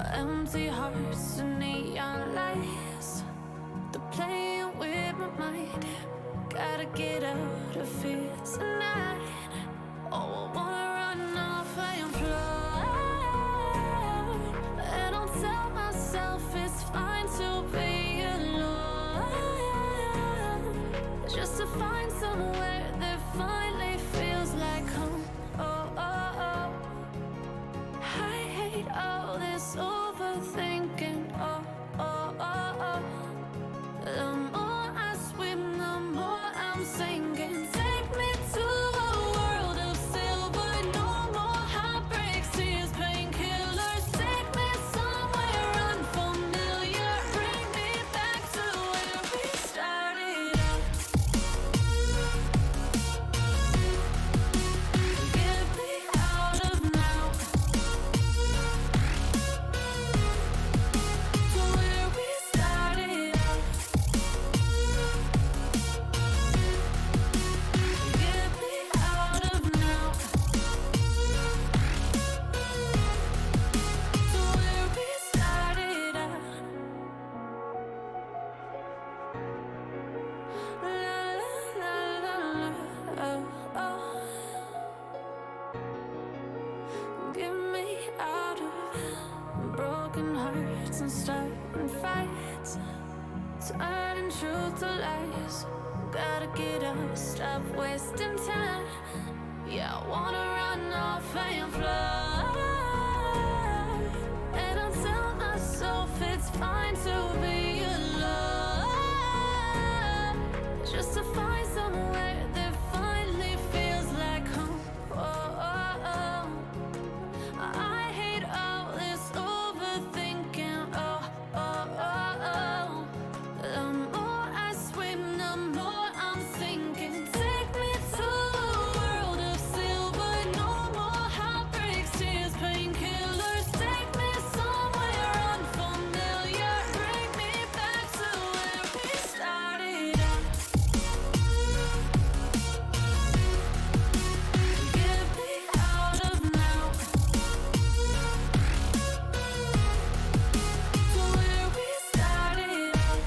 Empty hearts and neon lights, they're playing with my mind. Gotta get out of here tonight. Oh, I wanna run off and fly, and I'll tell myself it's fine to be alone, just to find somewhere that finally feels like home. Oh, oh, oh. I hate all this overthinking. Oh, oh, oh, oh. The more I swim, the more I'm sinking. Take me to a world of silver. No more heartbreaks, tears, painkillers. Take me somewhere unfamiliar. Bring me back to where we started out. Get me out of now, to where we started out. Get me out of now, to where we started out. La la la la, oh oh. Get me out of broken hearts and starting fights, turning truth to lies. Gotta get up, stop wasting time. Yeah, I wanna run off and fly, and I'll tell myself it's fine to be alone, just to find somewhere that finally feels like home. Oh, oh, oh. I hate all this overthinking. Oh, oh, oh, oh. The more I swim, the more I'm sinking. Take me to a world of silver. No more heartbreaks, tears, painkillers. Take me somewhere unfamiliar. Bring me back to where we started out. Get me out of now, to where we started out.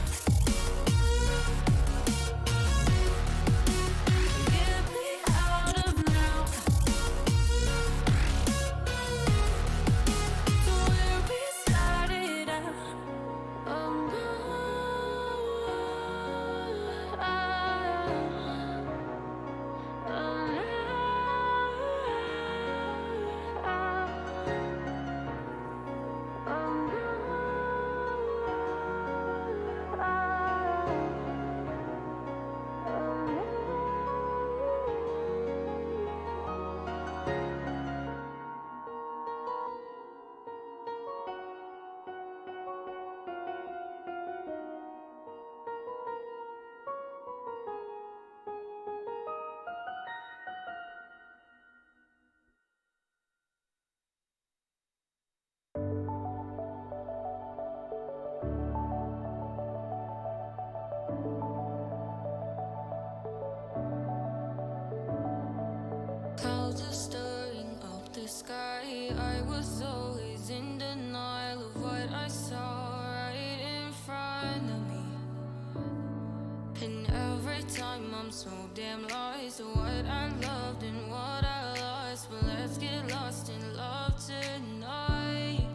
Get me out of now, to where we started out. Oh no, clouds are stirring up the sky. I was always in denial of what I saw right in front of me. And every time I'm so damn lost to what I loved and what I lost. But let's get lost in love tonight.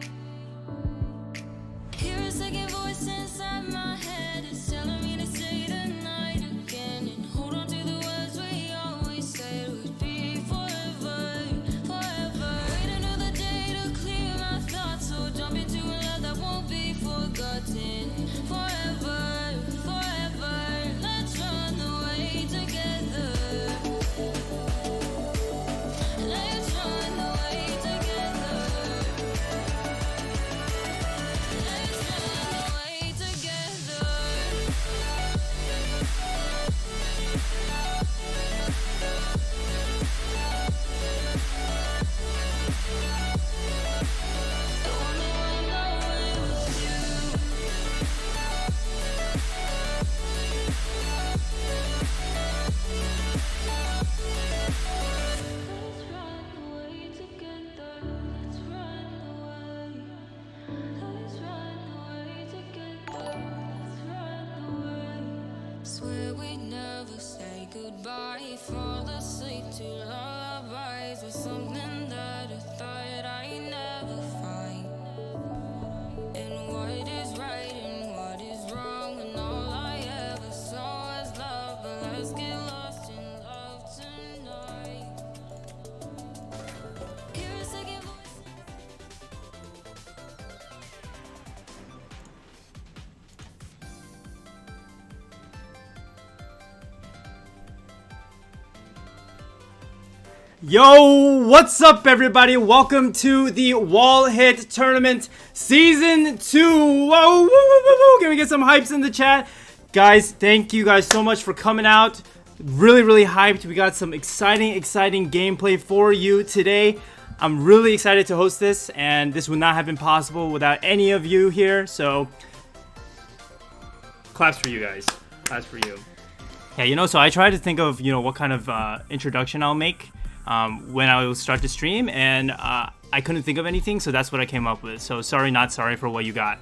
Hear a second voice inside my head. It's telling me to stay the night again and hold on to the words we always said would be forever, forever. Wait another day to clear my thoughts, so jump into a love that won't be forgotten. Forever, forever. Let's run away together. Let's run away together. Let's run away together. goodbye. Fall asleep to lullabies with something that I thought I'd never find. And what is right and what is wrong, and all I ever saw was love. But let's get lost in love tonight. Hear a second voice. Yo, what's up everybody? Welcome to the WallHit Tournament Season 2. Whoa, woo, woo, woo, woo. Can we get some hypes in the chat? Guys, thank you guys so much for coming out. Really hyped. We got some exciting gameplay for you today. I'm really excited to host this, and this would not have been possible without any of you here. So, claps for you guys. Claps for you. Yeah, so I tried to think of, what kind of introduction I'll make when I will start the stream, and I couldn't think of anything, so that's what I came up with. So sorry, not sorry for what you got.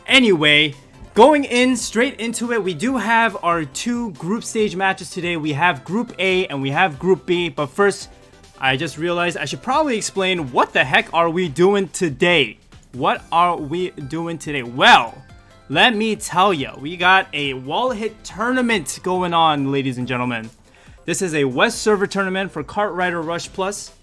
Anyway, going straight into it, we do have our two group stage matches today. We have Group A and we have Group B, but first, I just realized I should probably explain what the heck are we doing today. What are we doing today? Well, let me tell you, we got a WallHit tournament going on, ladies and gentlemen. This is a West server tournament for Kart Rider Rush Plus,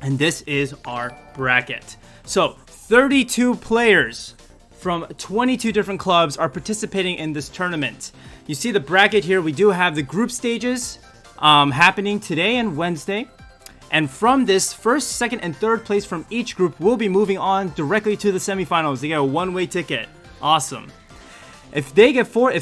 and this is our bracket. So, 32 players from 22 different clubs are participating in this tournament. You see the bracket here. We do have the group stages happening today and Wednesday. And from this, first, second, and third place from each group will be moving on directly to the semifinals. They get a one-way ticket. Awesome. If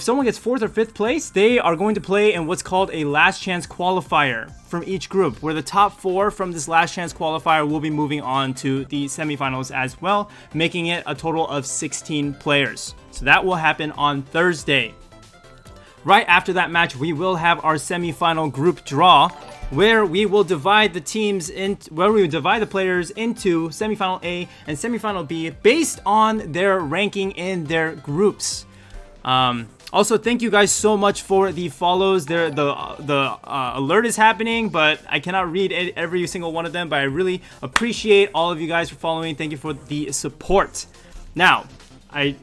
someone gets 4th or 5th place, they are going to play in what's called a last chance qualifier from each group, where the top 4 from this last chance qualifier will be moving on to the semifinals as well, making it a total of 16 players. So that will happen on Thursday. Right after that match, we will have our semifinal group draw, where we will divide the players into semifinal A and semifinal B based on their ranking in their groups. Also, thank you guys so much for the follows. The alert is happening, but I cannot read every single one of them. But I really appreciate all of you guys for following. Thank you for the support. Now, once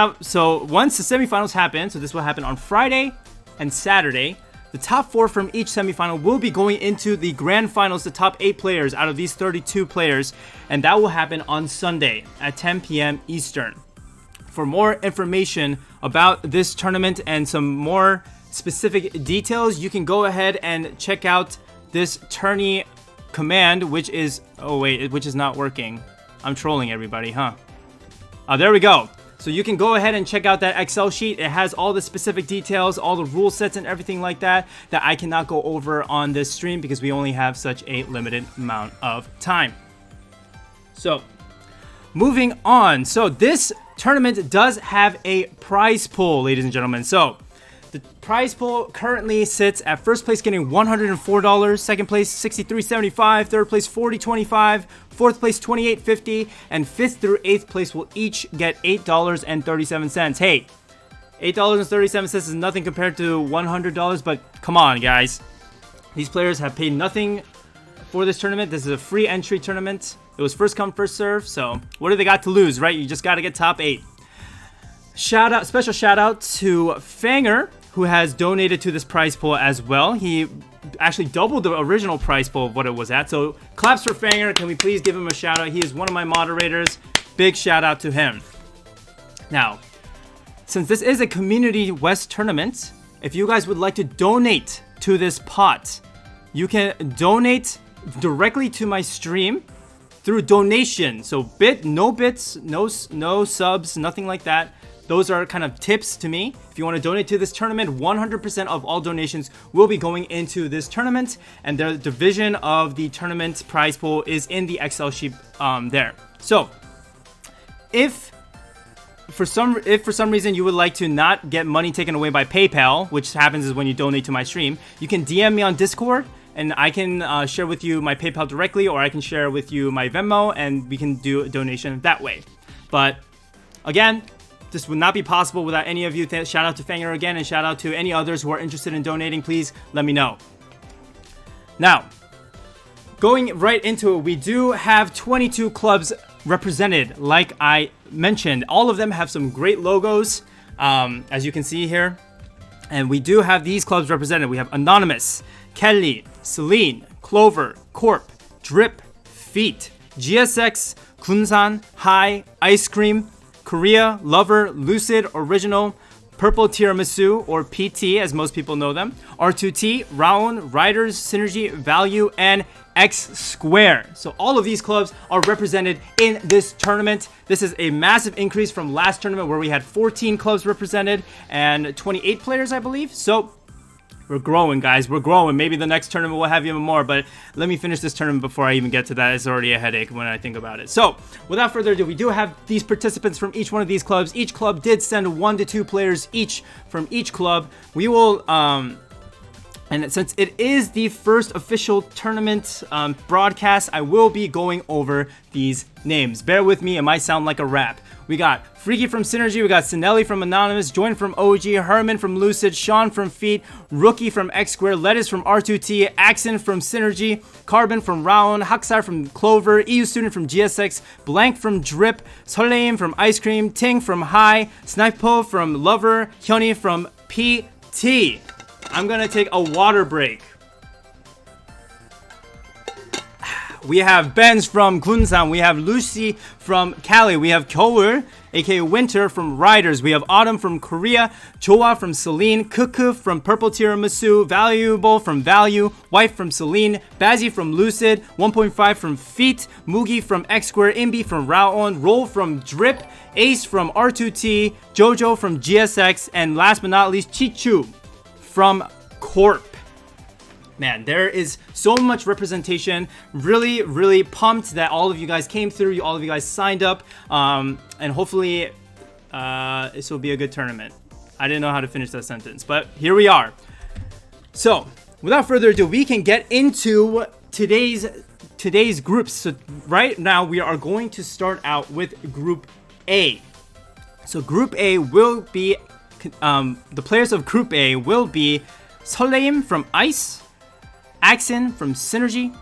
the semifinals happen, so this will happen on Friday and Saturday. The top 4 from each semifinal will be going into the grand finals, the top 8 players out of these 32 players, and that will happen on Sunday at 10 p.m. Eastern. For more information about this tournament and some more specific details, you can go ahead and check out this tourney command, which is not working. I'm trolling everybody, huh? There we go. So you can go ahead and check out that Excel sheet. It has all the specific details, all the rule sets and everything like that I cannot go over on this stream because we only have such a limited amount of time. So, moving on. So this tournament does have a prize pool, ladies and gentlemen. So the prize pool currently sits at first place getting $104, second place $63.75, third place $40.25, fourth place $28.50, and 5th through 8th place will each get $8.37. Hey, $8.37 is nothing compared to $100, but come on, guys. These players have paid nothing for this tournament. This is a free entry tournament. It was first come, first serve, so what do they got to lose, right? You just got to get top 8. Special shout out to Fanger, who has donated to this prize pool as well. He actually doubled the original prize pool of what it was at. So claps for Fanger. Can we please give him a shout out? He is one of my moderators. Big shout out to him. Now, since this is a Community West tournament, if you guys would like to donate to this pot, you can donate directly to my stream through donation. So no bits, no subs, nothing like that. Those are kind of tips to me. If you want to donate to this tournament, 100% of all donations will be going into this tournament, and the division of the tournament prize pool is in the Excel sheet there. So, if for some reason you would like to not get money taken away by PayPal, which happens is when you donate to my stream, you can DM me on Discord, and I can share with you my PayPal directly, or I can share with you my Venmo, and we can do a donation that way. But again, this would not be possible without any of you. Shout out to Fanger again, and shout out to any others who are interested in donating. Please let me know. Now, going right into it, we do have 22 clubs represented, like I mentioned. All of them have some great logos, as you can see here. And we do have these clubs represented. We have Anonymous, Kelly, Celine, Clover, Corp, Drip, Feet, GSX, Kunsan, High, Ice Cream, Korea, Lover, Lucid, Original, Purple Tiramisu, or PT as most people know them, R2T, Raon, Riders, Synergy, Value, and X Square. So all of these clubs are represented in this tournament. This is a massive increase from last tournament where we had 14 clubs represented and 28 players, I believe. So we're growing, guys. We're growing. Maybe the next tournament will have even more, but let me finish this tournament before I even get to that. It's already a headache when I think about it. So without further ado, we do have these participants from each one of these clubs. Each club did send 1 to 2 players each from each club. We will, and since it is the first official tournament broadcast, I will be going over these names. Bear with me, it might sound like a rap. We got Freaky from Synergy, we got Sinelli from Anonymous, Join from OG, Herman from Lucid, Sean from Feet, Rookie from X Square, Lettuce from R2T, Axon from Synergy, Carbon from Raon, Haksar from Clover, EU Student from GSX, Blank from Drip, Soleim from Ice Cream, Ting from High, Snipo from Lover, Hyuni from PT. I'm gonna take a water break. We have Benz from Kunsan, we have Lucy from Cali, we have Kyoul, aka Winter from Riders, we have Autumn from Korea, Choa from Celine, Kuku from Purple Tiramisu, Valuable from Value, Wife from Celine, Bazzy from Lucid, 1.5 from Feet, Mugi from X Square, Imbi from Raon, Roll from Drip, Ace from R2T, Jojo from GSX, and last but not least, Chichu from Corp. Man, there is so much representation. Really, really pumped that all of you guys came through. All of you guys signed up. And hopefully this will be a good tournament. I didn't know how to finish that sentence, but here we are. So, without further ado, we can get into today's groups. So right now, we are going to start out with Group A. So Group A will be, the players of Group A will be Soleim from Ice, Axon from Synergy,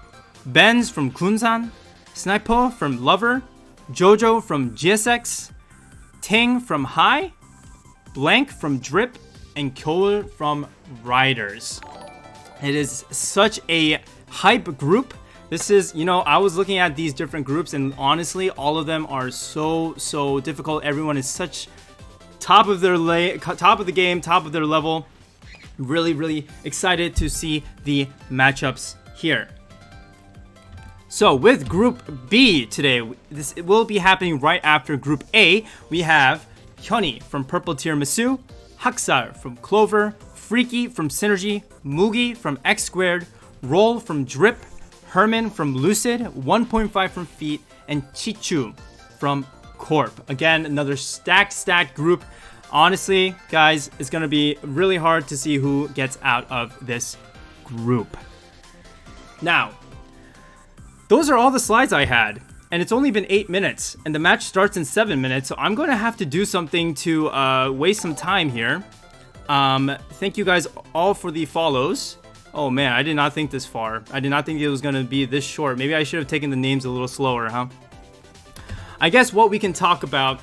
Benz from Kunsan, Snipo from Lover, Jojo from GSX, Ting from High, Blank from Drip, and Kyoul from Riders. It is such a hype group. This is, I was looking at these different groups, and honestly, all of them are so difficult. Everyone is such top of the game, top of their level. Really excited to see the matchups here. So with Group B today, this will be happening right after Group A. We have Hyuni from Purple Tiramisu, Haksar from Clover, Freaky from Synergy, Mugi from X Squared, Roll from Drip, Herman from Lucid, 1.5 from Feet, and Chichu from Corp. Again, another stacked group. Honestly, guys, it's going to be really hard to see who gets out of this group. Now, those are all the slides I had, and it's only been 8 minutes, and the match starts in 7 minutes, so I'm going to have to do something to waste some time here. Thank you guys all for the follows. Oh man, I did not think this far. I did not think it was going to be this short. Maybe I should have taken the names a little slower, huh? I guess what we can talk about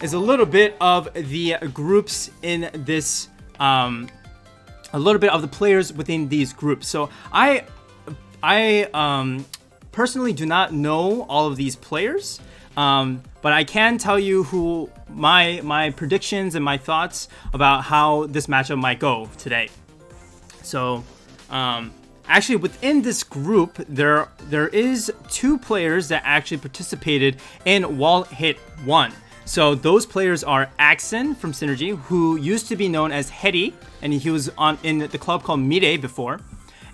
is a little bit of the groups in this, a little bit of the players within these groups. So I personally do not know all of these players, but I can tell you who my predictions and my thoughts about how this matchup might go today. So actually within this group, there is 2 players that actually participated in WallHit 1. So those players are Axon from Synergy, who used to be known as Hedy, and he was in the club called Mire before,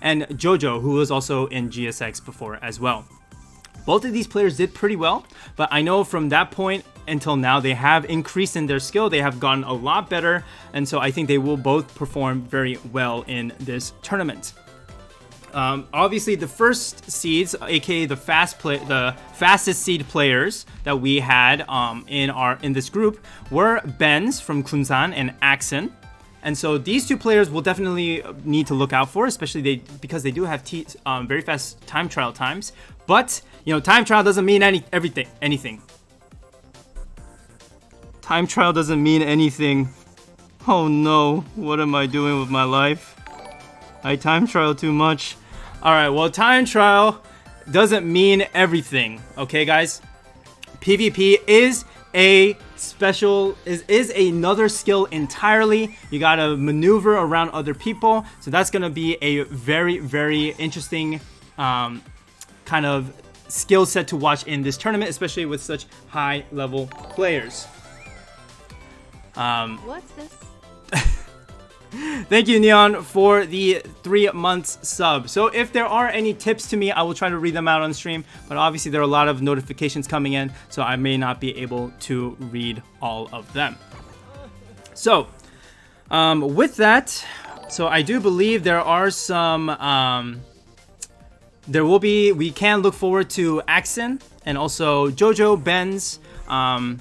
and Jojo, who was also in GSX before as well. Both of these players did pretty well, but I know from that point until now, they have increased in their skill. They have gotten a lot better, and so I think they will both perform very well in this tournament. Obviously, the first seeds, aka the fastest seed players that we had in this group, were Benz from Kunsan and Axon. And so these two players will definitely need to look out for, especially because they do have very fast time trial times. But time trial doesn't mean anything. Time trial doesn't mean anything. Oh no, what am I doing with my life? I time trial too much. Alright, well, time trial doesn't mean everything. Okay, guys? PvP is another skill entirely. You gotta maneuver around other people. So that's gonna be a very, very interesting kind of skill set to watch in this tournament, especially with such high level players. What's this? Thank you, Neon, for the 3 months sub. So if there are any tips to me, I will try to read them out on stream. But obviously, there are a lot of notifications coming in, so I may not be able to read all of them. So, with that, so I do believe there are some... we can look forward to Axon and also Jojo, Benz, but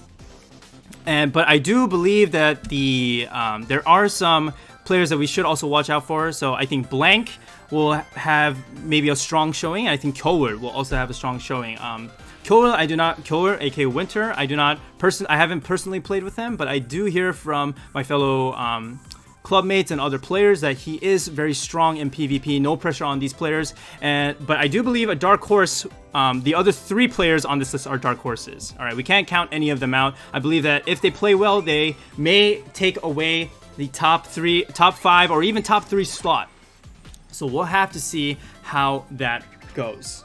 I do believe that there are some players that we should also watch out for. So I think Blank will have maybe a strong showing. I think Kyower will also have a strong showing. Kyower, aka Winter, I haven't personally played with him, but I do hear from my fellow clubmates and other players that he is very strong in PvP. No pressure on these players, but I do believe a dark horse. The other 3 players on this list are dark horses. All right, we can't count any of them out. I believe that if they play well, they may take away the top 5, or even top 3 slot. So we'll have to see how that goes.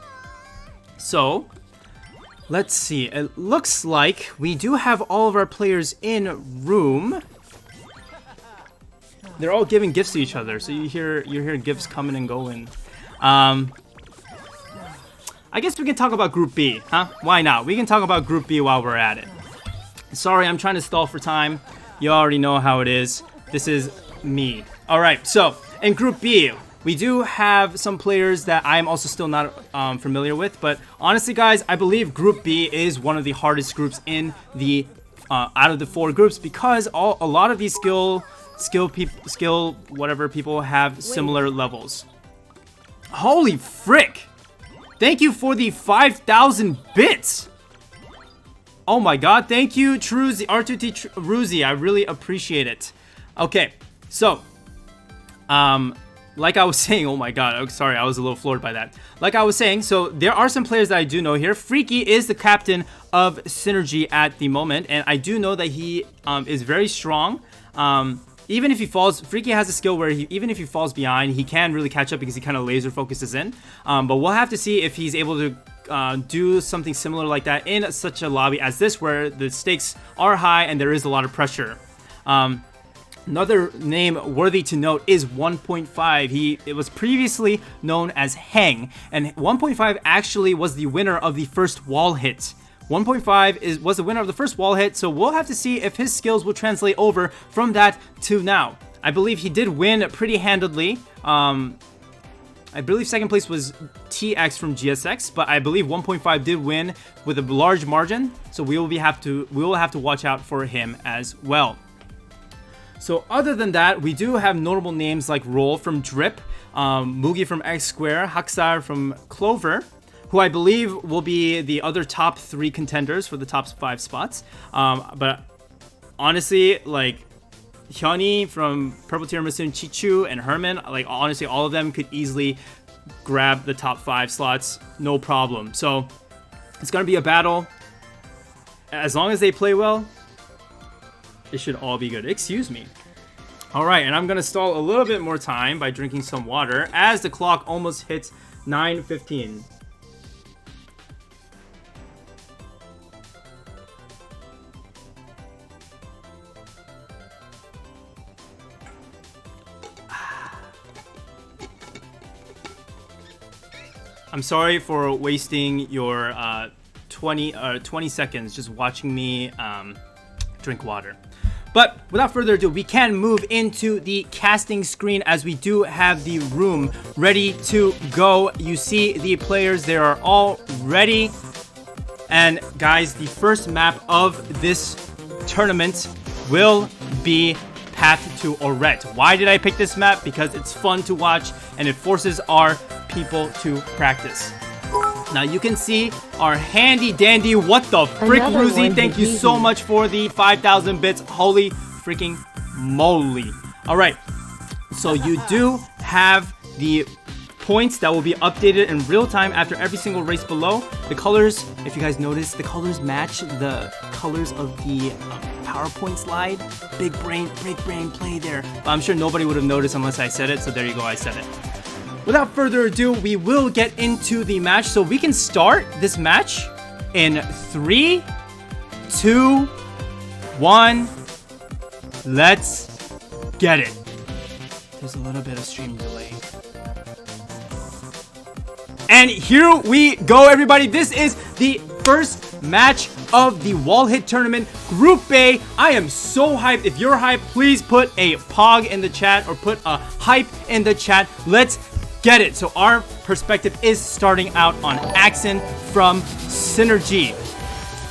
So let's see. It looks like we do have all of our players in room. They're all giving gifts to each other, so you hear gifts coming and going. I guess we can talk about Group B, huh? Why not? We can talk about Group B while we're at it. Sorry, I'm trying to stall for time. You already know how it is. This is me. All right, so in Group B, we do have some players that I'm also still not familiar with. But honestly, guys, I believe Group B is one of the hardest groups in the out of the 4 groups, because a lot of these skill people have similar levels. Holy frick! Thank you for the 5,000 bits. Oh my god, thank you, Truzy, R2T Ruzy. I really appreciate it. Okay, so like I was saying, oh my god, I'm sorry, I was a little floored by that. Like I was saying, so there are some players that I do know here. Freaky is the captain of Synergy at the moment, and I do know that he is very strong. Even if he falls, Freaky has a skill where even if he falls behind, he can really catch up because he kind of laser focuses in. But we'll have to see if he's able to do something similar like that in such a lobby as this, where the stakes are high and there is a lot of pressure. Another name worthy to note is 1.5. It was previously known as Heng, and 1.5 actually was the winner of the first WallHit. 1.5 was the winner of the first WallHit, so we'll have to see if his skills will translate over from that to now. I believe he did win pretty handedly. I believe second place was TX from GSX, but I believe 1.5 did win with a large margin, so we will have to watch out for him as well. So other than that, we do have notable names like Roll from Drip, Mugi from X Square, Haksar from Clover, who I believe will be the other top 3 contenders for the top 5 spots. But honestly, like Hyunhee from Purple Tiramisu, Chichu, and Herman, like honestly, all of them could easily grab the top 5 slots, no problem. So it's gonna be a battle. As long as they play well, it should all be good. Excuse me. All right, and I'm gonna stall a little bit more time by drinking some water as the clock almost hits 9:15. I'm sorry for wasting your 20 seconds just watching me drink water. But without further ado, we can move into the casting screen as we do have the room ready to go. You see the players, they are all ready. And guys, the first map of this tournament will be Path to Oret. Why did I pick this map? Because it's fun to watch and it forces our people to practice. Now you can see our handy dandy, what the frick, Ruzi, thank you so much for the 5,000 bits. Holy freaking moly. Alright, so you do have the points that will be updated in real time after every single race below. The colors, if you guys notice, the colors match the colors of the PowerPoint slide. Big brain play there. But I'm sure nobody would have noticed unless I said it, so there you go, I said it. Without further ado, we will get into the match. So we can start this match in 3, 2, 1. Let's get it. There's a little bit of stream delay. And here we go, everybody. This is the first match of the WallHit tournament, Group A. I am so hyped. If you're hyped, please put a pog in the chat or put a hype in the chat. Let's get it. So our perspective is starting out on Axen from Synergy.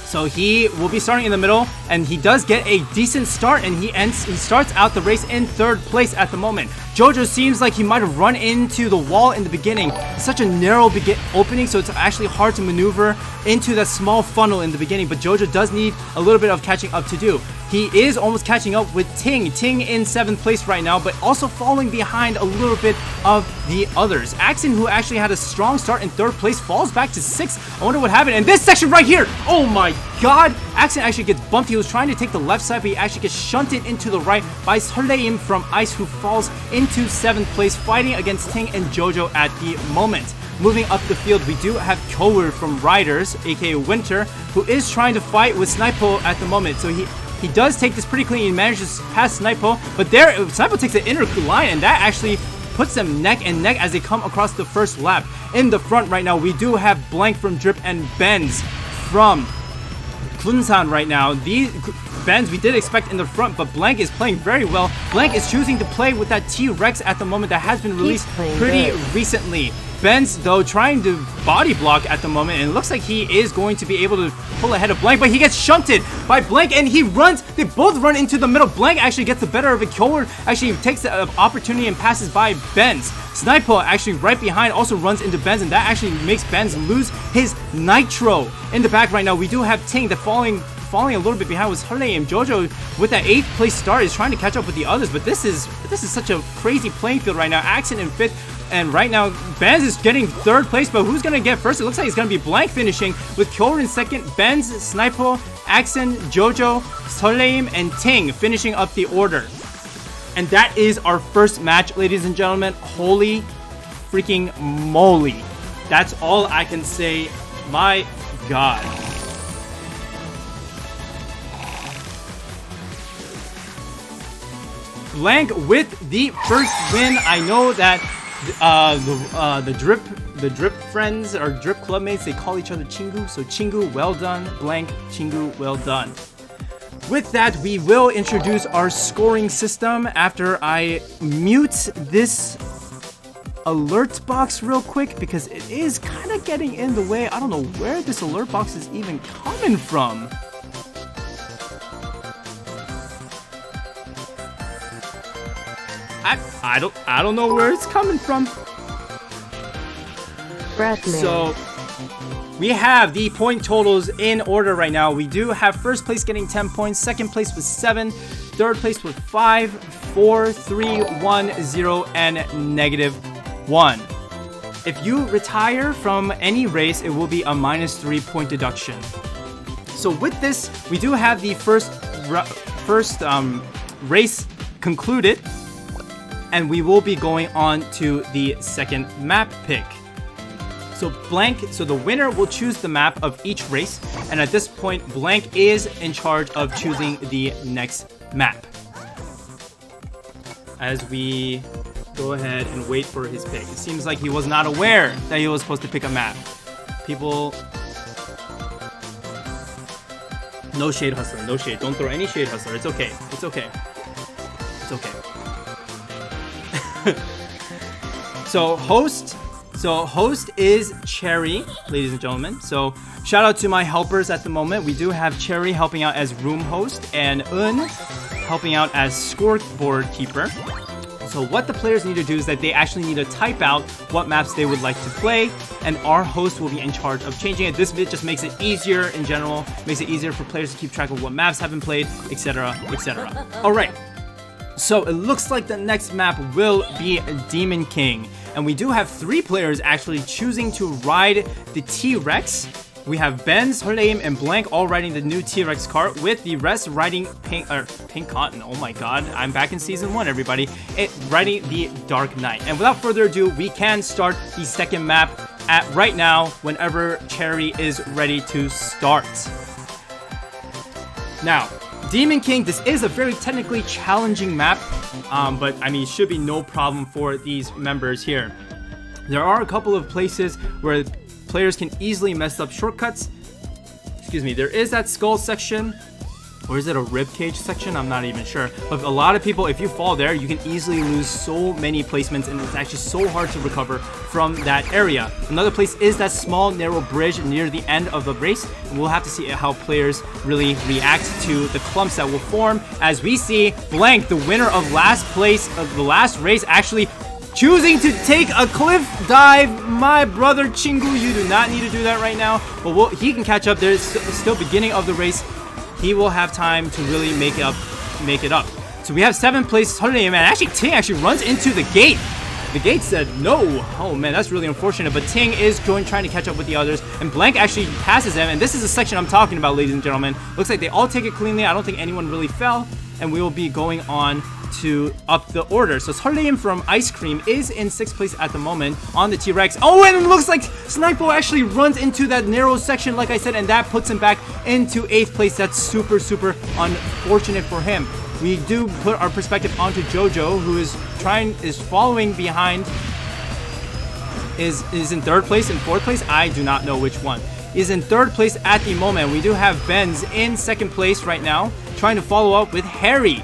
So he will be starting in the middle, and he does get a decent start, and he starts out the race in 3rd place at the moment. Jojo seems like he might have run into the wall in the beginning. It's such a narrow opening, so it's actually hard to maneuver into that small funnel in the beginning, but Jojo does need a little bit of catching up to do. He is almost catching up with Ting. Ting in 7th place right now, but also falling behind a little bit of the others. Axen, who actually had a strong start in 3rd place, falls back to 6th. I wonder what happened. And this section right here, oh my god, Axen actually gets bumped. He was trying to take the left side, but he actually gets shunted into the right by Soleim from Ice, who falls into 7th place, fighting against Ting and Jojo at the moment. Moving up the field, we do have Kyower from Riders, aka Winter, who is trying to fight with Snipo at the moment. So he does take this pretty clean. He manages to pass Snipo, but there Snipo takes the inner line, and that actually puts them neck and neck as they come across the first lap. In the front right now, we do have Blank from Drip and Benz from Kunsan right now. These Benz we did expect in the front, but Blank is playing very well. Blank is choosing to play with that T-Rex at the moment that has been released pretty recently. Benz, though, trying to body block at the moment, and it looks like he is going to be able to pull ahead of Blank, but he gets shunted by Blank, and he runs. They both run into the middle. Blank actually gets the better of it. Kyower actually takes the opportunity and passes by Benz. Sniper actually right behind also runs into Benz, and that actually makes Benz lose his nitro. In the back right now, we do have Ting that falling a little bit behind with Harley, and Jojo with that 8th place start is trying to catch up with the others, but this is such a crazy playing field right now. Axen in 5th, and right now Benz is getting 3rd place, but who's gonna get first? It looks like it's gonna be Blank finishing with Kyower in 2nd, Benz, Sniper, Axen, Jojo, Soleim, and Ting finishing up the order. And that is our first match, ladies and gentlemen. Holy freaking moly. That's all I can say. My god. Blank with the first win. I know that the drip friends or drip clubmates, they call each other Chingu. So Chingu, well done. Blank, Chingu, well done. With that, we will introduce our scoring system after I mute this alert box real quick because it is kind of getting in the way. I don't know where this alert box is even coming from. I don't know where it's coming from. So we have the point totals in order right now. We do have 1st place getting 10 points, 2nd place with 7, 3rd place with 5, 4, 3, 1, 0, and -1. If you retire from any race, it will be a -3 point deduction. So with this, we do have the first race concluded, and we will be going on to the second map pick. So the winner will choose the map of each race, and at this point, Blank is in charge of choosing the next map. As we go ahead and wait for his pick. It seems like he was not aware that he was supposed to pick a map. People No shade, Heostler. No shade. Don't throw any shade, Heostler. It's okay. It's okay. It's okay. So host is Cherry, ladies and gentlemen. So shout out to my helpers at the moment. We do have Cherry helping out as room host and helping out as scoreboard keeper. So what the players need to do is that they actually need to type out what maps they would like to play, and our host will be in charge of changing it. This bit just makes it easier in general, makes it easier for players to keep track of what maps have been played, etc, etc. Alright, so it looks like the next map will be Demon King. And we do have 3 players actually choosing to ride the T-Rex. We have Ben, Solheim, and Blank all riding the new T-Rex cart, with the rest riding Pink Cotton. Oh my god, I'm back in Season 1, everybody. Riding the Dark Knight. And without further ado, we can start the second map right now, whenever Cherry is ready to start. Now, Demon King, this is a very technically challenging map, but I mean, it should be no problem for these members here. There are a couple of places where players can easily mess up shortcuts. Excuse me, there is that skull section, or is it a rib cage section? I'm not even sure. But a lot of people, if you fall there, you can easily lose so many placements, and it's actually so hard to recover from that area. Another place is that small narrow bridge near the end of the race, and we'll have to see how players really react to the clumps that will form. As we see Blank, the winner of last place of the last race, actually choosing to take a cliff dive. My brother Chingu, you do not need to do that right now, but he can catch up. There's still beginning of the race. He will have time to really make it up. So we have 7th place Solheim, and actually Ting actually runs into the gate. The gate said no. Oh man, that's really unfortunate, but Ting is trying to catch up with the others, and Blank actually passes him, and this is the section I'm talking about, ladies and gentlemen. Looks like they all take it cleanly. I don't think anyone really fell, and we will be going on to up the order. So Solheim from Ice Cream is in 6th place at the moment on the T-Rex. Oh, and it looks like Snipo actually runs into that narrow section, like I said, and that puts him back into 8th place. That's super, super unfortunate for him. We do put our perspective onto Jojo, who is following behind, is in 3rd place and 4th place. I do not know which one. Is in 3rd place at the moment. We do have Benz in 2nd place right now, trying to follow up with Harry.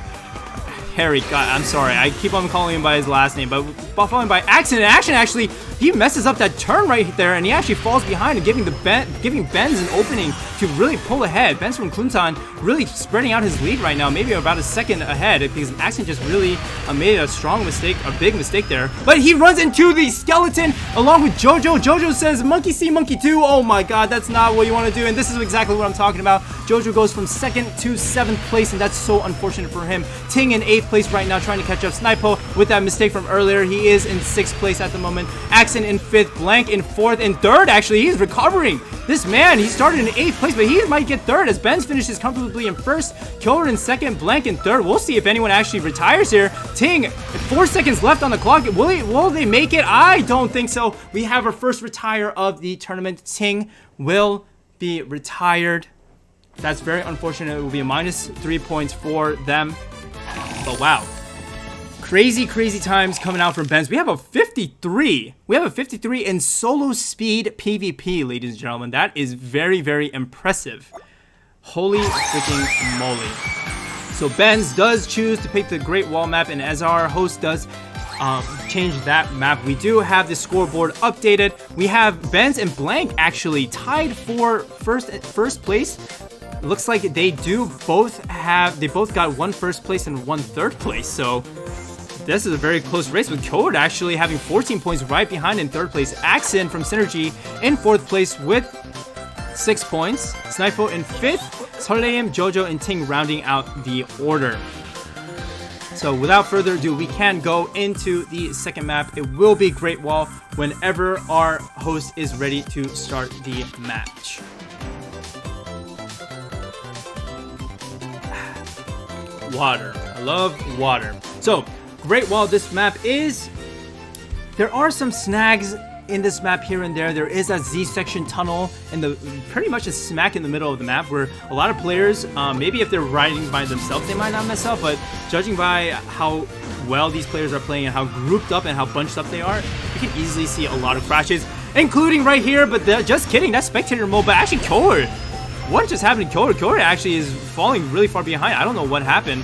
God, I'm sorry, I keep on calling him by his last name, but following by Action. Action actually, he messes up that turn right there, and he actually falls behind and giving Benz an opening to really pull ahead. Benz from Kuntan really spreading out his lead right now, maybe about a second ahead, because Action just really made a big mistake there. But he runs into the skeleton along with Jojo. Jojo says, monkey see, monkey do. Oh my god, that's not what you want to do, and this is exactly what I'm talking about. Jojo goes from 2nd to 7th place, and that's so unfortunate for him. Ting in 8th place right now, trying to catch up. Snipo with that mistake from earlier. He is in 6th place at the moment. Axon in 5th, Blank in 4th, and 3rd actually. He's recovering. This man, he started in 8th place, but he might get 3rd as Benz finishes comfortably in 1st. Killer in 2nd, Blank in 3rd. We'll see if anyone actually retires here. Ting, 4 seconds left on the clock. Will they make it? I don't think so. We have our first retire of the tournament. Ting will be retired. That's very unfortunate. It will be a -3 points for them. But wow. Crazy times coming out from Benz. We have a 53. We have a 53 in solo speed PvP, ladies and gentlemen. That is very, very impressive. Holy freaking moly. So Benz does choose to pick the Great Wall map, and as our host does change that map, we do have the scoreboard updated. We have Benz and Blank actually tied for first place. Looks like they both got 1 1st place and 1 3rd place. So this is a very close race, with Code actually having 14 points right behind in 3rd place. Axon from Synergy in 4th place with 6 points. Snipo in 5th. Solheim, Jojo, and Ting rounding out the order. So without further ado, we can go into the second map. It will be Great Wall whenever our host is ready to start the match. Water. I love water. So, Great Wall, this map is... There are some snags in this map here and there. There is that Z-section tunnel in the pretty much is smack in the middle of the map, where a lot of players, maybe if they're riding by themselves, they might not mess up, but judging by how well these players are playing and how grouped up and how bunched up they are, you can easily see a lot of crashes, including right here. But just kidding, that's spectator mode. But actually, Killer what just happened to Kyoto? Kyoto actually is falling really far behind. I don't know what happened.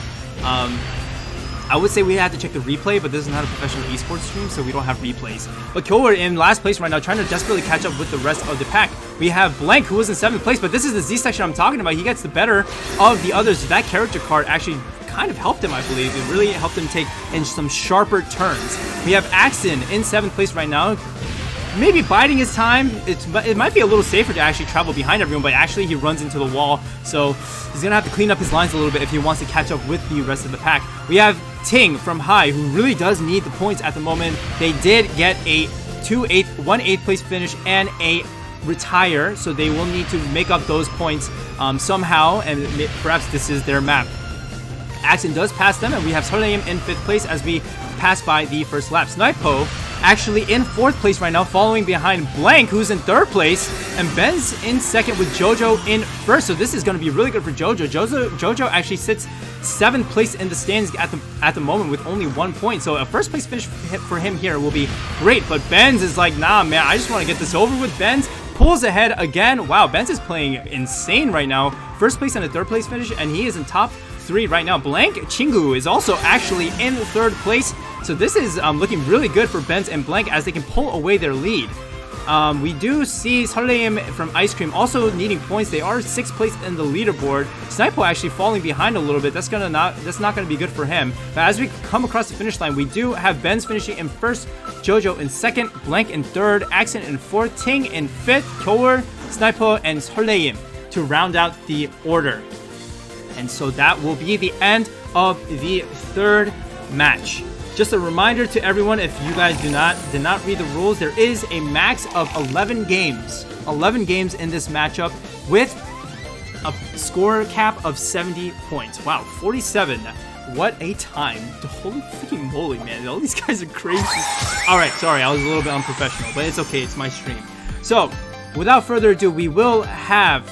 I would say we had to check the replay, but this is not a professional esports stream, so we don't have replays. But Kyoto in last place right now, trying to desperately catch up with the rest of the pack. We have Blank, who was in 7th place, but this is the Z section I'm talking about. He gets the better of the others. That character card actually kind of helped him, I believe. It really helped him take in some sharper turns. We have Axon in 7th place right now. Maybe biding his time. It might be a little safer to actually travel behind everyone, but actually he runs into the wall, so he's gonna have to clean up his lines a little bit if he wants to catch up with the rest of the pack. We have Ting from High, who really does need the points at the moment. They did get a 1/8 place finish and a retire, so they will need to make up those points somehow, and perhaps this is their map. Axon does pass them, and we have Soleim in 5th place as we pass by the first lap. Snipo actually in 4th place right now, following behind Blank, who's in 3rd place, and Ben's in 2nd with Jojo in 1st. So this is going to be really good for Jojo. Jojo actually sits 7th place in the standings at the moment with only 1 point. So a 1st place finish for him here will be great. But Benz is like, nah, man, I just want to get this over with. Benz pulls ahead again. Wow, Benz is playing insane right now. 1st place and a 3rd place finish, and he is in top 3 right now. Blank Chingu is also actually in 3rd place. So this is looking really good for Benz and Blank as they can pull away their lead. We do see Soleim from Ice Cream also needing points. They are 6th place in the leaderboard. Snipo actually falling behind a little bit. That's not gonna be good for him. But as we come across the finish line, we do have Benz finishing in 1st, Jojo in 2nd, Blank in 3rd, Accent in 4th, Ting in 5th, Kyower, Snipo, and Soleim to round out the order. And so that will be the end of the 3rd match. Just a reminder to everyone, if you guys did not read the rules, there is a max of 11 games. 11 games in this matchup with a score cap of 70 points. Wow, 47. What a time. Holy freaking moly, man. All these guys are crazy. All right, sorry, I was a little bit unprofessional, but it's okay. It's my stream. So, without further ado, we will have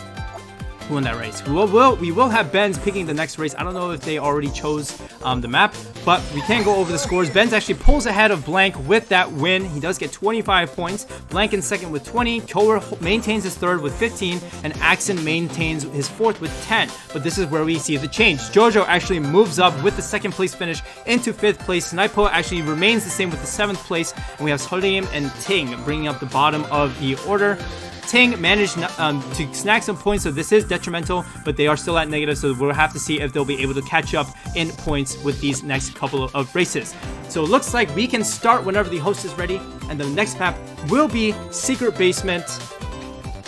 who won that race. We will have Benz picking the next race. I don't know if they already chose the map, but we can go over the scores. Benz actually pulls ahead of Blank with that win. He does get 25 points. Blank in 2nd with 20. Kyower maintains his 3rd with 15, and Axon maintains his 4th with 10. But this is where we see the change. Jojo actually moves up with the 2nd place finish into 5th place. Snipo actually remains the same with the 7th place, and we have Soleim and Ting bringing up the bottom of the order. Ting managed to snag some points, so this is detrimental, but they are still at negative, so we'll have to see if they'll be able to catch up in points with these next couple of races. So it looks like we can start whenever the host is ready, and the next map will be Secret Basement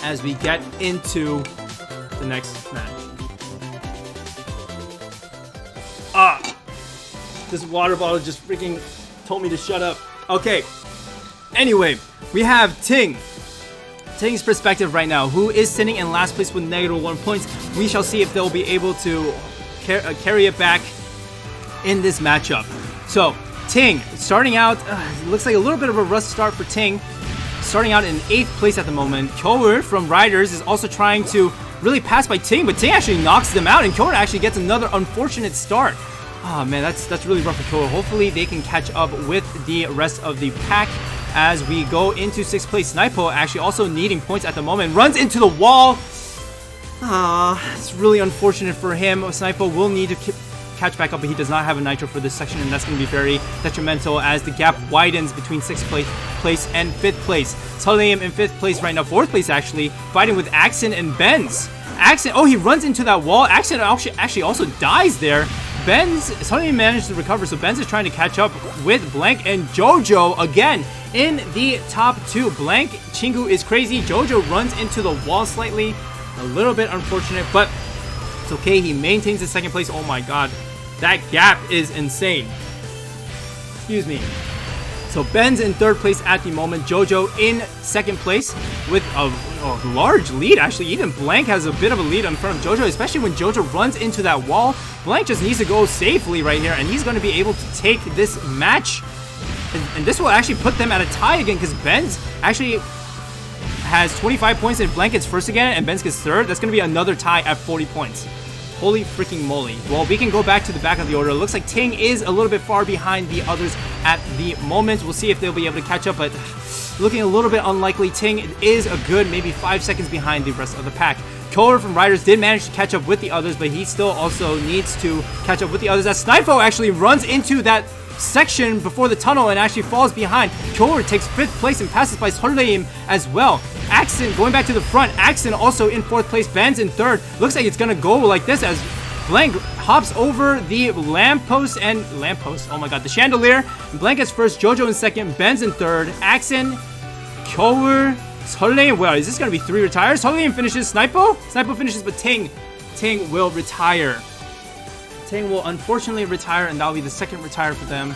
as we get into the next match. This water bottle just freaking told me to shut up. Okay, anyway, we have Ting's perspective right now, who is sitting in last place with -1 points. We shall see if they'll be able to carry it back in this matchup. So, Ting, starting out, looks like a little bit of a rough start for Ting. Starting out in 8th place at the moment. Kyower from Riders is also trying to really pass by Ting, but Ting actually knocks them out, and Kyower actually gets another unfortunate start. Oh man, that's really rough for Kyower. Hopefully they can catch up with the rest of the pack as we go into 6th place. Snipo actually also needing points at the moment. Runs into the wall. It's really unfortunate for him. Snipo will need to catch back up, but he does not have a nitro for this section, and that's going to be very detrimental as the gap widens between 6th place and 5th place. Soleim in 5th place right now. 4th place actually, fighting with Axon and Benz. Axon, oh, he runs into that wall. Axon actually also dies there. Soleim managed to recover, so Benz is trying to catch up with Blank and Jojo again in the top 2. Blank, Chingu is crazy. Jojo runs into the wall slightly. A little bit unfortunate, but it's okay. He maintains the 2nd place. Oh my god. That gap is insane. Excuse me. So Ben's in 3rd place at the moment. Jojo in 2nd place with a large lead, actually. Even Blank has a bit of a lead in front of Jojo, especially when Jojo runs into that wall. Blank just needs to go safely right here, and he's going to be able to take this match. And this will actually put them at a tie again, because Ben's actually has 25 points and Blank gets 1st again, and Ben's gets 3rd. That's going to be another tie at 40 points. Holy freaking moly. Well, we can go back to the back of the order. It looks like Ting is a little bit far behind the others at the moment. We'll see if they'll be able to catch up, but looking a little bit unlikely. Ting is a good maybe 5 seconds behind the rest of the pack. Killer from Riders did manage to catch up with the others, but he still also needs to catch up with the others as Snipo actually runs into that section before the tunnel and actually falls behind. Killer takes 5th place and passes by Solheim as well. Axon going back to the front. Axon also in 4th place. Ben's in 3rd. Looks like it's gonna go like this as Blank hops over the lamppost and oh my god, the chandelier. Blank is 1st, Jojo in 2nd, Ben's in 3rd, Axon, Kyower, Solheim. Well, is this gonna be 3 retires? Solheim finishes, Snipo finishes, but Ting will retire. Ting will unfortunately retire, and that'll be the 2nd retire for them.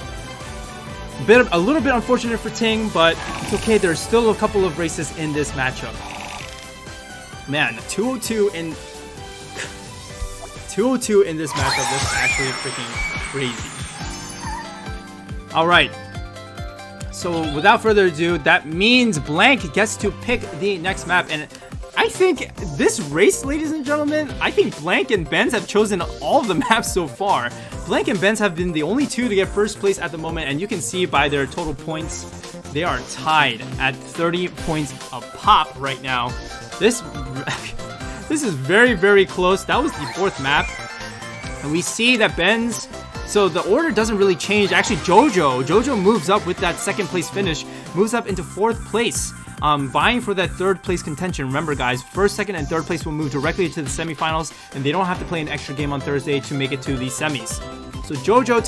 A little bit unfortunate for Ting, but it's okay. There's still a couple of races in this matchup. Man, 202 in this matchup. This is actually freaking crazy. All right. So without further ado, that means Blank gets to pick the next map, and I think this race, ladies and gentlemen, I think Blank and Benz have chosen all of the maps so far. Blank and Benz have been the only 2 to get 1st place at the moment, and you can see by their total points, they are tied at 30 points a pop right now. This is very, very close. That was the 4th map, and we see that Benz. So the order doesn't really change. Actually, Jojo moves up with that 2nd place finish, moves up into 4th place, vying for that 3rd place contention. Remember, guys, 1st, 2nd, and 3rd place will move directly to the semifinals, and they don't have to play an extra game on Thursday to make it to the semis. So Jojo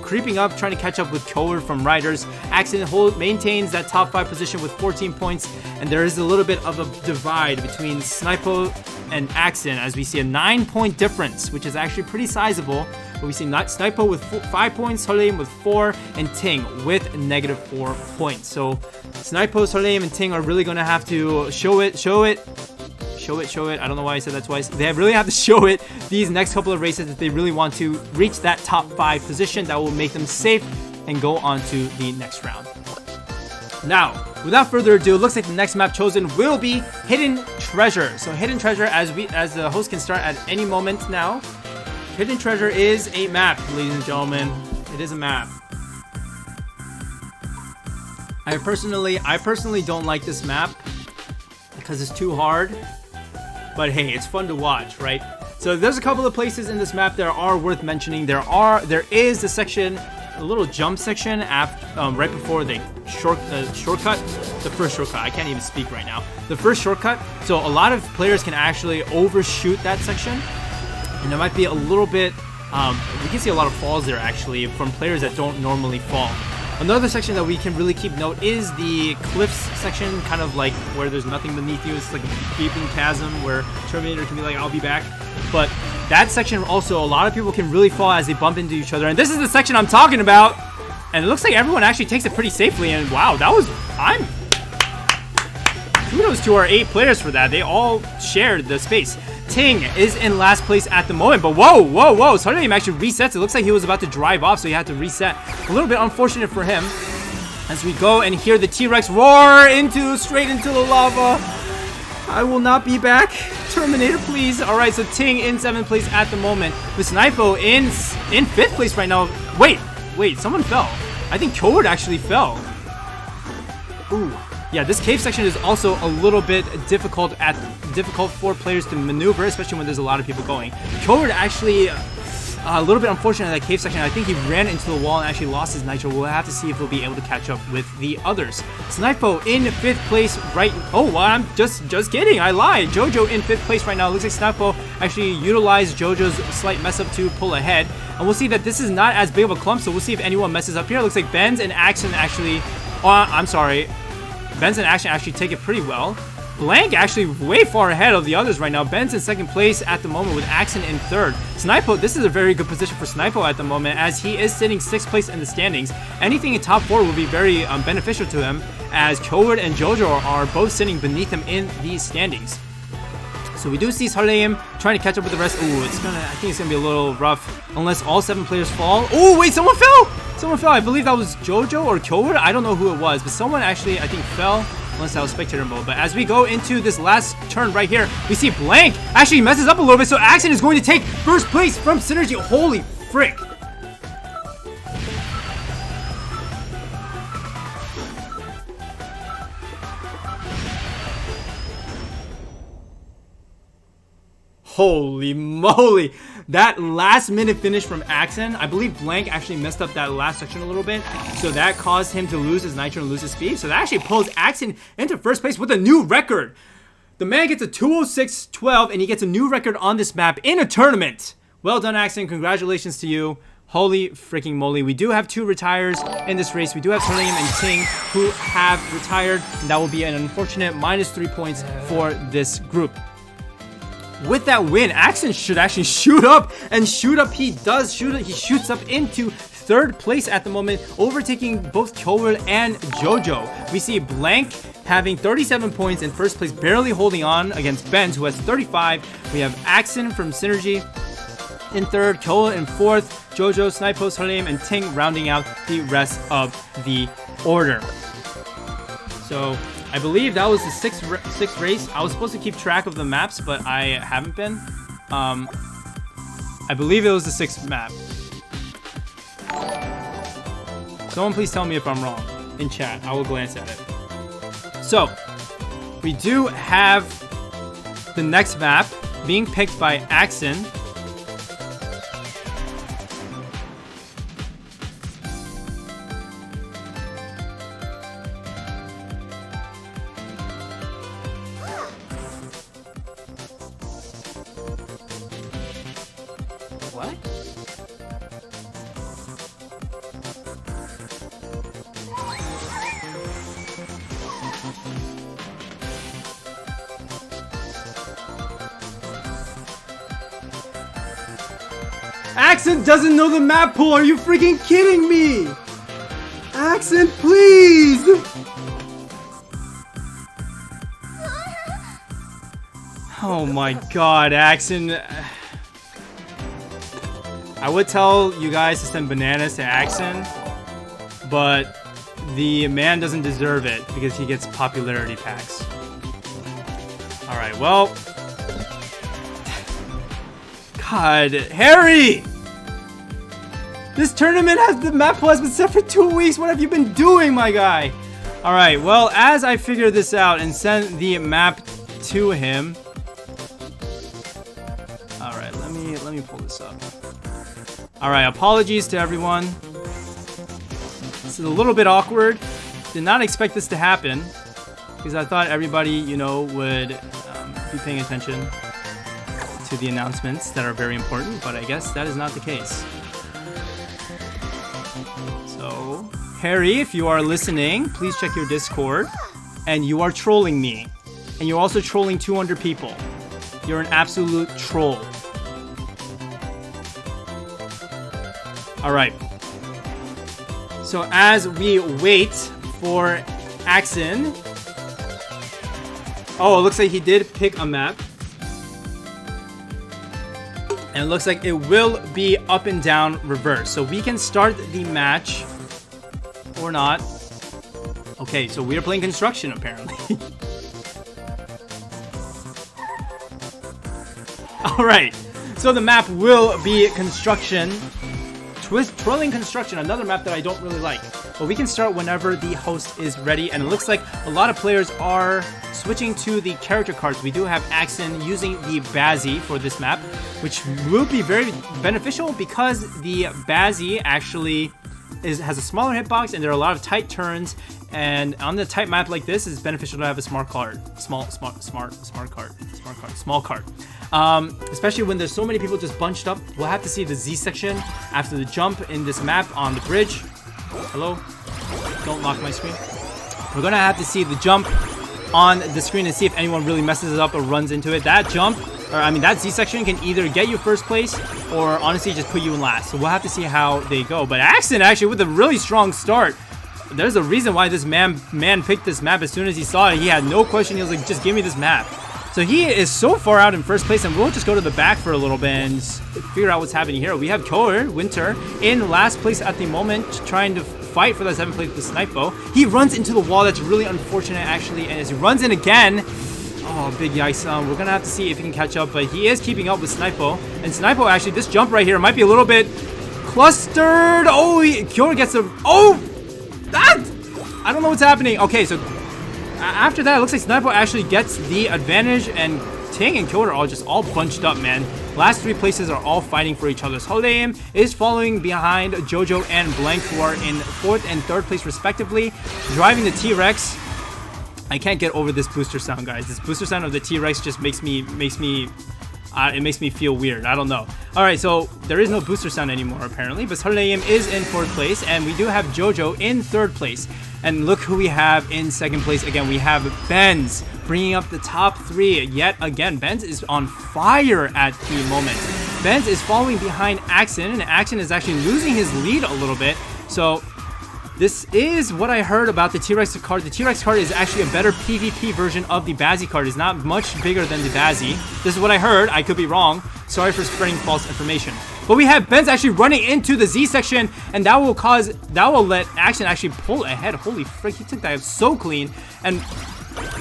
creeping up, trying to catch up with Killer from Riders. Axon maintains that top 5 position with 14 points, and there is a little bit of a divide between Snipo and Axon, as we see a 9-point difference, which is actually pretty sizable. But we see Snipo with 5 points, Solheim with 4, and Ting with -4 points. So Snipo, Solheim, and Ting are really going to have to show it. I don't know why I said that twice. They really have to show it these next couple of races if they really want to reach that top 5 position that will make them safe and go on to the next round. Now, without further ado, it looks like the next map chosen will be Hidden Treasure. So Hidden Treasure, as the host can start at any moment now. Hidden Treasure is a map, ladies and gentlemen. It is a map. I personally don't like this map because it's too hard. But hey, it's fun to watch, right? So there's a couple of places in this map that are worth mentioning. There is the section, a little jump section right before the shortcut. The first shortcut. I can't even speak right now. The first shortcut. So a lot of players can actually overshoot that section, and there might be a little bit. We can see a lot of falls there actually from players that don't normally fall. Another section that we can really keep note is the cliffs section, kind of like where there's nothing beneath you. It's like a gaping chasm where Terminator can be like, I'll be back. But that section also, a lot of people can really fall as they bump into each other. And this is the section I'm talking about. And it looks like everyone actually takes it pretty safely. And wow, kudos to our 8 players for that. They all shared the space. Ting is in last place at the moment, but whoa. Solheim actually resets. It looks like he was about to drive off, so he had to reset. A little bit unfortunate for him. As we go and hear the T-Rex roar straight into the lava. I will not be back. Terminator, please. All right, so Ting in 7th place at the moment. With Snipo in 5th place right now. Wait, someone fell. I think Oret actually fell. Ooh. Yeah, this cave section is also a little bit difficult for players to maneuver, especially when there's a lot of people going. Oret actually a little bit unfortunate in that cave section. I think he ran into the wall and actually lost his nitro. We'll have to see if he'll be able to catch up with the others. Snipo in 5th place right. Oh, well, I'm just kidding. I lied. Jojo in 5th place right now. It looks like Snipo actually utilized Jojo's slight mess up to pull ahead. And we'll see that this is not as big of a clump, so we'll see if anyone messes up here. It looks like Benz and Axon actually. I'm sorry. Benz and Action actually take it pretty well. Blank actually way far ahead of the others right now. Ben's in 2nd place at the moment with Axon in 3rd. Snipo, this is a very good position for Snipo at the moment as he is sitting 6th place in the standings. Anything in top 4 will be very beneficial to him as Oret and Jojo are both sitting beneath him in these standings. So we do see Solheim trying to catch up with the rest. Ooh, I think it's gonna be a little rough unless all 7 players fall. Oh wait, someone fell! Someone fell. I believe that was Jojo or Oret. I don't know who it was, but someone actually, I think, fell. Unless that was spectator mode. But as we go into this last turn right here, we see Blank actually messes up a little bit. So Axon is going to take 1st place from Synergy. Holy frick. Holy moly. That last minute finish from Axon, I believe Blank actually messed up that last section a little bit. So that caused him to lose his nitro and lose his speed. So that actually pulls Axon into first place with a new record. The man gets a 206.12 and he gets a new record on this map in a tournament. Well done, Axon. Congratulations to you. Holy freaking moly. We do have 2 retires in this race. We do have Salim and Ting who have retired. And that will be an unfortunate -3 points for this group. With that win, Axon should actually shoot up. And shoot up he does. He shoots up into 3rd place at the moment, overtaking both Kyoil and Jojo. We see Blank having 37 points in 1st place, barely holding on against Benz, who has 35. We have Axon from Synergy in 3rd, Kyoil in 4th, Jojo, Snipo, Salim, and Ting rounding out the rest of the order. So I believe that was the 6th race. I was supposed to keep track of the maps, but I haven't been. I believe it was the 6th map. Someone please tell me if I'm wrong in chat. I will glance at it. So, we do have the next map being picked by Axon. What? Axon doesn't know the map pool. Are you freaking kidding me? Axon, please. Oh my god, Axon. I would tell you guys to send bananas to Axon, but the man doesn't deserve it because he gets popularity packs. Alright, well. God, Harry! This tournament has the map pool has been set for 2 weeks. What have you been doing, my guy? Alright, well, as I figure this out and send the map to him. Alright, let me pull this up. Alright, apologies to everyone. This is a little bit awkward. Did not expect this to happen because I thought everybody, you know, would be paying attention to the announcements that are very important, but I guess that is not the case. So, Harry, if you are listening, please check your Discord. And you are trolling me. And you're also trolling 200 people. You're an absolute troll. Alright. So as we wait for Axon. Oh, it looks like he did pick a map. And it looks like it will be up and down reverse. So we can start the match or not. Okay, so we are playing construction apparently. Alright, so the map will be construction. Twirling construction, another map that I don't really like. But we can start whenever the host is ready. And it looks like a lot of players are switching to the character cards. We do have Axon using the Bazzy for this map, which will be very beneficial because the Bazzy actually has a smaller hitbox and there are a lot of tight turns. And on the tight map like this, it's beneficial to have a small card. Small card. Especially when there's so many people just bunched up. We'll have to see the Z section after the jump in this map on the bridge. Hello? Don't lock my screen. We're gonna have to see the jump on the screen and see if anyone really messes it up or runs into it. That jump, or I mean that Z section can either get you first place or honestly just put you in last. So we'll have to see how they go. But Axon actually with a really strong start. There's a reason why this man picked this map. As soon as he saw it, he had no question. He was like, just give me this map. So he is so far out in first place, and we'll just go to the back for a little bit and figure out what's happening here. We have Kyoil, Winter, in last place at the moment, trying to fight for that 7th place with Snipo. He runs into the wall. That's really unfortunate, actually, and as he runs in again, oh, big yikes. We're going to have to see if he can catch up, but he is keeping up with Snipo. And Snipo, actually, this jump right here might be a little bit clustered. Oh, Kyoil gets a... Oh! That! I don't know what's happening. Okay, so... After that, it looks like Snipo actually gets the advantage and Ting and Kyoto are just all bunched up, man. Last 3 places are all fighting for each other. Solheim is following behind Jojo and Blank, who are in 4th and 3rd place respectively, driving the T-Rex. I can't get over this booster sound, guys. This booster sound of the T-Rex just makes me it makes me feel weird. I don't know. All right, so there is no booster sound anymore apparently, but Solheim is in 4th place, and we do have Jojo in 3rd place. And look who we have in 2nd place. Again, we have Benz bringing up the top 3 yet again. Benz is on fire at the moment. Benz is following behind Axon, and Axon is actually losing his lead a little bit. So this is what I heard about the T-Rex card. The T-Rex card is actually a better PvP version of the Bazzy card. It's not much bigger than the Bazzy. This is what I heard. I could be wrong. Sorry for spreading false information. But we have Benz actually running into the Z section, and that will let Action actually pull ahead. Holy frick, he took that so clean. And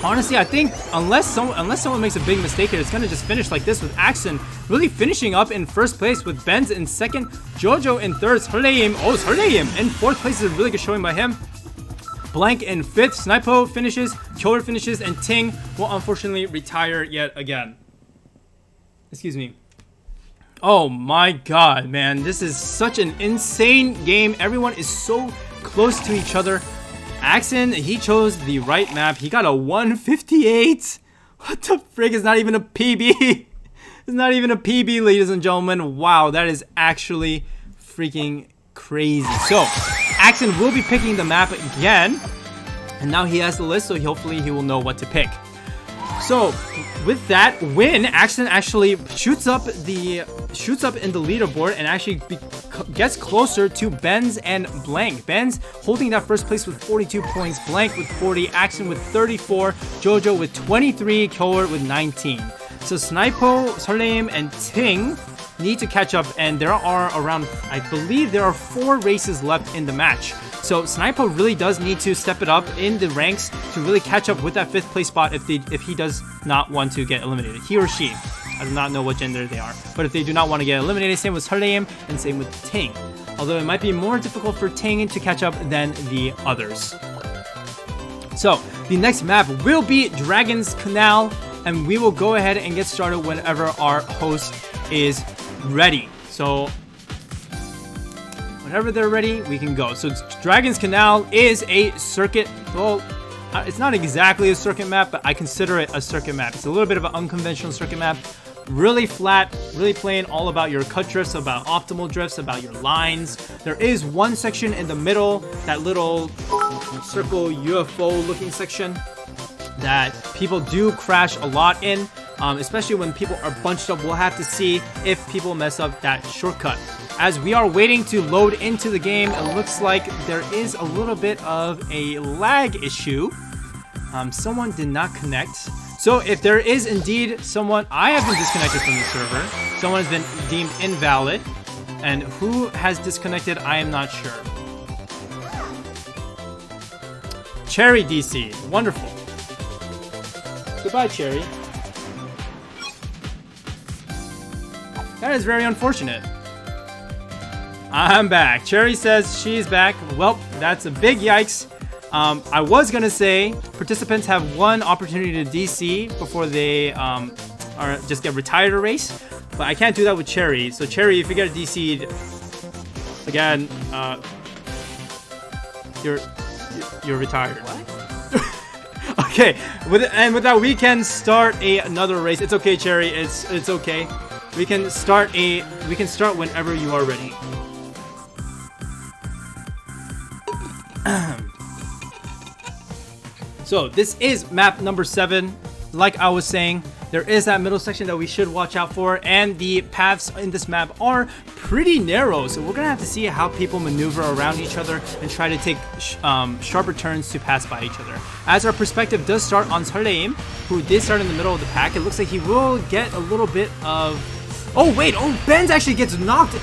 honestly, I think unless someone makes a big mistake here, it's gonna just finish like this, with Axon really finishing up in 1st place, with Benz in 2nd, Jojo in 3rd, Solheim in 4th place is a really good showing by him. Blank in 5th, Snipo finishes, Kyoto finishes, and Ting will unfortunately retire yet again. Excuse me. Oh my god, man, this is such an insane game. Everyone is so close to each other. Axon, he chose the right map. He got a 158. What the frick? It's not even a PB. It's not even a PB, ladies and gentlemen. Wow, that is actually freaking crazy. So, Axon will be picking the map again. And now he has the list, so hopefully he will know what to pick. So, with that win, Axon actually shoots up in the leaderboard and actually gets closer to Benz and Blank. Benz holding that 1st place with 42 points, Blank with 40, Axon with 34, Jojo with 23, Kyoto with 19. So Snipo, Solheim, and Ting need to catch up, and there are around, I believe there are 4 races left in the match. So Snipo really does need to step it up in the ranks to really catch up with that 5th place spot if he does not want to get eliminated. He or she. I do not know what gender they are. But if they do not want to get eliminated, same with Solheim and same with Ting. Although it might be more difficult for Ting to catch up than the others. So the next map will be Dragon's Canal, and we will go ahead and get started whenever our host is ready. So whenever they're ready, we can go. So Dragon's Canal is a circuit. Well, it's not exactly a circuit map, but I consider it a circuit map. It's a little bit of an unconventional circuit map. Really flat, really playing all about your cut drifts, about optimal drifts, about your lines. There is one section in the middle, that little circle UFO looking section, that people do crash a lot in, especially when people are bunched up. We'll have to see if people mess up that shortcut. As we are waiting to load into the game, it looks like there is a little bit of a lag issue. Someone did not connect. So if there is indeed someone, I have been disconnected from the server. Someone has been deemed invalid. And who has disconnected, I am not sure. Cherry DC, wonderful. Goodbye, Cherry. That is very unfortunate. I'm back. Cherry says she's back. Well, that's a big yikes. I was gonna say participants have one opportunity to DC before they or just get retired a race, but I can't do that with Cherry. So Cherry, if you get DC'd again, you're retired. What? Okay, with that we can start another race. It's okay, Cherry. It's okay. We can start whenever you are ready. So this is map number 7. Like I was saying, there is that middle section that we should watch out for, and the paths in this map are pretty narrow, so we're gonna have to see how people maneuver around each other and try to take sharper turns to pass by each other. As our perspective does start on Solheim, who did start in the middle of the pack, it looks like he will get a little bit of... Oh wait, Benz actually gets knocked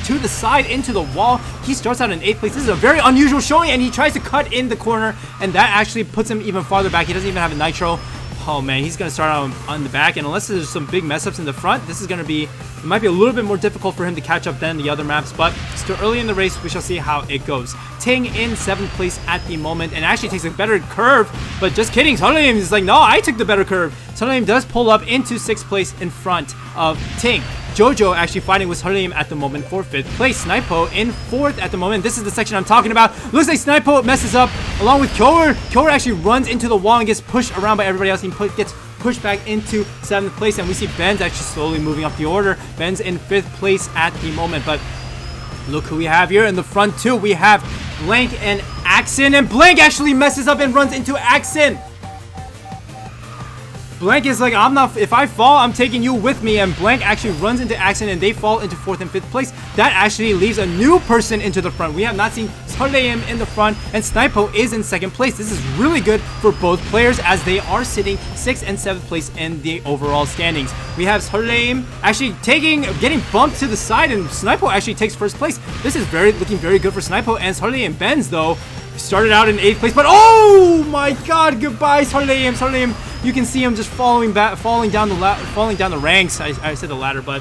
to the side into the wall. He starts out in 8th place. This is a very unusual showing, and he tries to cut in the corner, and that actually puts him even farther back. He doesn't even have a nitro. Oh man, he's gonna start out on the back, and unless there's some big mess ups in the front, this is gonna be, it might be a little bit more difficult for him to catch up than the other maps, but still early in the race, we shall see how it goes. Ting in 7th place at the moment, and actually takes a better curve, but just kidding, Solheim is like, no, I took the better curve. Sunlight does pull up into 6th place in front of Ting. Jojo actually fighting with Sunlight at the moment for 5th place. Snipo in 4th at the moment. This is the section I'm talking about. Looks like Snipo messes up along with Kyoer. Kyoer actually runs into the wall and gets pushed around by everybody else. He gets pushed back into 7th place, and we see Ben's actually slowly moving up the order. Ben's in 5th place at the moment, but look who we have here in the front too. We have Blank and Axon, and Blank actually messes up and runs into Axon. Blank is like, if I fall, I'm taking you with me, and Blank actually runs into Axon, and they fall into 4th and 5th place. That actually leaves a new person into the front. We have not seen Sarleim in the front, and Snipo is in 2nd place. This is really good for both players as they are sitting 6th and 7th place in the overall standings. We have Sarleim actually getting bumped to the side, and Snipo actually takes 1st place. This is looking very good for Snipo, and Sarleim Benz though started out in 8th place, but oh my god, goodbye Sarleim. Sarleim, you can see him just falling down the ranks. I said the ladder, but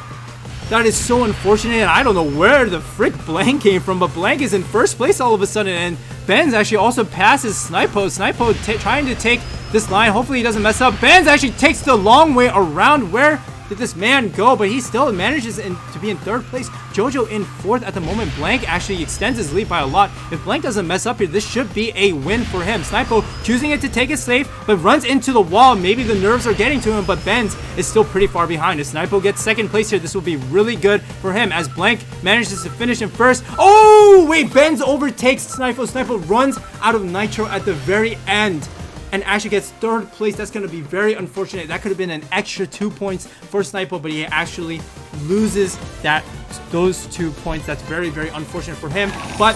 that is so unfortunate, and I don't know where the frick Blank came from, but Blank is in 1st place all of a sudden, and Benz actually also passes Snipo. Snipo trying to take this line. Hopefully he doesn't mess up. Benz actually takes the long way around. Where did this man go? But he still manages to be in 3rd place. Jojo in 4th at the moment. Blank actually extends his lead by a lot. If Blank doesn't mess up here, this should be a win for him. Snipo choosing it to take it safe, but runs into the wall. Maybe the nerves are getting to him, but Benz is still pretty far behind. If Snipo gets 2nd place here, this will be really good for him as Blank manages to finish in 1st. Oh, wait, Benz overtakes Snipo. Snipo runs out of Nitro at the very end and actually gets 3rd place. That's going to be very unfortunate. That could have been an extra 2 points for Snipo, but he actually loses those 2 points. That's very, very unfortunate for him, but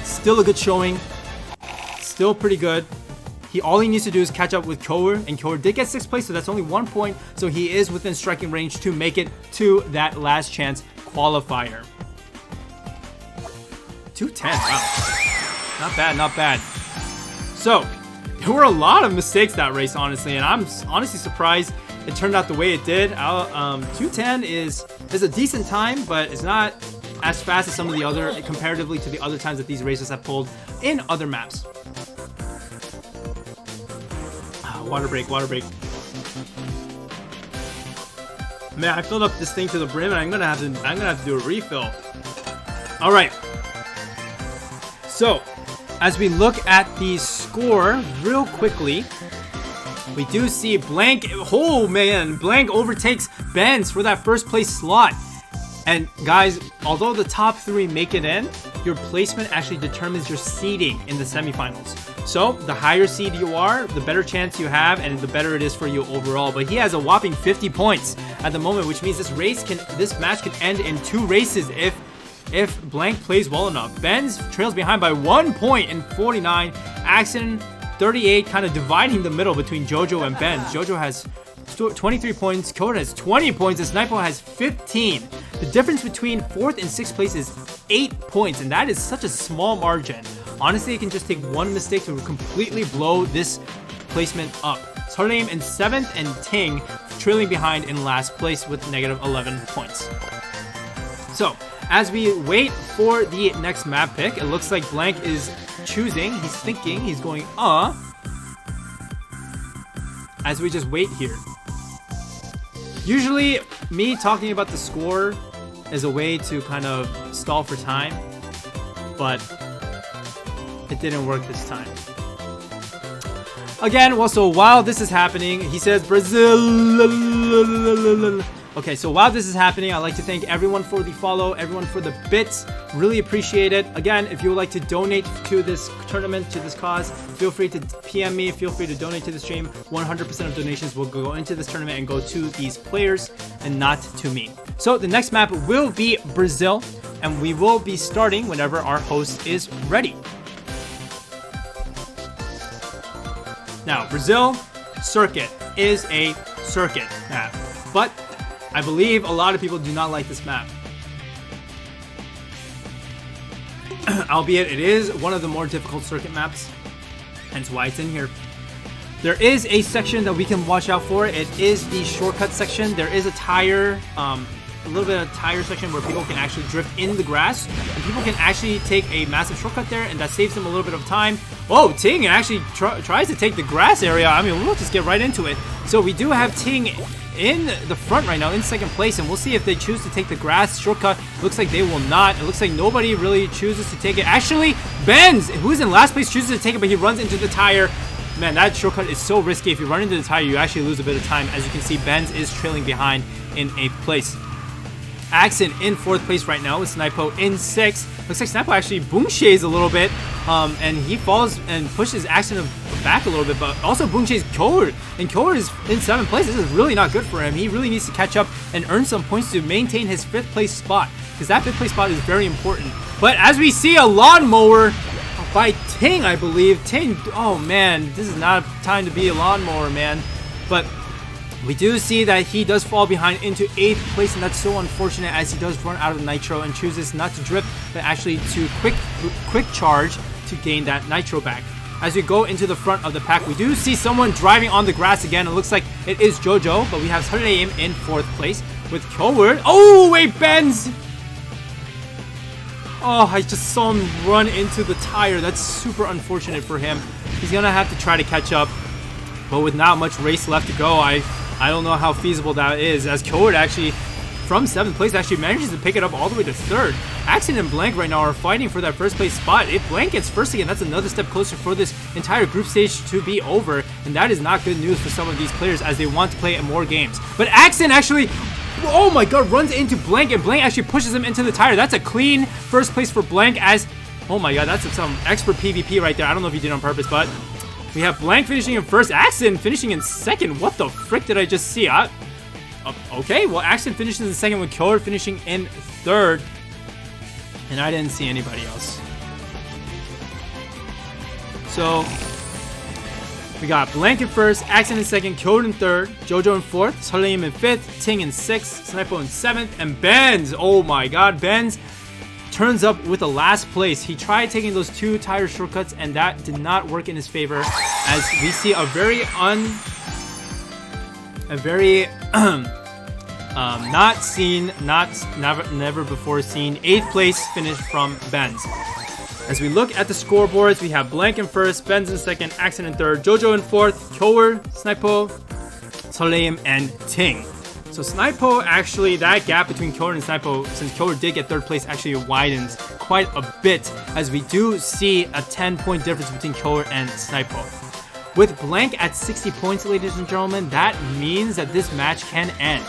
still a good showing. Still pretty good. All he needs to do is catch up with Kyoer, and Kyoer did get 6th place, so that's only 1 point, so he is within striking range to make it to that last chance qualifier. 210, wow. Not bad, not bad. So, there were a lot of mistakes that race, honestly, and I'm honestly surprised it turned out the way it did. 210 is a decent time, but it's not as fast as some of the other, comparatively to the other times that these races have pulled in other maps. Water break, water break. Man, I filled up this thing to the brim, and I'm gonna have to do a refill. All right. So, as we look at the score real quickly, we do see Blank. Oh man, Blank overtakes Benz for that 1st place slot. And guys, although the top 3 make it in, your placement actually determines your seeding in the semifinals. So the higher seed you are, the better chance you have, and the better it is for you overall. But he has a whopping 50 points at the moment, which means this match can end in 2 races if Blank plays well enough. Benz trails behind by 1 point in 49. Axon 38, kind of dividing the middle between Jojo and Benz. Jojo has 23 points, Kyoer has 20 points, and Snipo has 15. The difference between 4th and 6th place is 8 points, and that is such a small margin. Honestly, it can just take one mistake to completely blow this placement up. Sarleim in 7th, and Ting trailing behind in last place with negative 11 points. So, as we wait for the next map pick, it looks like Blank is choosing, he's thinking, he's going, as we just wait here. Usually, me talking about the score is a way to kind of stall for time, but it didn't work this time. Again, well, so while this is happening, he says Brazil. Okay, so while this is happening, I'd like to thank everyone for the follow, everyone for the bits. Really appreciate it. Again, if you would like to donate to this tournament, to this cause, feel free to PM me. Feel free to donate to the stream. 100% of donations will go into this tournament and go to these players and not to me. So the next map will be Brazil, and we will be starting whenever our host is ready. Now, Brazil circuit is a circuit map, but I believe a lot of people do not like this map. Albeit it is one of the more difficult circuit maps, hence why it's in here. There is a section that we can watch out for. It is the shortcut section. There is a tire little bit of tire section where people can actually drift in the grass, and people can actually take a massive shortcut there, and that saves them a little bit of time. Oh, Ting actually tries to take the grass area. I mean, we'll just get right into it. So we do have Ting in the front right now, in second place, and we'll see if they choose to take the grass shortcut. Looks like they will not. It looks like nobody really chooses to take it. Actually, Benz, who's in last place, chooses to take it, but he runs into the tire. Man, that shortcut is so risky. If you run into the tire, you actually lose a bit of time. As you can see, Benz is trailing behind in 8th place. Axon in 4th place right now with Snipo in 6th. Looks like Snipo actually boom shades a little bit, and he falls and pushes Axon back a little bit, but also boom shades Kort, and Kort is in 7th place. This is really not good for him. He really needs to catch up and earn some points to maintain his 5th place spot, because that 5th place spot is very important. But as we see a lawnmower by Ting, I believe. Ting, oh man, this is not time to be a lawnmower, man. But we do see that he does fall behind into 8th place, and that's so unfortunate as he does run out of nitro and chooses not to drift, but actually to quick charge to gain that nitro back. As we go into the front of the pack, we do see someone driving on the grass again. It looks like it is Jojo, but we have Saleim in 4th place with Koward. Oh, wait, Benz! Oh, I just saw him run into the tire. That's super unfortunate for him. He's gonna have to try to catch up, but with not much race left to go, I don't know how feasible that is, as Koward actually, from 7th place, actually manages to pick it up all the way to 3rd. Axon and Blank right now are fighting for that 1st place spot. If Blank gets 1st again, that's another step closer for this entire group stage to be over, and that is not good news for some of these players as they want to play more games. But Axon actually, oh my god, runs into Blank, and Blank actually pushes him into the tire. That's a clean 1st place for Blank, as, oh my god, that's some expert PvP right there. I don't know if he did it on purpose, but we have Blank finishing in 1st, Axon finishing in 2nd. What the frick did I just see? Okay, well, Axon finishes in 2nd with Killer finishing in 3rd, and I didn't see anybody else. So we got Blank in 1st, Axon in 2nd, Killer in 3rd, Jojo in 4th, Saleim in 5th, Ting in 6th, Snipo in 7th, and Benz, oh my god, Benz turns up with the last place. He tried taking those 2 tire shortcuts, and that did not work in his favor, as we see a very never before seen 8th place finish from Benz. As we look at the scoreboards, we have Blank in 1st, Benz in 2nd, Axon in 3rd, Jojo in 4th, Kyower, Snipo, Saleim, and Ting. So Snipo, actually, that gap between Kyower and Snipo, since Kyower did get 3rd place, actually widens quite a bit, as we do see a 10-point difference between Kyower and Snipo. With Blank at 60 points, ladies and gentlemen, that means that this match can end.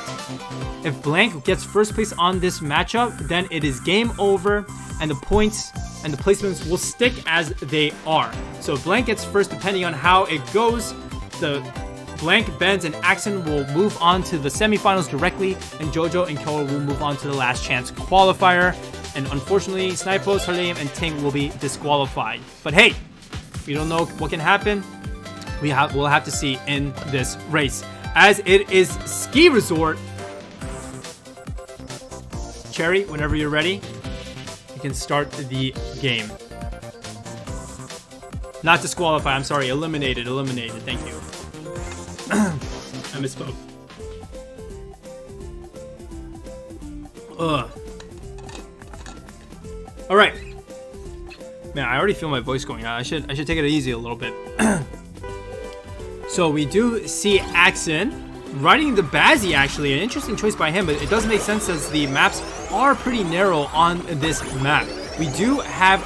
If Blank gets 1st place on this matchup, then it is game over, and the points and the placements will stick as they are. So if Blank gets 1st, depending on how it goes, the Blank, Benz, and Axon will move on to the semifinals directly, and Jojo and Kyower will move on to the last chance qualifier. And unfortunately, Snipo, Saleim, and Ting will be disqualified. But hey, we don't know what can happen. We'll have to see in this race, as it is Ski Resort. Cherry, whenever you're ready, you can start the game. Not disqualified, I'm sorry, eliminated, thank you. I misspoke. Ugh. Alright. Man, I already feel my voice going out. I should take it easy a little bit. So we do see Axon riding the Bazzy, actually. An interesting choice by him, but it does make sense as the maps are pretty narrow on this map. We do have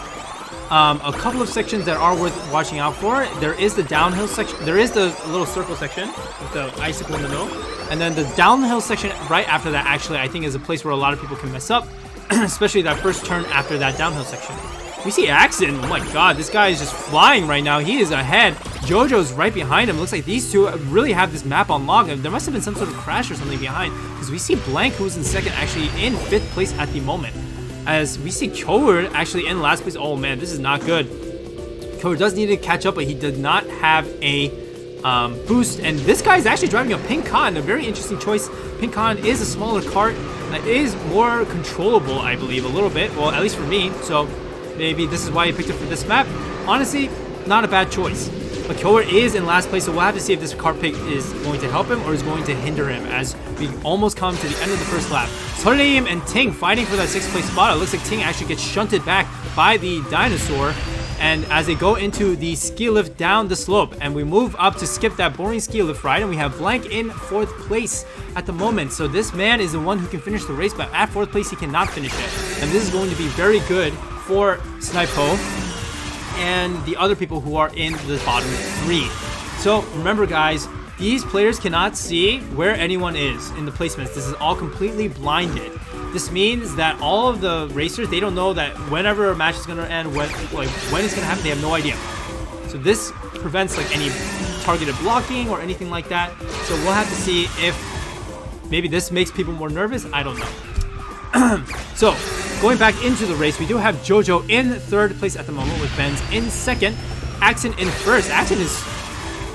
a couple of sections that are worth watching out for. There is the downhill section. There is the little circle section with the icicle in the middle. And then the downhill section right after that, actually, I think is a place where a lot of people can mess up, especially that first turn after that downhill section. We see Axon. Oh my god, this guy is just flying right now. He is ahead. Jojo's right behind him. Looks like these two really have this map on lock. There must have been some sort of crash or something behind, because we see Blank, who's in 2nd, actually in 5th place at the moment. As we see Kyower actually in last place. Oh man, this is not good. Kyower does need to catch up, but he did not have a boost. And this guy is actually driving a Pink Con, a very interesting choice. Pink Con is a smaller kart that is more controllable, I believe, a little bit. Well, at least for me. So maybe this is why he picked it for this map. Honestly, not a bad choice. But Kyower is in last place, so we'll have to see if this Kart pick is going to help him or is going to hinder him as we almost come to the end of the first lap. Solheim and Ting fighting for that 6th place spot. It looks like Ting actually gets shunted back by the dinosaur. And as they go into the ski lift down the slope, and we move up to skip that boring ski lift ride, and we have Blank in 4th place at the moment. So this man is the one who can finish the race, but at 4th place he cannot finish it. And this is going to be very good for Snipo and the other people who are in the bottom 3. So remember guys, these players cannot see where anyone is in the placements. This is all completely blinded. This means that all of the racers, they don't know that whenever a match is going to end, when it's going to happen, they have no idea. So this prevents like any targeted blocking or anything like that. So we'll have to see if maybe this makes people more nervous. I don't know. So going back into the race, we do have Jojo in 3rd place at the moment with Benz in 2nd, Axon in 1st.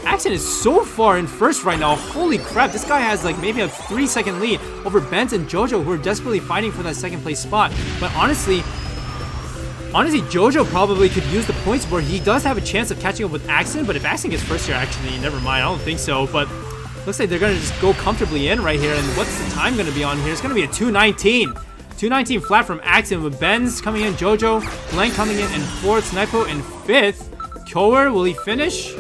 Axon is so far in 1st right now. Holy crap, this guy has like maybe a 3-second lead over Benz and Jojo, who are desperately fighting for that 2nd place spot. But honestly, Jojo probably could use the points where he does have a chance of catching up with Axon. But if Axon gets 1st here, actually, never mind, I don't think so. But looks like they're going to just go comfortably in right here. And what's the time going to be on here? It's going to be a 2:19. 2:19 flat from Axon with Benz coming in, Jojo, Blank coming in 4th, Snipo in 5th. Kyower, will he finish?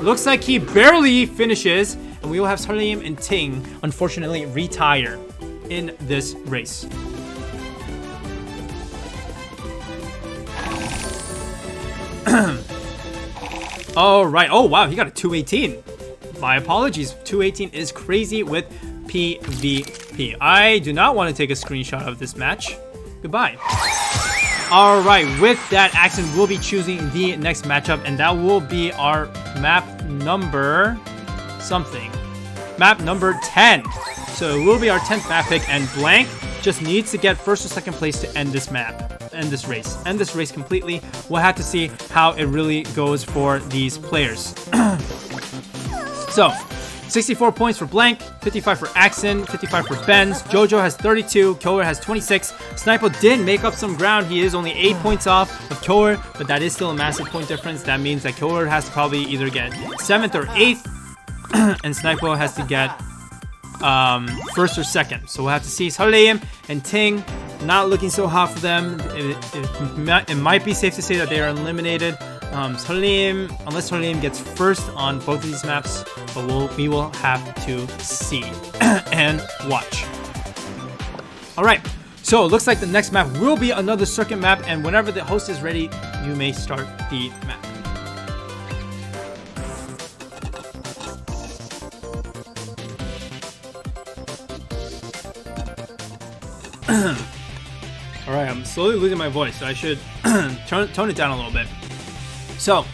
Looks like he barely finishes, and we will have Solheim and Ting unfortunately retire in this race. All right. Oh wow, he got a 218. My apologies. 218 is crazy with PvP. I do not want to take a screenshot of this match. Goodbye. All right, with that, Axon will be choosing the next matchup, and that will be our map number something. Map number 10. So it will be our 10th map pick, and Blank just needs to get 1st or 2nd place to end this map, end this race completely. We'll have to see how it really goes for these players. So 64 points for Blank, 55 for Axon, 55 for Benz. Jojo has 32, Kyower has 26. Snipo did make up some ground. He is only 8 points off of Kyower, but that is still a massive point difference. That means that Kyower has to probably either get 7th or 8th, and Snipo has to get 1st or 2nd. So we'll have to see. Solheim and Ting, not looking so hot for them. It might be safe to say that they are eliminated. Solheim, unless Solheim gets 1st on both of these maps, but we will have to see and watch. All right, so it looks like the next map will be another circuit map, and whenever the host is ready, you may start the map. All right, I'm slowly losing my voice, so I should tone it down a little bit. So,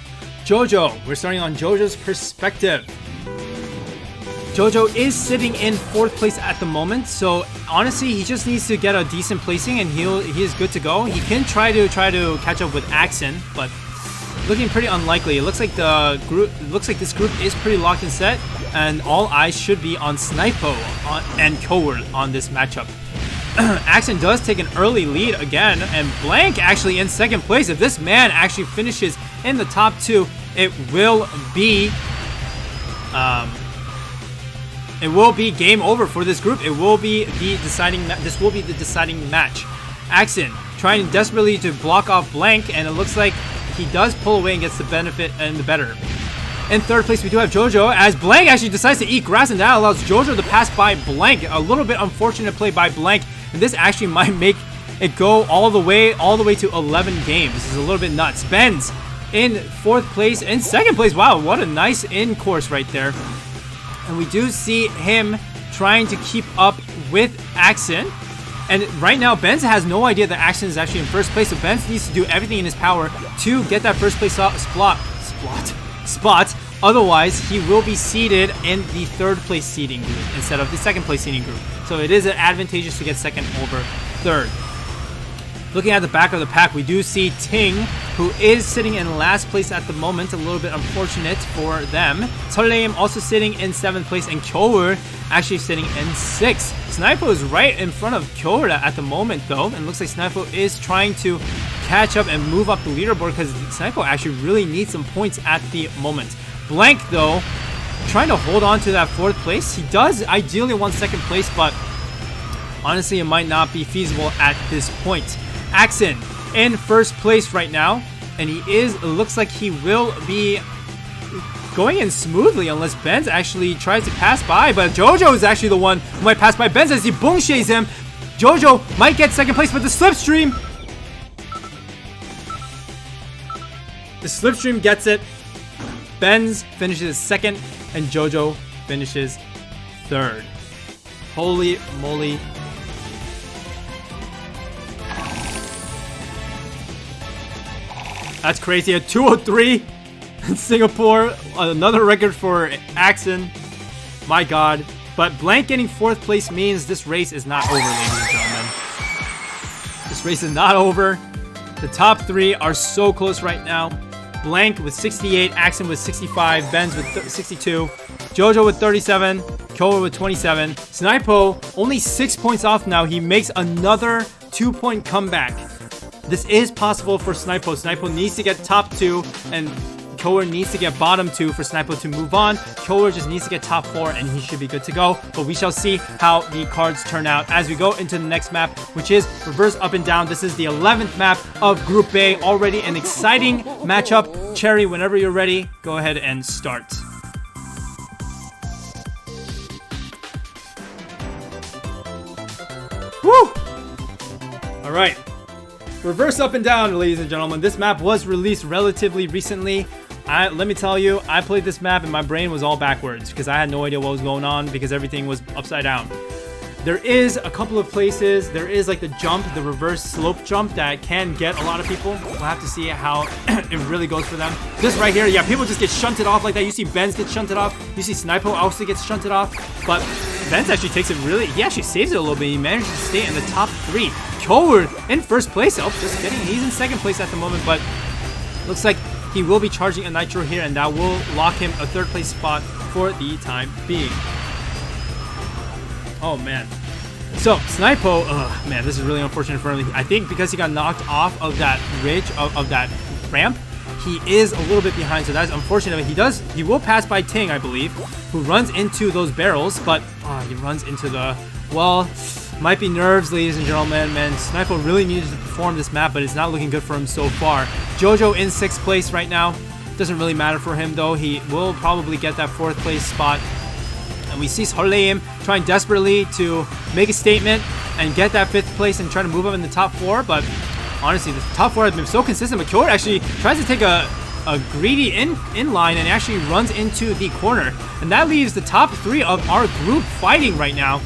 Jojo, we're starting on Jojo's perspective. Jojo is sitting in 4th place at the moment, so honestly, he just needs to get a decent placing, and he is good to go. He can try to catch up with Axon, but looking pretty unlikely. It looks like this group is pretty locked and set, and all eyes should be on Snipo and Kyower on this matchup. Axon does take an early lead again, and Blank actually in 2nd place. If this man actually finishes in the top 2, it will be game over for this group. It will be the deciding. This will be the deciding match. Axon trying desperately to block off Blank, and it looks like he does pull away and gets the benefit and the better. In 3rd place, we do have Jojo, as Blank actually decides to eat grass, and that allows Jojo to pass by Blank. A little bit unfortunate play by Blank, and this actually might make it go all the way to 11 games. This is a little bit nuts. Benz in 4th place. In 2nd place, wow, what a nice in-course right there. And we do see him trying to keep up with Axon. And right now, Benz has no idea that Axon is actually in 1st place, so Benz needs to do everything in his power to get that 1st place spot. Otherwise, he will be seated in the 3rd place seating group instead of the 2nd place seating group. So it is advantageous to get 2nd over 3rd. Looking at the back of the pack, we do see Ting, who is sitting in last place at the moment. A little bit unfortunate for them. Solheim also sitting in 7th place, and Kyower actually sitting in 6th. Snipo is right in front of Kyower at the moment, though, and looks like Snipo is trying to catch up and move up the leaderboard because Snipo actually really needs some points at the moment. Blank, though, trying to hold on to that 4th place. He does ideally want 2nd place, but honestly, it might not be feasible at this point. Axen in 1st place right now, and it looks like he will be going in smoothly unless Benz actually tries to pass by, but Jojo is actually the one who might pass by Benz as he bongshays him. Jojo might get 2nd place, but the slipstream. The slipstream gets it. Benz finishes 2nd, and Jojo finishes 3rd. Holy moly. That's crazy. A 203 in Singapore. Another record for Axen. My god. But Blank getting 4th place means this race is not over, ladies and gentlemen. This race is not over. The top 3 are so close right now. Blank with 68, Axen with 65, Benz with 62, Jojo with 37, Koa with 27. Snipo only 6 points off now. He makes another 2-point comeback. This is possible for Snipo. Snipo needs to get top 2, and Koa needs to get bottom 2 for Snipo to move on. Koa just needs to get top 4, and he should be good to go. But we shall see how the cards turn out as we go into the next map, which is reverse up and down. This is the 11th map of Group A. Already an exciting matchup. Cherry, whenever you're ready, go ahead and start. Woo! All right. Reverse up and down, ladies and gentlemen. This map was released relatively recently. Let me tell you, I played this map and my brain was all backwards because I had no idea what was going on because everything was upside down. There is a couple of places. There is like the jump, the reverse slope jump that can get a lot of people. We'll have to see how it really goes for them. This right here, yeah, people just get shunted off like that. You see Benz get shunted off. You see Snipo also gets shunted off. But Benz actually takes it really, he actually saves it a little bit. He manages to stay in the top 3. Koa in 1st place. Oh, just kidding. He's in 2nd place at the moment, but looks like he will be charging a nitro here, and that will lock him a 3rd place spot for the time being. Oh, man. So, Snipo, man, this is really unfortunate for him. I think because he got knocked off of that ridge, of that ramp, he is a little bit behind, so that's unfortunate. He will pass by Ting, I believe, who runs into those barrels, but he runs into the, well, might be nerves, ladies and gentlemen. Man, Snipo really needs to perform this map, but it's not looking good for him so far. Jojo in 6th place right now. Doesn't really matter for him, though. He will probably get that 4th place spot. And we see Harleim trying desperately to make a statement and get that 5th place and try to move up in the top 4. But honestly, the top 4 has been so consistent. But Kart actually tries to take a greedy in line and actually runs into the corner. And that leaves the top 3 of our group fighting right now.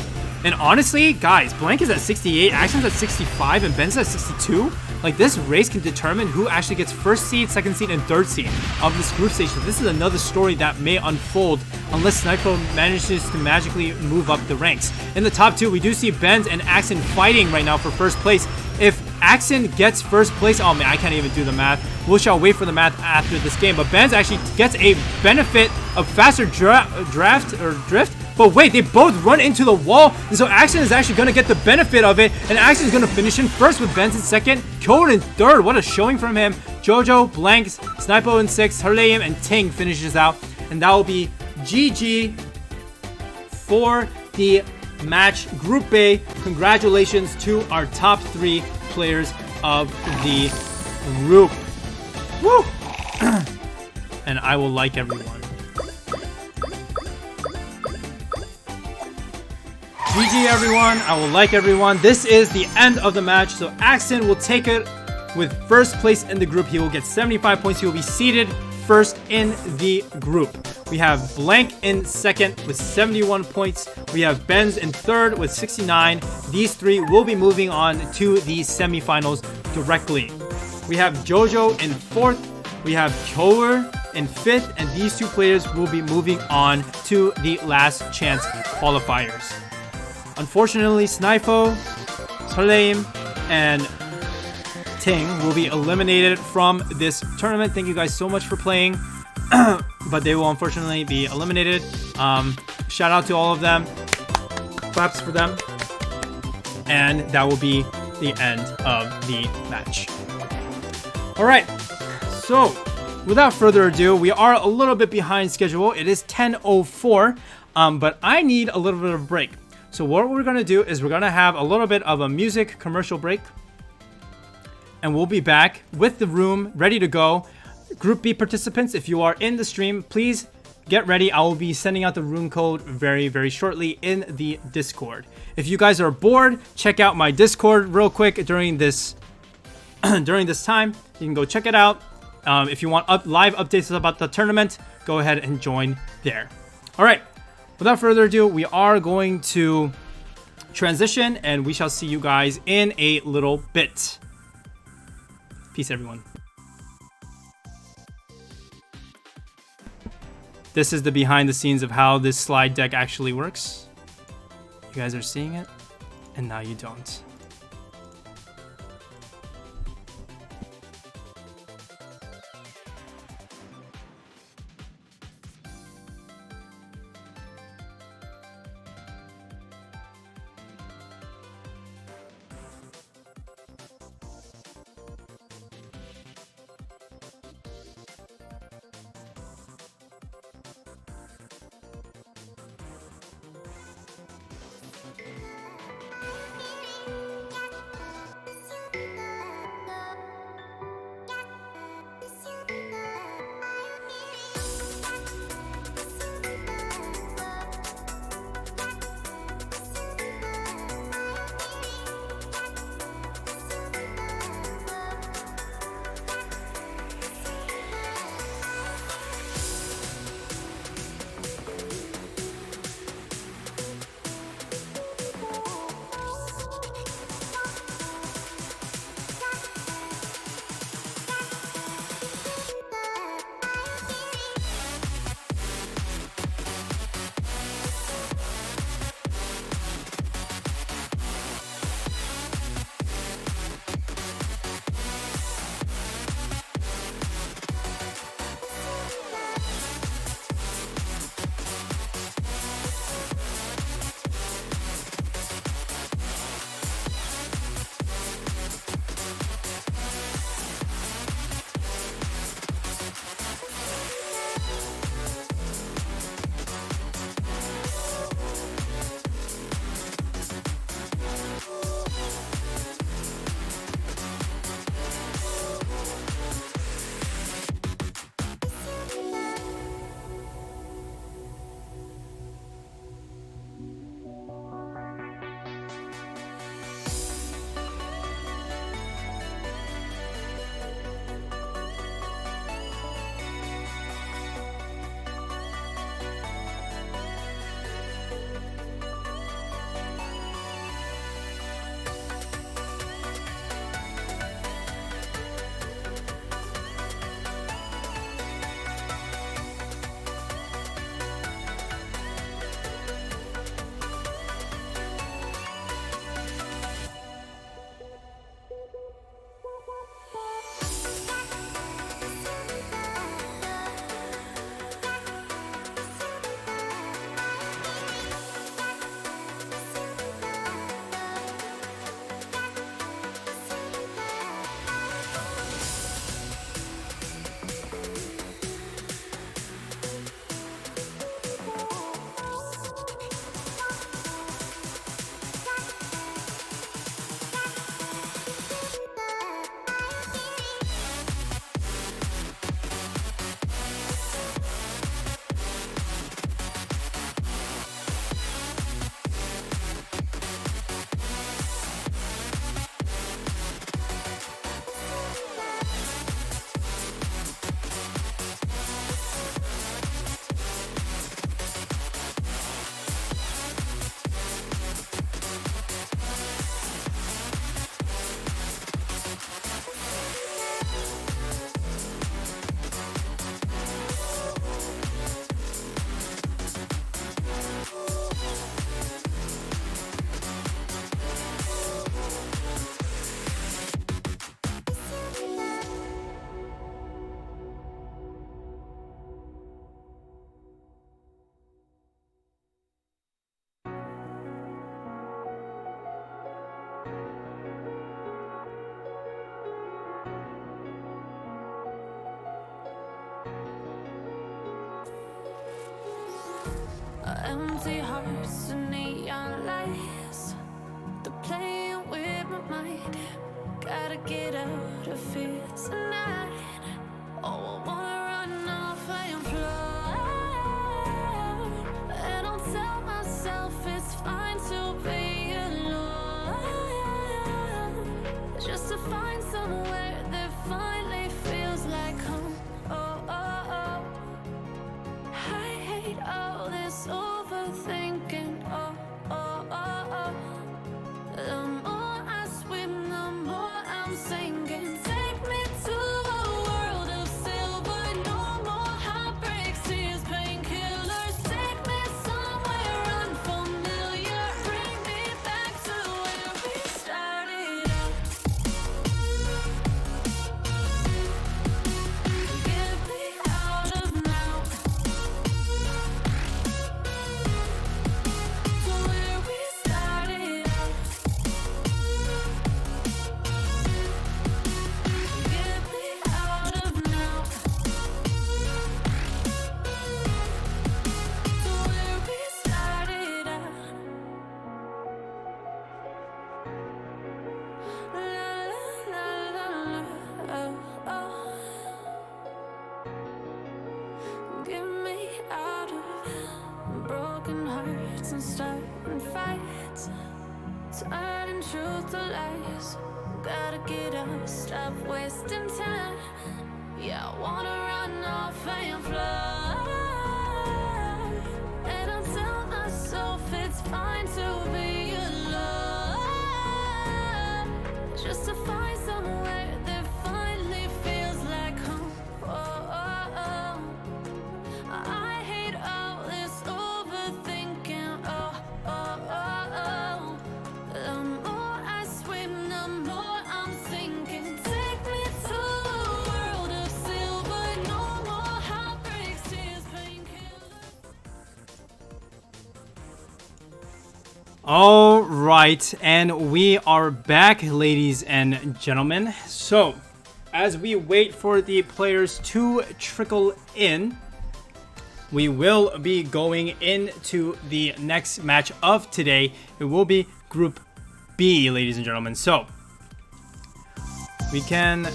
And honestly, guys, Blank is at 68, Axen's at 65, and Ben's at 62. Like, this race can determine who actually gets 1st seed, 2nd seed, and 3rd seed of this group stage. So this is another story that may unfold unless Snipo manages to magically move up the ranks. In the top 2, we do see Benz and Axen fighting right now for 1st place. If Axen gets 1st place, oh man, I can't even do the math. We shall wait for the math after this game. But Benz actually gets a benefit of faster drift. But wait, they both run into the wall, and so Axen is actually going to get the benefit of it, and Axen is going to finish in 1st with Benz in 2nd, Koa in 3rd. What a showing from him. Jojo, Blank, Snipo in 6th, Harleim, and Ting finishes out, and that will be GG for the match Group A. Congratulations to our top 3 players of the group. Woo! And I will like everyone. GG everyone, I will like everyone. This is the end of the match, so Axen will take it with 1st place in the group. He will get 75 points. He will be seated 1st in the group. We have Blank in 2nd with 71 points. We have Benz in 3rd with 69. These 3 will be moving on to the semifinals directly. We have Jojo in 4th. We have Koa in 5th, and these 2 players will be moving on to the last chance qualifiers. Unfortunately, Snipo, Harleim, and Ting will be eliminated from this tournament. Thank you guys so much for playing, but they will unfortunately be eliminated. Shout out to all of them. Claps for them. And that will be the end of the match. All right, so without further ado, we are a little bit behind schedule. It is 10:04, but I need a little bit of a break. So what we're gonna do is we're gonna have a little bit of a music commercial break, and we'll be back with the room ready to go. Group B participants, if you are in the stream, please get ready. I will be sending out the room code very, very shortly in the Discord. If you guys are bored, check out my Discord real quick during this during this time. You can go check it out. If you want live updates about the tournament, go ahead and join there. All right. Without further ado, we are going to transition, and we shall see you guys in a little bit. Peace, everyone. This is the behind the scenes of how this slide deck actually works. You guys are seeing it, and now you don't. Empty hearts and neon lights. They're playing with my mind. Gotta get out of here tonight. Oh, I wanna run off and fly. And I'll tell myself it's fine to be alone. Just to find somewhere that finally feels like home. Oh, oh, oh. I hate all this overthinking. Oh, oh, oh, oh. The more I swim, the more I'm sinking. Take me to a world of silver. No more heartbreaks, tears, painkillers. Take me somewhere unfamiliar. Bring me back to where we started out. Get me out of now. To where we started out. Get me out of now. To where we started out. La la la la, oh oh. Get me out of broken hearts and starting fights, turning truth to lies. Gotta get up, stop wasting time. Yeah, I wanna run off and fly. And I'll tell myself it's fine to be alone. Just to find somewhere that finally feels like home. Oh, oh, oh. I hate all this overthinking. Oh, oh, oh, oh. The more I swim, the more I'm sinking. Take me to a world of silver. No more heartbreaks, tears, painkillers. All right, and we are back, ladies and gentlemen. So, as we wait for the players to trickle in, we will be going into the next match of today. It will be Group B, ladies and gentlemen. So, we can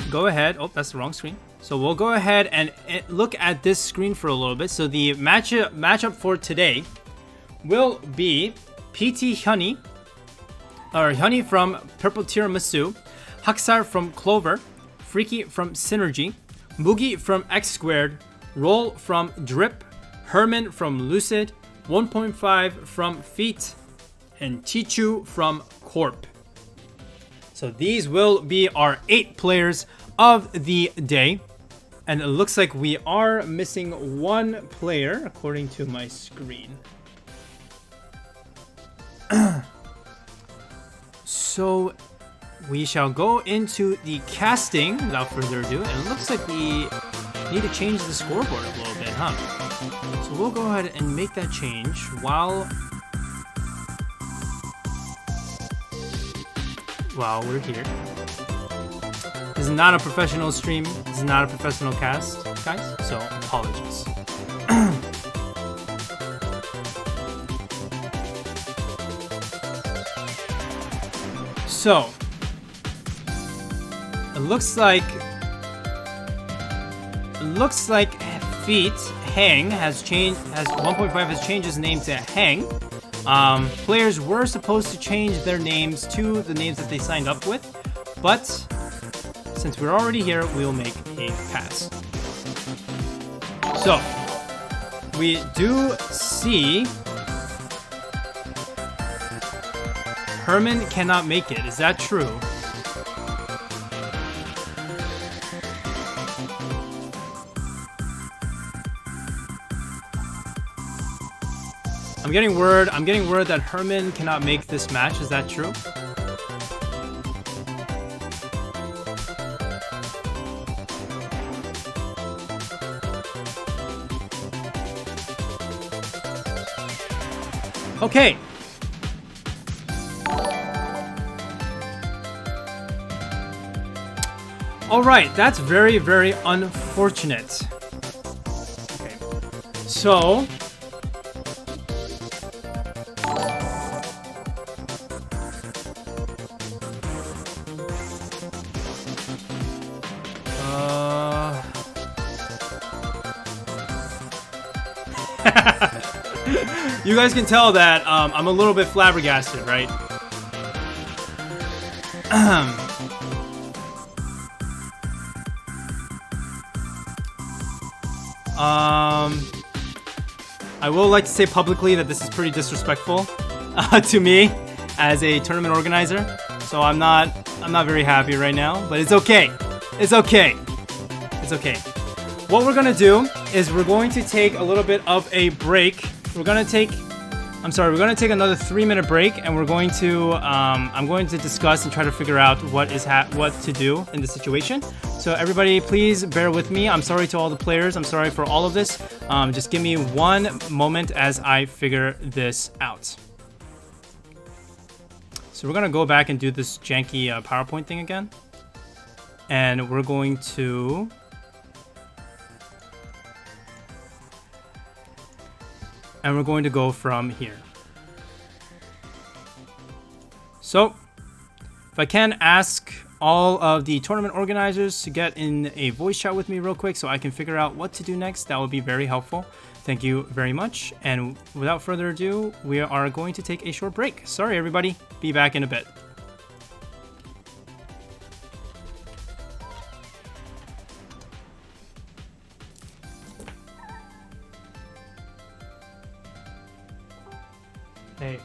go ahead. Oh, that's the wrong screen. So we'll go ahead and look at this screen for a little bit. So the matchup for today will be PT Hyunhee, or Hyunhee from Purple Tiramisu, Haksar from Clover, Freaky from Synergy, Mugi from X Squared, Roll from Drip, Herman from Lucid, 1.5 from Feet, and Chichu from Corp. So these will be our 8 players of the day. And it looks like we are missing one player according to my screen. So we shall go into the casting without further ado. And it looks like we need to change the scoreboard a little bit, huh? So we'll go ahead and make that change while we're here. This is not a professional stream. This is not a professional cast, guys. So apologies. So it looks like Feet Hang has 1.5 has changed his name to Hang. Players were supposed to change their names to the names that they signed up with, but since we're already here, we'll make a pass. So we do see Herman cannot make it. Is that true? I'm getting word that Herman cannot make this match. Is that true? Okay. All right, that's very, very unfortunate. Okay. So, You guys can tell that I'm a little bit flabbergasted, right? I will like to say publicly that this is pretty disrespectful to me as a tournament organizer. So I'm not very happy right now, but it's okay. It's okay. It's okay. What we're gonna do is we're going to take a little bit of a break. We're gonna take another 3-minute break, and we're going to I'm going to discuss and try to figure out what to do in this situation. So everybody, please bear with me. I'm sorry to all the players. I'm sorry for all of this. Just give me one moment as I figure this out. So we're gonna go back and do this janky PowerPoint thing again, and we're going to. And we're going to go from here. So, if I can ask all of the tournament organizers to get in a voice chat with me real quick so I can figure out what to do next, that would be very helpful. Thank you very much. And without further ado, we are going to take a short break. Sorry, everybody. Be back in a bit. Hey.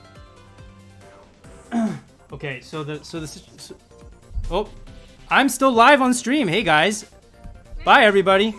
Okay, oh, I'm still live on stream. Hey guys. Bye everybody.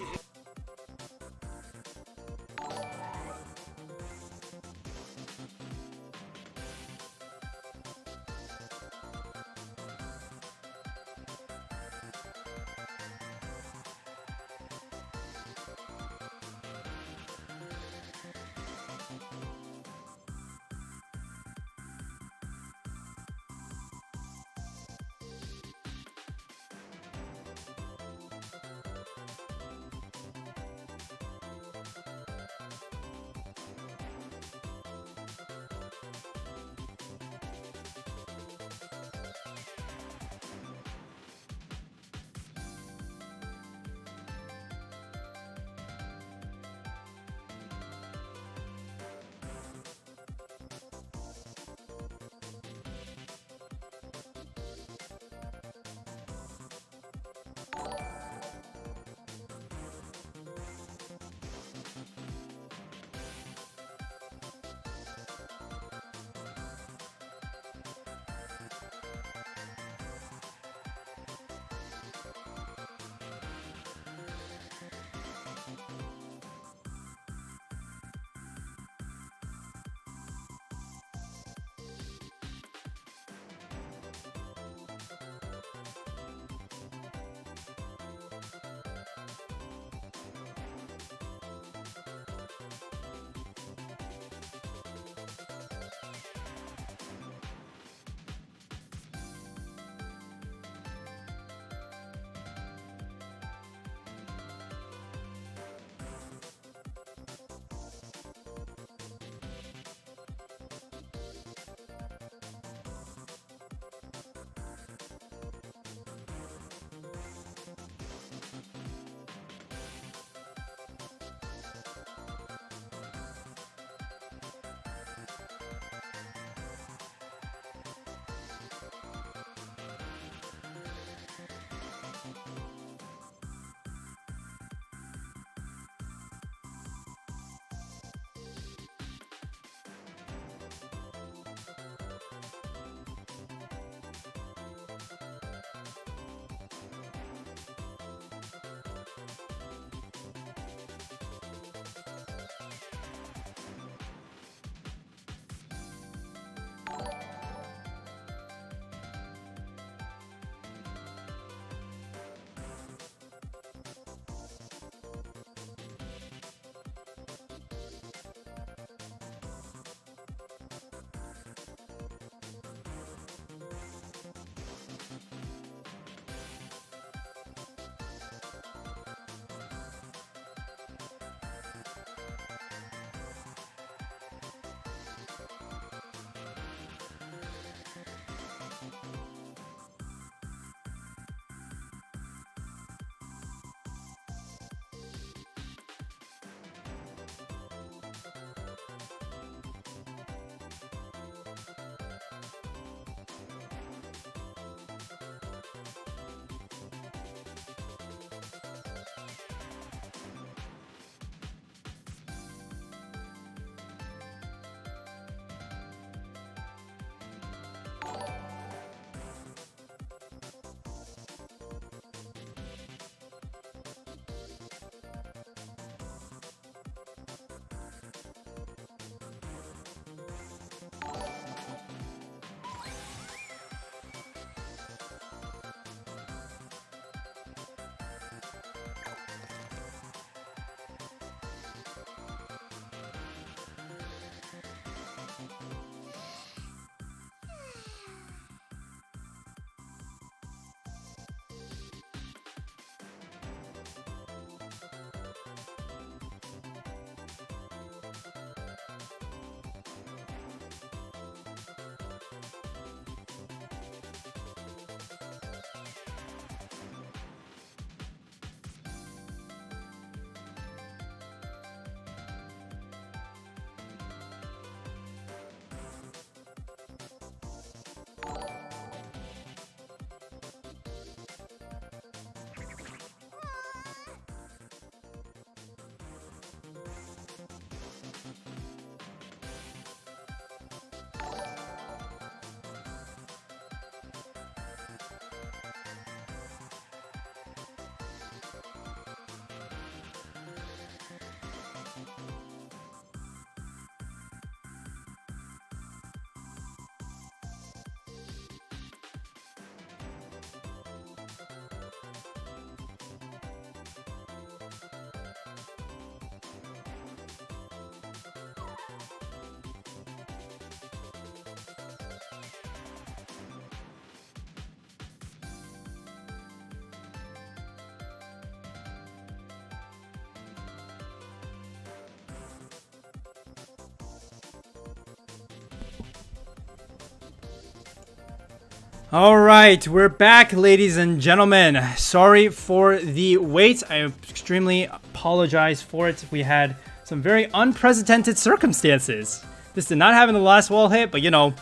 All right, we're back, ladies and gentlemen. Sorry for the wait. I extremely apologize for it. We had some very unprecedented circumstances. This did not happen in the last WallHit, but you know,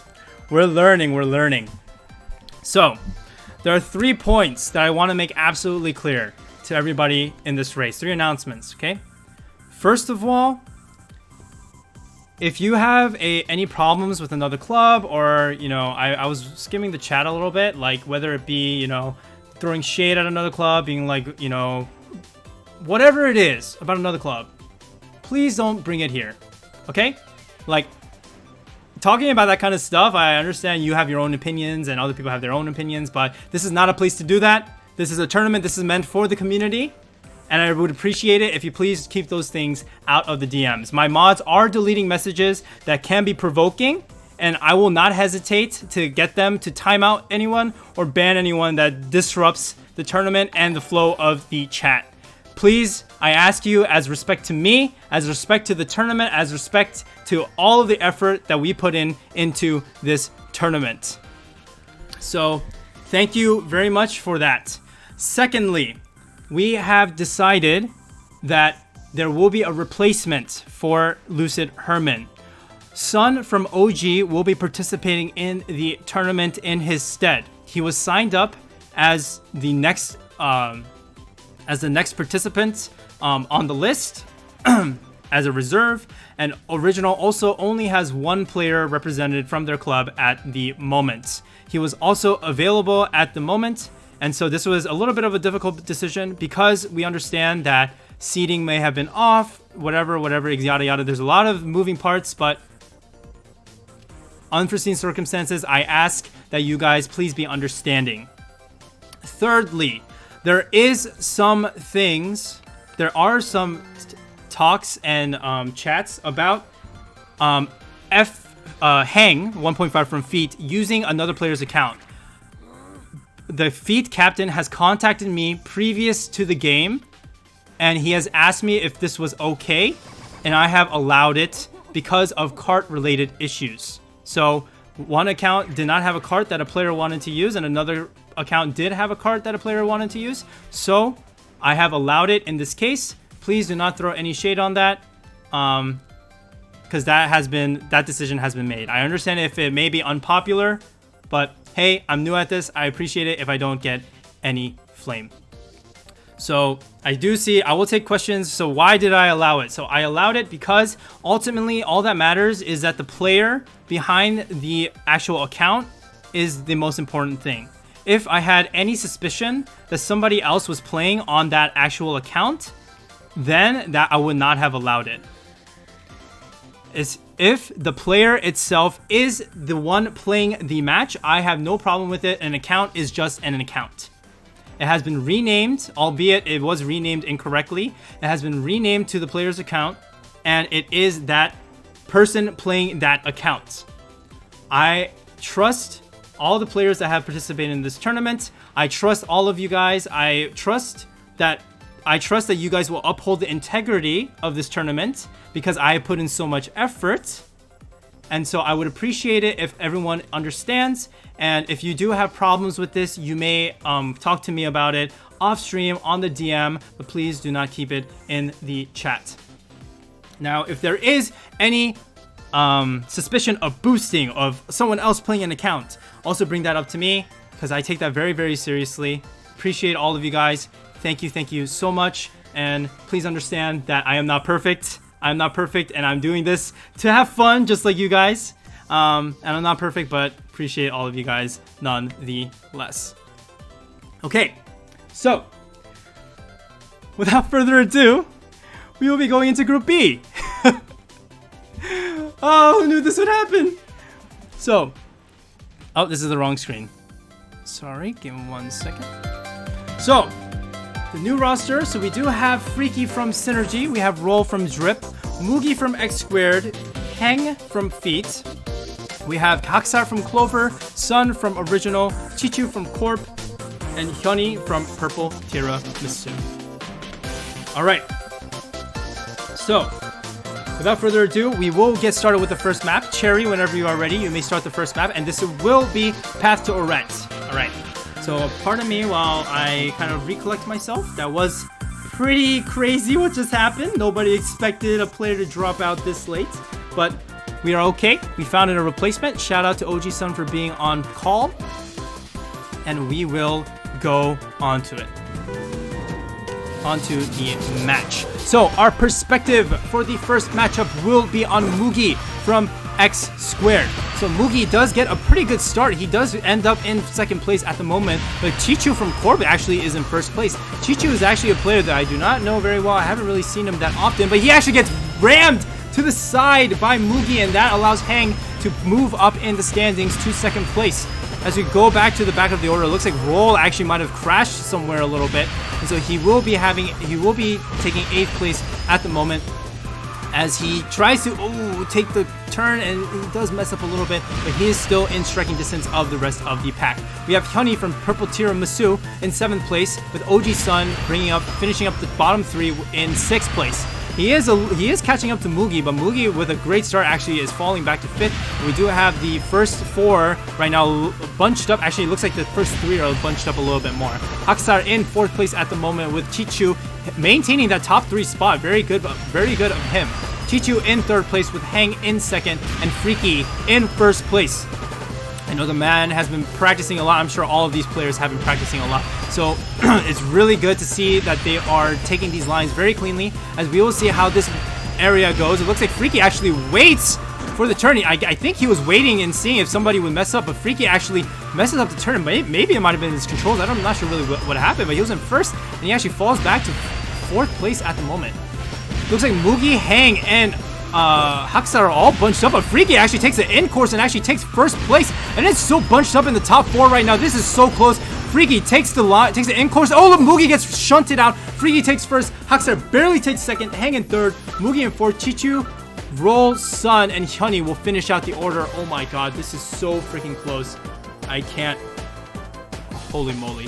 we're learning. So, there are 3 points that I want to make absolutely clear to everybody in this race. 3 announcements, okay? First of all, if you have any problems with another club, or, you know, I was skimming the chat a little bit, like whether it be, you know, throwing shade at another club, being like, you know, whatever it is about another club, please don't bring it here, okay? Like, talking about that kind of stuff, I understand you have your own opinions and other people have their own opinions, but this is not a place to do that. This is a tournament. This is meant for the community. And I would appreciate it if you please keep those things out of the DMs. My mods are deleting messages that can be provoking, and I will not hesitate to get them to time out anyone or ban anyone that disrupts the tournament and the flow of the chat. Please, I ask you, as respect to me, as respect to the tournament, as respect to all of the effort that we put into this tournament. So, thank you very much for that. Secondly, we have decided that there will be a replacement for Lucid Herman. Sun from OG will be participating in the tournament in his stead. He was signed up as the next participant on the list as a reserve, and Original also only has 1 player represented from their club at the moment. He was also available at the moment. And so this was a little bit of a difficult decision because we understand that seating may have been off, whatever, yada yada. There's a lot of moving parts, but unforeseen circumstances, I ask that you guys please be understanding. Thirdly, there are some talks and chats about Hang 1.5 from Feet using another player's account. The Feet captain has contacted me previous to the game, and he has asked me if this was okay, and I have allowed it because of Kart related issues. So one account did not have a Kart that a player wanted to use, and another account did have a Kart that a player wanted to use. So I have allowed it in this case. Please do not throw any shade on that, because that decision has been made. I understand if it may be unpopular, but hey, I'm new at this. I appreciate it if I don't get any flame. So I will take questions. So why did I allow it? So I allowed it because ultimately all that matters is that the player behind the actual account is the most important thing. If I had any suspicion that somebody else was playing on that actual account, then I would not have allowed it. If the player itself is the one playing the match, I have no problem with it. An account is just an account. It has been renamed, albeit it was renamed incorrectly. It has been renamed to the player's account, and it is that person playing that account. I trust all the players that have participated in this tournament. I trust all of you guys. I trust that you guys will uphold the integrity of this tournament because I put in so much effort. And so I would appreciate it if everyone understands. And if you do have problems with this, you may talk to me about it off stream on the DM, but please do not keep it in the chat. Now, if there is any suspicion of boosting of someone else playing an account, also bring that up to me because I take that very, very seriously. Appreciate all of you guys. Thank you so much. And please understand that I am not perfect. I'm not perfect, and I'm doing this to have fun, just like you guys. And I'm not perfect, but appreciate all of you guys nonetheless. Okay, so without further ado, we will be going into Group B. Oh, who knew this would happen? So, oh, this is the wrong screen. Sorry, give me 1 second. So, the new roster, so we do have Freaky from Synergy, we have Roll from Drip, Mugi from X Squared, Hang from Feet, we have Haksar from Clover, Sun from Original, Chichu from Corp, and Hyuni from Purple Tiramisu. Alright, so without further ado, we will get started with the first map. Cherry, whenever you are ready, you may start the first map, and this will be Path to Oret. Alright, so pardon me while I kind of recollect myself. That was pretty crazy what just happened. Nobody expected a player to drop out this late, but we are okay. We found a replacement. Shout out to OG-sun for being on call, and we will go onto it. Onto the match. So our perspective for the first matchup will be on Mugi from X Squared. So Mugi does get a pretty good start. He does end up in second place at the moment, but Chichu from Corbett actually is in first place. Chichu is actually a player that I do not know very well. I haven't really seen him that often, but he actually gets rammed to the side by Mugi, and that allows Hang to move up in the standings to second place. As we go back to the back of the order, it looks like Roll actually might have crashed somewhere a little bit, and so he will be taking 8th place at the moment as he tries to take the turn, and he does mess up a little bit, but he is still in striking distance of the rest of the pack. We have Hyunhee from Purple Tiramisu in 7th place, with OG-sun finishing up the bottom 3 in 6th place. He is catching up to Mugi, but Mugi with a great start actually is falling back to 5th. We do have the first 4 right now bunched up. Actually, it looks like the first 3 are bunched up a little bit more. Haksar in 4th place at the moment, with Chichu maintaining that top 3 spot. Very good of him. Chichu in 3rd place, with Hang in 2nd, and Freaky in 1st place. I know the man has been practicing a lot. I'm sure all of these players have been practicing a lot. So it's really good to see that they are taking these lines very cleanly, as we will see how this area goes. It looks like Freaky actually waits for the turn. I think he was waiting and seeing if somebody would mess up, but Freaky actually messes up the turn. Maybe it might have been his controls. I'm not sure really what happened, but he was in 1st, and he actually falls back to 4th place at the moment. Looks like Mugi, Hang, and Haksar are all bunched up, but Freaky actually takes the in course and actually takes 1st place, and it's so bunched up in the top 4 right now. This is so close. Freaky takes the in course. Oh, look, Mugi gets shunted out. Freaky takes 1st. Haksar barely takes 2nd. Hang in 3rd. Mugi in 4th. Chichu, Roll, Sun, and Hyunhee will finish out the order. Oh my god, this is so freaking close. I can't. Holy moly.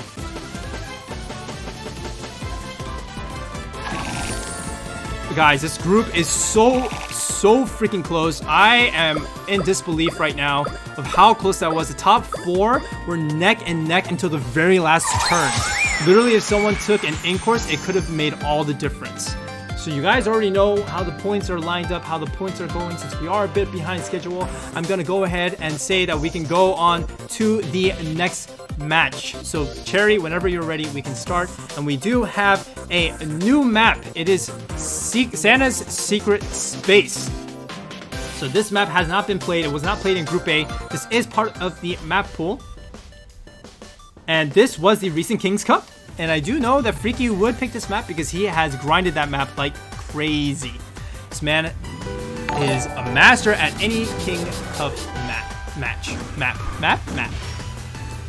Guys, this group is so freaking close. I am in disbelief right now of how close that was. The top 4 were neck and neck until the very last turn. Literally, if someone took an in-course, it could have made all the difference. So you guys already know how the points are lined up, how the points are going. Since we are a bit behind schedule, I'm gonna go ahead and say that we can go on to the next match. So Cherry, whenever you're ready, we can start. And we do have a new map. It is Santa's Secret Space. So this map has not been played. It was not played in Group A. This is part of the map pool, and this was the recent King's Cup. And I do know that Freaky would pick this map because he has grinded that map like crazy. This man is a master at any King Cup map.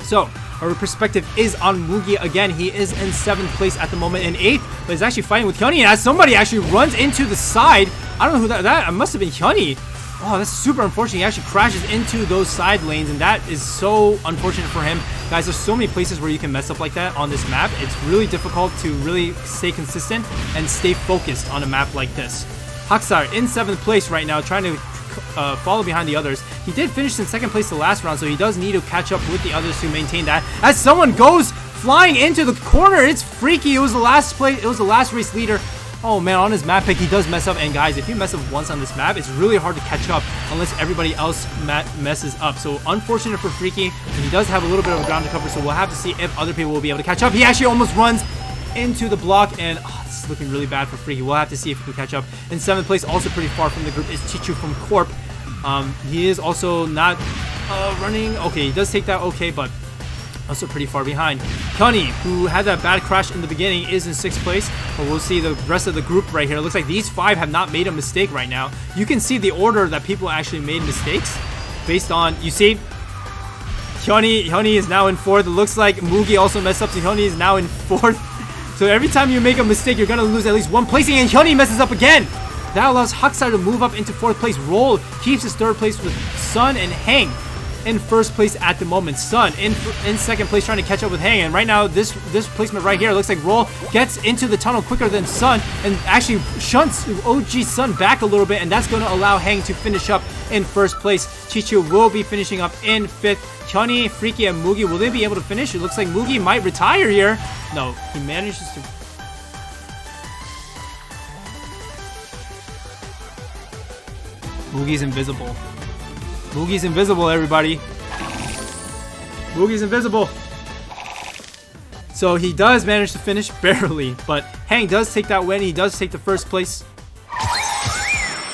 So our perspective is on Mugi again. He is in 7th place at the moment, in 8th, but he's actually fighting with Hyunhee as somebody actually runs into the side. I don't know who that must have been Hyunhee. Oh, that's super unfortunate. He actually crashes into those side lanes, and that is so unfortunate for him. Guys, there's so many places where you can mess up like that on this map. It's really difficult to really stay consistent and stay focused on a map like this. Haksar in 7th place right now, trying to follow behind the others. He did finish in 2nd place the last round, so he does need to catch up with the others to maintain that. As someone goes flying into the corner, it's Freaky. It was the last race leader. Oh man, on his map pick, he does mess up. And guys, if you mess up once on this map, it's really hard to catch up unless everybody else messes up. So unfortunate for Freaky. He does have a little bit of ground to cover, so we'll have to see if other people will be able to catch up. He actually almost runs into the block, and this is looking really bad for Freaky. We'll have to see if he can catch up. In 7th place, also pretty far from the group, is Chichu from Corp. He is also not running. Okay, he does take that okay, but also pretty far behind. Hyunhee, who had that bad crash in the beginning, is in 6th place, but we'll see the rest of the group right here. It looks like these 5 have not made a mistake right now. You can see the order that people actually made mistakes based on, you see, Hyunhee is now in 4th. It looks like Mugi also messed up, so Hyunhee is now in 4th. So every time you make a mistake, you're gonna lose at least one placing, and Hyunhee messes up again. That allows Haksar to move up into 4th place. Roll keeps his 3rd place with Sun and Hang. in first place at the moment. Sun in second place trying to catch up with Hang. And right now, this placement right here looks like Roll gets into the tunnel quicker than Sun and actually shunts OG Sun back a little bit. And that's going to allow Hang to finish up in first place. Chichu will be finishing up in fifth. Hyunhee, Freaky, and Mugi, will they be able to finish? It looks like Mugi might retire here. No, he manages to... Mugi's invisible. Mugi's invisible, everybody. Mugi's invisible. So he does manage to finish barely, but Hang does take that win. He does take the first place.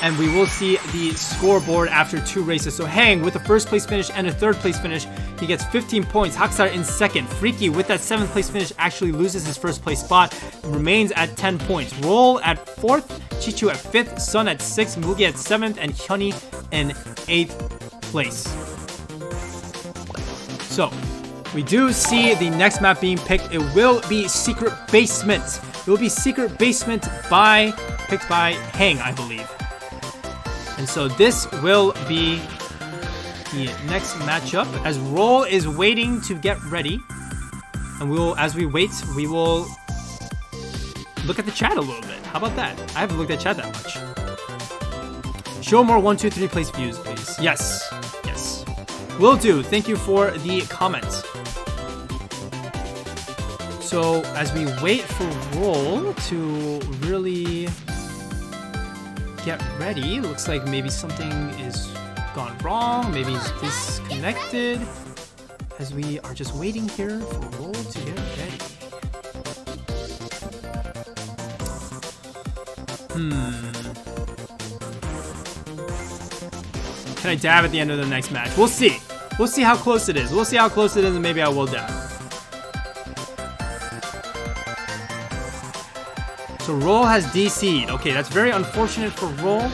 And we will see the scoreboard after 2 races. So Hang with the first place finish and a third place finish, he gets 15 points. Haksar in second. Freaky with that 7th place finish actually loses his first place spot, remains at 10 points. Roll at 4th, Chichu at 5th, Sun at 6th, Mugi at 7th, and Hyunhee in 8th place. So we do see the next map being picked. It will be Secret Basement. It will be Secret Basement picked by Hang, I believe. And so this will be the next matchup as Roll is waiting to get ready. And as we wait, we will look at the chat a little bit. How about that? I haven't looked at chat that much. Show more 1, 2, 3 place views, please. Yes. Yes. Will do. Thank you for the comments. So as we wait for Roll to really get ready, looks like maybe something is gone wrong, maybe he's disconnected, as we are just waiting here for Roll to get ready. Can I dab at the end of the next match? We'll see. We'll see how close it is. We'll see how close it is, and maybe I will dab. So Roll has DC'd. Okay, that's very unfortunate for Roll.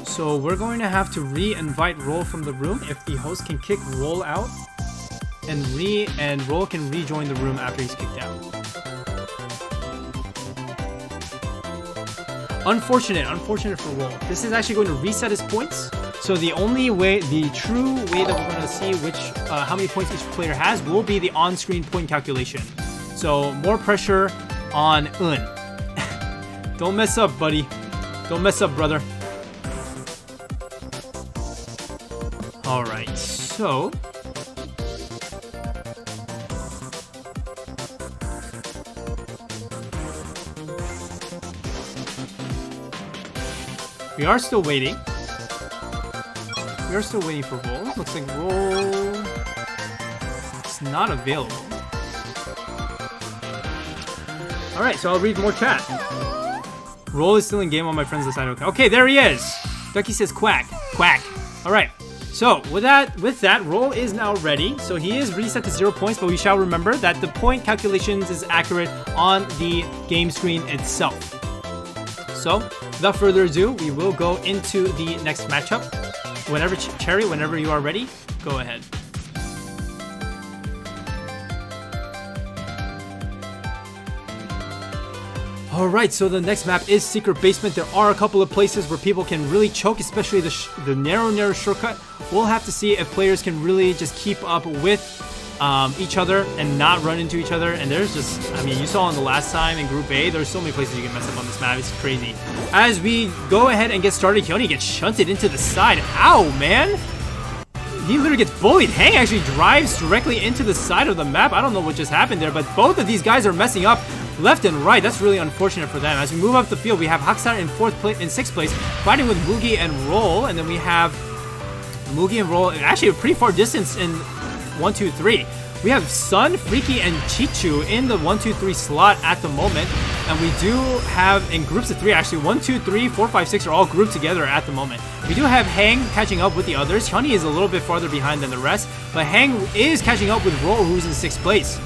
So we're going to have to re-invite Roll from the room if the host can kick Roll out, and Roll can rejoin the room after he's kicked out. Unfortunate for Roll. This is actually going to reset his points. So the true way that we're going to see how many points each player has will be the on-screen point calculation. So more pressure on Un. Don't mess up, buddy. Don't mess up, brother. Alright, so we are still waiting. We are still waiting for Roll. Looks like Roll is not available. Alright, so I'll read more chat. Roll is still in game on my friend's side. Okay, there he is. Ducky says quack. Quack. Alright. So with that, Roll is now ready. So he is reset to 0 points, but we shall remember that the point calculations is accurate on the game screen itself. So without further ado, we will go into the next matchup. Whenever Cherry, whenever you are ready, go ahead. Alright, so the next map is Secret Basement. There are a couple of places where people can really choke, especially the narrow shortcut. We'll have to see if players can really just keep up with each other and not run into each other. And there's just, I mean, you saw on the last time in Group A, there's so many places you can mess up on this map. It's crazy. As we go ahead and get started, Hyunhee gets shunted into the side. Ow, man! He literally gets bullied. Hang actually drives directly into the side of the map. I don't know what just happened there, but both of these guys are messing up left and right. That's really unfortunate for them. As we move up the field, we have Haksar in 6th place, fighting with Mugi and Roll, and then we have Mugi and Roll, actually a pretty far distance in 1, 2, 3. We have Sun, Freaky, and Chichu in the 1, 2, 3 slot at the moment. And we do have, in groups of 3, actually, 1, 2, 3, 4, 5, 6 are all grouped together at the moment. We do have Hang catching up with the others. Hyunhee is a little bit farther behind than the rest, but Hang is catching up with Roll, who's in 6th place.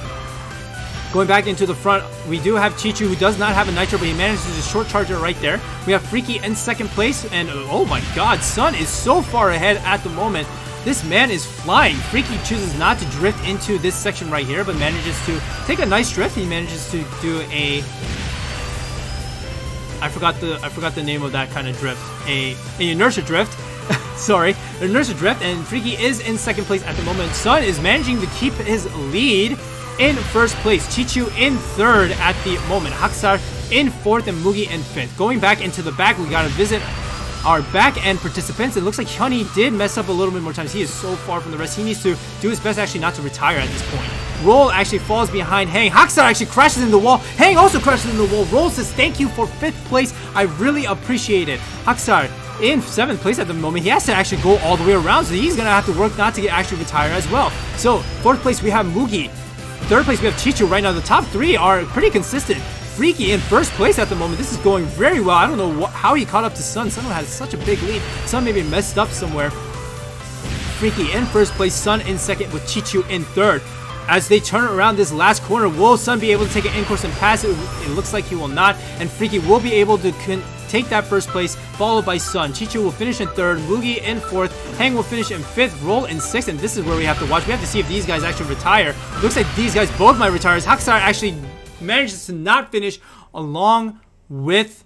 Going back into the front, we do have Chichu, who does not have a Nitro, but he manages to short charge it right there. We have Freaky in 2nd place, and oh my god, Sun is so far ahead at the moment. This man is flying. Freaky chooses not to drift into this section right here, but manages to take a nice drift. He manages to do a... I forgot the name of that kind of drift. A inertia drift. Sorry. There's a drift, and Freaky is in second place at the moment. Sun is managing to keep his lead in first place. Chichu in third at the moment. Haksar in fourth, and Mugi in fifth. Going back into the back, we gotta visit our back end participants. It looks like Hyunhee did mess up a little bit more times. He is so far from the rest. He needs to do his best actually not to retire at this point. Roll actually falls behind Hang. Haksar actually crashes in the wall. Hang also crashes in the wall. Roll says thank you for 5th place. I really appreciate it. Haksar in 7th place at the moment. He has to actually go all the way around, so he's gonna have to work not to get actually retire as well. So 4th place we have Mugi. 3rd place we have Chichu. Right now the top 3 are pretty consistent. Freaky in 1st place at the moment. This is going very well. I don't know how he caught up to Sun. Sun has such a big lead. Sun maybe messed up somewhere. Freaky in 1st place. Sun in 2nd with Chichu in 3rd. As they turn around this last corner, will Sun be able to take an in-course and pass it? It looks like he will not. And Freaky will be able to take that 1st place, followed by Sun. Chichu will finish in 3rd. Mugi in 4th. Hang will finish in 5th. Roll in 6th. And this is where we have to watch. We have to see if these guys actually retire. Looks like these guys both might retire. Haksar actually manages to not finish along with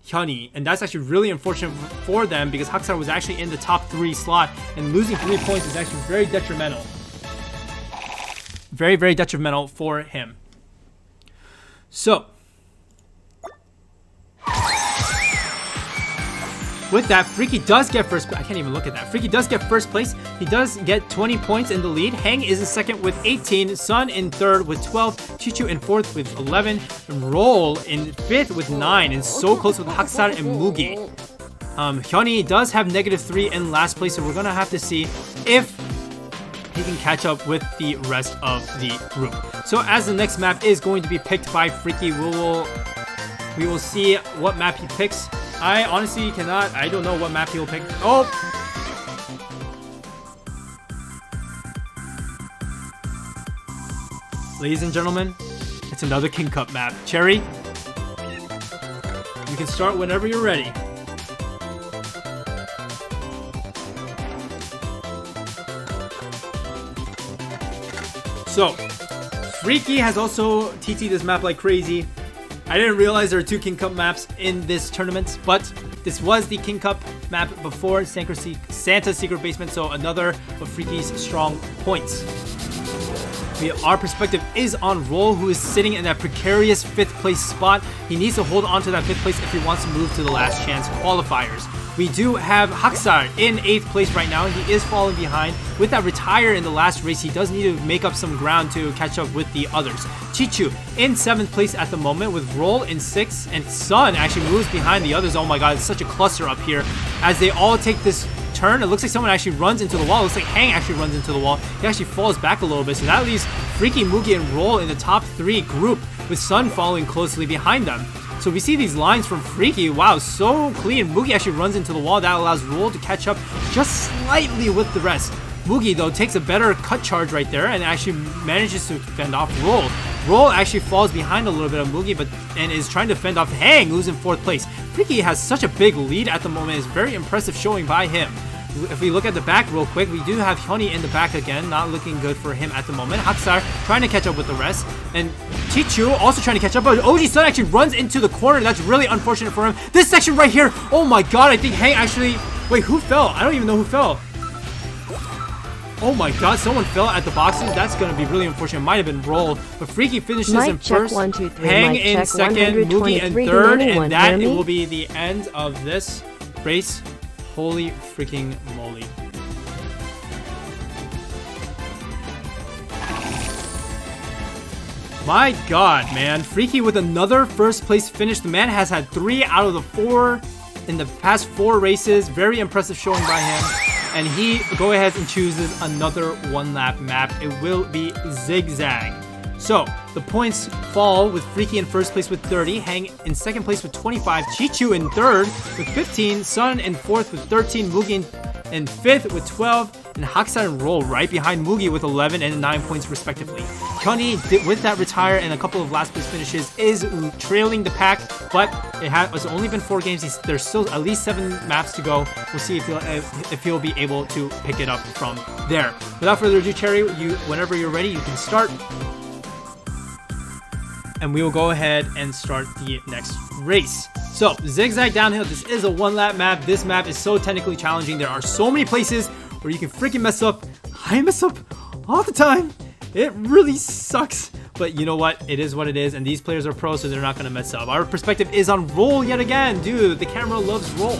Hyunhee, and that's actually really unfortunate for them because Haksar was actually in the top 3 slot, and losing 3 points is actually very detrimental. Very, very detrimental for him. So with that, Freaky does get first place. I can't even look at that. Freaky does get first place. He does get 20 points in the lead. Hang is in 2nd with 18. Sun in 3rd with 12. Chichu in 4th with 11. And Roll in 5th with 9. And so close with Haksar and Mugi. Hyunhee does have -3 in last place, so we're going to have to see if he can catch up with the rest of the group. So as the next map is going to be picked by Freaky, we will see what map he picks. I honestly cannot. I don't know what map he'll pick. Oh! Ladies and gentlemen, it's another King Cup map. Cherry, you can start whenever you're ready. So, Freaky has also TT'd this map like crazy. I didn't realize there are 2 King Cup maps in this tournament, but this was the King Cup map before Santa's Secret Basement, so another of Freaky's strong points. Our perspective is on Roll, who is sitting in that precarious 5th place spot. He needs to hold on to that 5th place if he wants to move to the last chance qualifiers. We do have Haksar in 8th place right now. He is falling behind. With that retire in the last race, he does need to make up some ground to catch up with the others. Chichu in 7th place at the moment with Roll in 6th, and Sun actually moves behind the others. Oh my god, it's such a cluster up here. As they all take this turn, it looks like someone actually runs into the wall. It looks like Hang actually runs into the wall. He actually falls back a little bit, so that leaves Freaky, Mugi, and Roll in the top 3 group, with Sun following closely behind them. So we see these lines from Freaky. Wow, so clean. Mugi actually runs into the wall. That allows Roll to catch up just slightly with the rest. Mugi, though, takes a better cut charge right there and actually manages to fend off Roll. Roll actually falls behind a little bit of Mugi, and is trying to fend off Hang, who's in 4th place. Freaky has such a big lead at the moment. It's very impressive showing by him. If we look at the back real quick, we do have Hyunhee in the back again, not looking good for him at the moment. Haksar trying to catch up with the rest, and Chichu also trying to catch up, but OG Sun actually runs into the corner. That's really unfortunate for him. This section right here, oh my god, I think Hang actually... Wait, who fell? I don't even know who fell. Oh my god, someone fell at the boxes. That's going to be really unfortunate. Might have been Roll, but Freaky finishes in 1st, 1, 2, 3, Hang in 2nd, Mugi in 3rd, and that it will be the end of this race. Holy freaking moly. My god, man. Freaky with another 1st place finish. The man has had 3 out of the 4 in the past 4 races. Very impressive showing by him. And he go ahead and chooses another 1-lap map. It will be Zigzag. So, the points fall with Freaky in 1st place with 30, Hang in 2nd place with 25, Chichu in 3rd with 15, Sun in 4th with 13, Mugi in 5th with 12, and Haksar and Roll right behind Mugi with 11 and 9 points respectively. Hyunhee, with that retire and a couple of last place finishes, is trailing the pack, but it has only been 4 games. There's still at least 7 maps to go. We'll see if he'll be able to pick it up from there. Without further ado, Cherry, whenever you're ready, you can start. And we will go ahead and start the next race. So, zigzag downhill. This is a 1-lap map. This map is so technically challenging. There are so many places where you can freaking mess up. I mess up all the time. It really sucks. But you know what? It is what it is. And these players are pros, so they're not going to mess up. Our perspective is on Roll yet again. Dude, the camera loves Roll.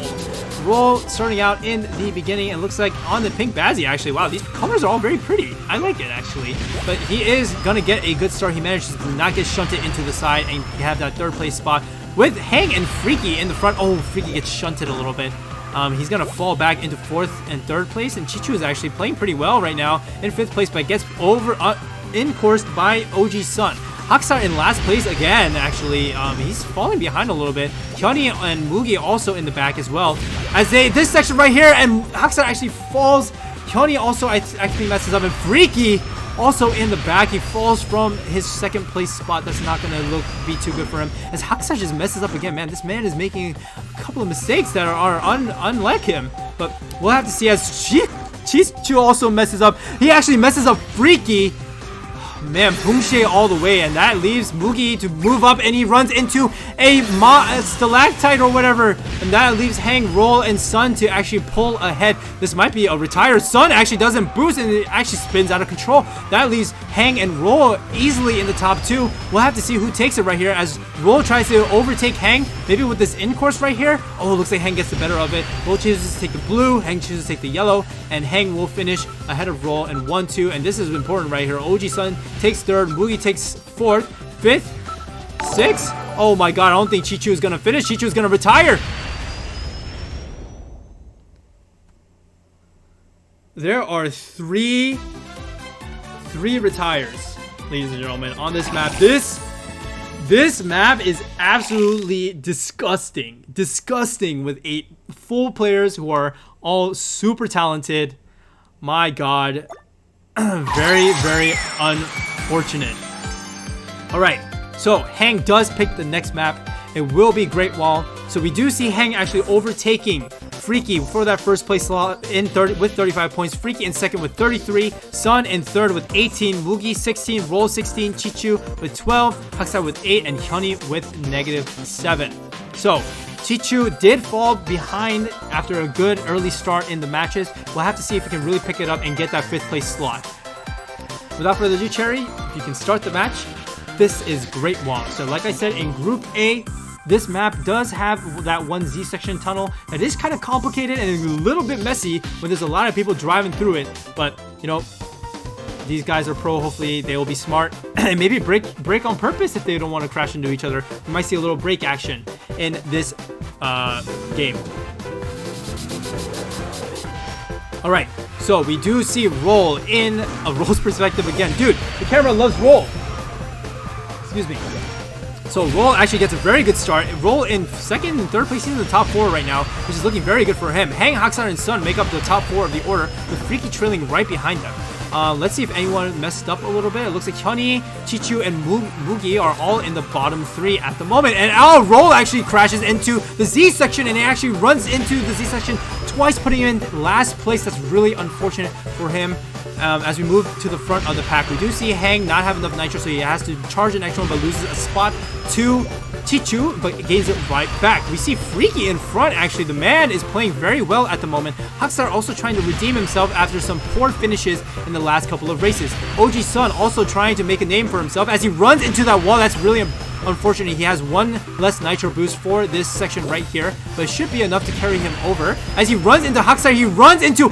Roll starting out in the beginning. It looks like on the pink Bazzy, actually. Wow, these colors are all very pretty. I like it, actually. But he is going to get a good start. He manages to not get shunted into the side and have that 3rd place spot with Hang and Freaky in the front. Oh, Freaky gets shunted a little bit. He's going to fall back into 4th and 3rd place. And Chichu is actually playing pretty well right now in 5th place, but gets in-coursed by OG Sun. Haksar in last place again, actually. He's falling behind a little bit. Hyunhee and Mugi also in the back as well. As this section right here, and Haksar actually falls. Hyunhee also actually messes up, and Freaky also in the back. He falls from his 2nd place spot. That's not going to be too good for him. As Haksar just messes up again, man. This man is making a couple of mistakes that are unlike him. But we'll have to see as Chichu also messes up. He actually messes up Freaky. Man, Pungshe all the way, and that leaves Mugi to move up, and he runs into a stalactite or whatever, and that leaves Hang, Roll, and Sun to actually pull ahead. This might be a retired. Sun actually doesn't boost, and it actually spins out of control. That leaves Hang and Roll easily in the top 2. We'll have to see who takes it right here as Roll tries to overtake Hang, maybe with this in-course right here. Oh, looks like Hang gets the better of it. Roll chooses to take the blue, Hang chooses to take the yellow, and Hang will finish ahead of Roll in 1-2, and this is important right here. OG Sun takes 3rd, Mugi takes 4th, 5th, 6th. Oh my god, I don't think Chichu is gonna finish. Chichu is gonna retire. There are three retires, ladies and gentlemen, on this map. This map is absolutely disgusting. Disgusting with 8 full players who are all super talented. My god. Very, very unfortunate. Alright, so Hang does pick the next map. It will be Great Wall. So we do see Hang actually overtaking Freaky for that 1st place slot in with 35 points. Freaky in 2nd with 33. Sun in 3rd with 18. Mugi 16. Roll 16. Chichu with 12. Haksar with 8. And Hyunhee with -7. So Chichu did fall behind after a good early start in the matches. We'll have to see if he can really pick it up and get that 5th place slot. Without further ado, Cherry, if you can start the match, this is Great Wall. So like I said, in Group A, this map does have that 1 Z section tunnel that is kind of complicated and a little bit messy when there's a lot of people driving through it. But, you know, these guys are pro. Hopefully they will be smart and maybe break on purpose if they don't want to crash into each other. We might see a little break action in this game. Alright, so we do see Roll in a Roll's perspective again. Dude, the camera loves Roll. Excuse me. So Roll actually gets a very good start. Roll in 2nd and 3rd place. He's in the top 4 right now, which is looking very good for him. Hang, Haksar, and Sun make up the top 4 of the order, with Freaky trailing right behind them. Let's see if anyone messed up a little bit. It looks like Hyunhee, Chichu, and Mugi are all in the bottom 3 at the moment. And Roll actually crashes into the Z section, and he actually runs into the Z section twice, putting him in last place. That's really unfortunate for him. As we move to the front of the pack, we do see Hang not have enough nitro, so he has to charge an extra one, but loses a spot to Chichu, but gains it right back. We see Freaky in front, actually. The man is playing very well at the moment. Haksar also trying to redeem himself after some poor finishes in the last couple of races. OG Sun also trying to make a name for himself as he runs into that wall. That's really unfortunate. He has 1 less nitro boost for this section right here, but it should be enough to carry him over. As he runs into Haksar, he runs into...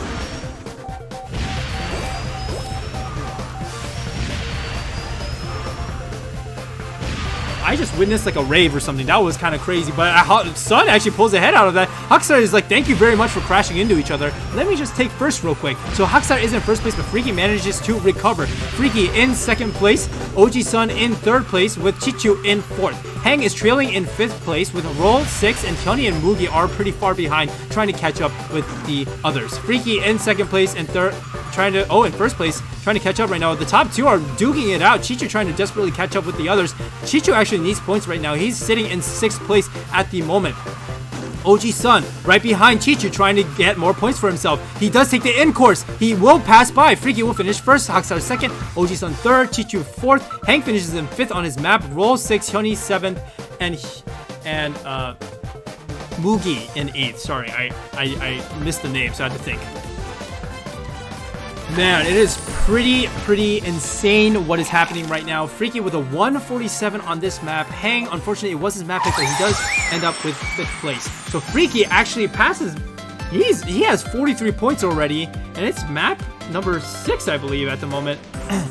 I just witnessed like a rave or something. That was kind of crazy, but Sun actually pulls the head out of that. Haksar is like, thank you very much for crashing into each other. Let me just take first real quick. So Haksar is in 1st place, but Freaky manages to recover. Freaky in 2nd place, OG Sun in 3rd place with Chichu in 4th. Hang is trailing in 5th place with Roll 6, and Hyunhee and Mugi are pretty far behind, trying to catch up with the others. Freaky in 2nd place and in 1st place, trying to catch up right now. The top 2 are duking it out. Chichu trying to desperately catch up with the others. Chichu actually needs points right now. He's sitting in 6th place at the moment. OG Sun right behind Chichu, trying to get more points for himself. He does take the in-course. He will pass by. Freaky will finish 1st, Haksar 2nd, OG Sun 3rd, Chichu 4th. Hank finishes in 5th on his map. Roll 6, Hyunhee 7th, and Mugi in 8th. Sorry, I missed the name, so I had to think. Man, it is pretty insane what is happening right now. Freaky with a 147 on this map. Hang, unfortunately, it was his map pick, but he does end up with 5th place. So Freaky actually passes. He has 43 points already, and it's map number 6, I believe, at the moment.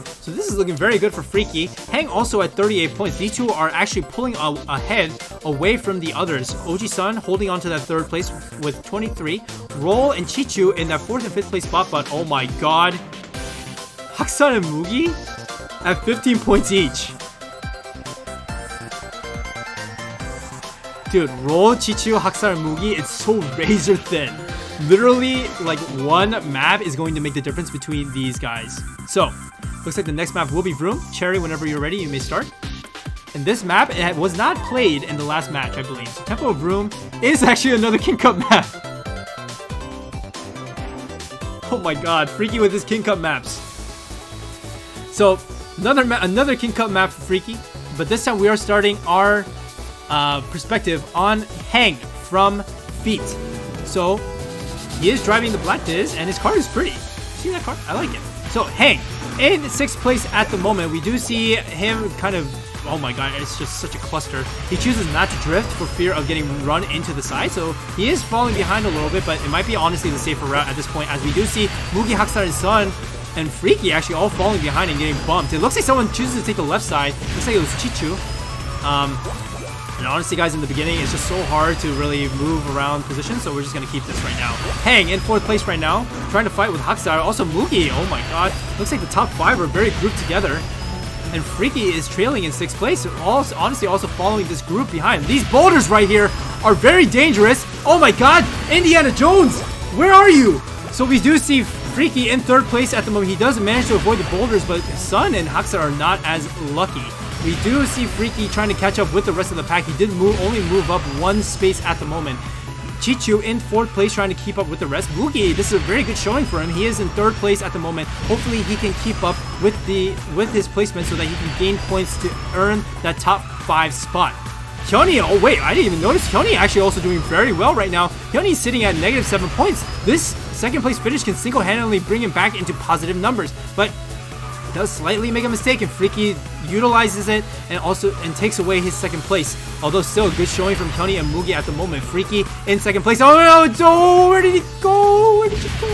So this is looking very good for Freaky. Hang also at 38 points. These two are actually pulling ahead away from the others. OG-sun holding on to that 3rd place with 23. Roll and Chichu in that 4th and 5th place spot, but oh my god. Haksan and Mugi at 15 points each. Dude, Roll, Chichu, Haksan, and Mugi, it's so razor thin. Literally, like, one map is going to make the difference between these guys. So, looks like the next map will be Vroom. Cherry, whenever you're ready, you may start. And this map, it was not played in the last match, I believe. So, Tempo of Vroom is actually another King Cup map. Oh my god, Freaky with his King Cup maps. So, another King Cup map for Freaky. But this time we are starting our perspective on Hang from Feet. So, he is driving the Black Diz, and his car is pretty. See that car? I like it. So, Hang, in 6th place at the moment, we do see him kind of, oh my god, it's just such a cluster. He chooses not to drift for fear of getting run into the side, so he is falling behind a little bit, but it might be honestly the safer route at this point, as we do see Mugi, Haksar, and Sun, and Freaky actually all falling behind and getting bumped. It looks like someone chooses to take the left side. Looks like it was Chichu. And honestly, guys, in the beginning, it's just so hard to really move around positions, so we're just going to keep this right now. Hang in 4th place right now, trying to fight with Haksar. Also, Mugi, oh my god. Looks like the top 5 are very grouped together. And Freaky is trailing in 6th place, also, honestly also following this group behind. These boulders right here are very dangerous. Oh my god, Indiana Jones, where are you? So we do see Freaky in 3rd place at the moment. He does manage to avoid the boulders, but Sun and Haksar are not as lucky. We do see Freaky trying to catch up with the rest of the pack. He did only move up 1 space at the moment. Chichu in 4th place trying to keep up with the rest. Mugi, this is a very good showing for him. He is in 3rd place at the moment. Hopefully he can keep up with his placement so that he can gain points to earn that top 5 spot. Hyunhee, oh wait, I didn't even notice. Hyunhee actually also doing very well right now. Hyunhee is sitting at -7 points. This 2nd place finish can single-handedly bring him back into positive numbers, but does slightly make a mistake, and Freaky utilizes it and takes away his 2nd place. Although still a good showing from Hyunhee and Mugi at the moment. Freaky in 2nd place. Oh no, oh, where did he go? Where did he go?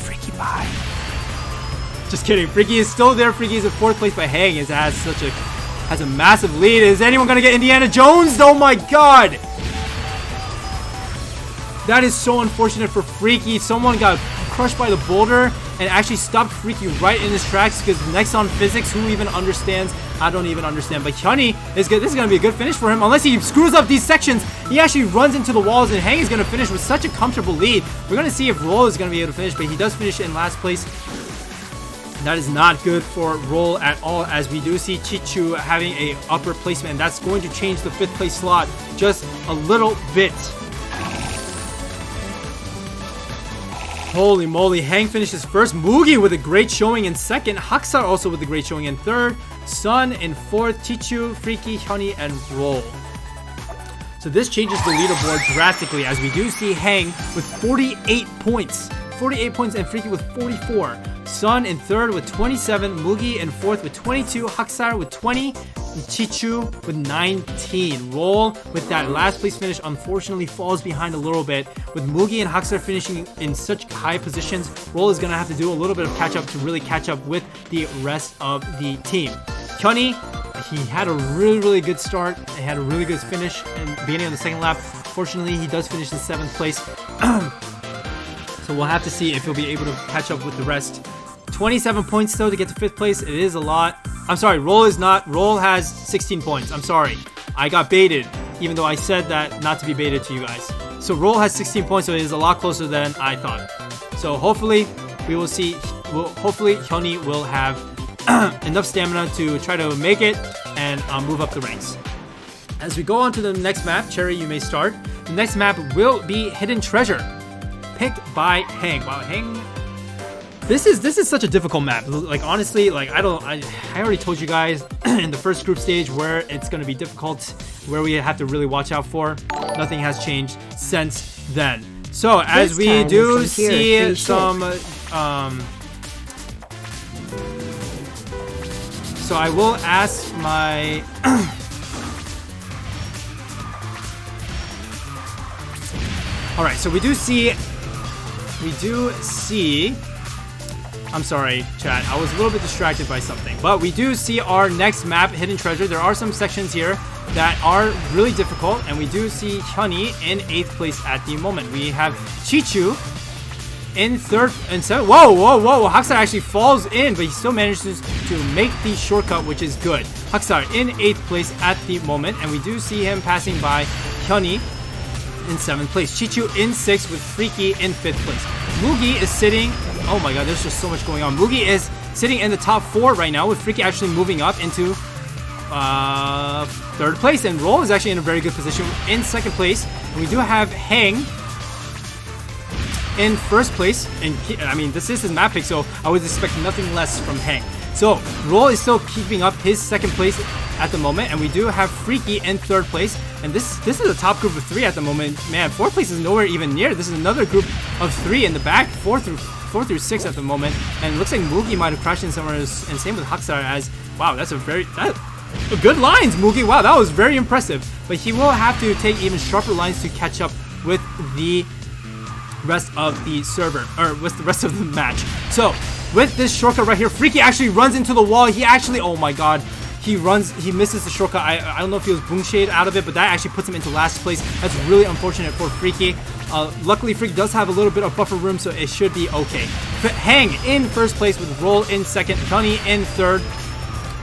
Freaky bye. Just kidding. Freaky is still there. Freaky is in 4th place, but Hang has a massive lead. Is anyone gonna get Indiana Jones? Oh my god! That is so unfortunate for Freaky. Someone got crushed by the boulder and actually stopped Freaky right in his tracks, because next on physics, who even understands? I don't even understand. But Hyunhee is good. This is going to be a good finish for him. Unless he screws up these sections, he actually runs into the walls, and Hang is going to finish with such a comfortable lead. We're going to see if Roll is going to be able to finish, but he does finish in last place. That is not good for Roll at all, as we do see Chichu having a upper placement, and that's going to change the 5th place slot just a little bit. Holy moly, Hang finishes 1st. Mugi with a great showing in 2nd. Haksar also with a great showing in 3rd. Sun in 4th. Chichu, Freaky, Hyunhee, and Roll. So this changes the leaderboard drastically, as we do see Hang with 48 points. 48 points and Freaky with 44. Sun in 3rd with 27. Mugi in 4th with 22. Haksar with 20. And Chichu with 19. Roll with that last place finish unfortunately falls behind a little bit. With Mugi and Haksar finishing in such high positions, Roll is going to have to do a little bit of catch up to really catch up with the rest of the team. Hyunhee, he had a really good start. He had a really good finish in the beginning of the 2nd lap. Fortunately, he does finish in 7th place. So we'll have to see if he'll be able to catch up with the rest. 27 points though to get to 5th place. It is a lot. I'm sorry, Roll is not. Roll has 16 points. I'm sorry. I got baited, even though I said that not to be baited to you guys. So Roll has 16 points, so it is a lot closer than I thought. So hopefully we will see. Hopefully Hyunhee will have enough stamina to try to make it and move up the ranks. As we go on to the next map, Cherry, you may start. The next map will be Hidden Treasure, picked by Hang. Wow, This is such a difficult map. Like honestly, like I already told you guys in the first group stage where it's gonna be difficult, where we have to really watch out for. Nothing has changed since then. So as we do see some, so I will ask my. All right, so we do see. I'm sorry, chat. I was a little bit distracted by something. But we do see our next map, Hidden Treasure. There are some sections here that are really difficult. And we do see Hyunhee in 8th place at the moment. We have Chichu in 3rd and 7th. Whoa. Heostler actually falls in, but he still manages to make the shortcut, which is good. Heostler in 8th place at the moment. And we do see him passing by Hyunhee in 7th place. Chichu in 6th with Freaky in 5th place. Mugi is sitting. Oh my god, there's just so much going on. Mugi is sitting in the top 4 right now, with Freaky actually moving up into 3rd place, and Roll is actually in a very good position in 2nd place. And we do have Hang in 1st place, and I mean this is his map pick, so I would expect nothing less from Hang. So Roll is still keeping up his 2nd place at the moment, and we do have Freaky in 3rd place. And this is a top group of 3 at the moment. Man, 4th place is nowhere even near. This is another group of 3 in the back, 4 through 6 at the moment. And it looks like Mugi might have crashed in somewhere, and same with Heostler. As wow, that's good lines, Mugi. Wow, that was very impressive. But he will have to take even sharper lines to catch up with the rest of the server, or with the rest of the match. So with this shortcut right here, Freaky actually runs into the wall. He actually, oh my god, he misses the shortcut. I don't know if he was boom shade out of it, but that actually puts him into last place. That's really unfortunate for Freaky. Luckily, Freaky does have a little bit of buffer room, so it should be okay. Hang in 1st place with Roll in 2nd, Hyunhee in 3rd.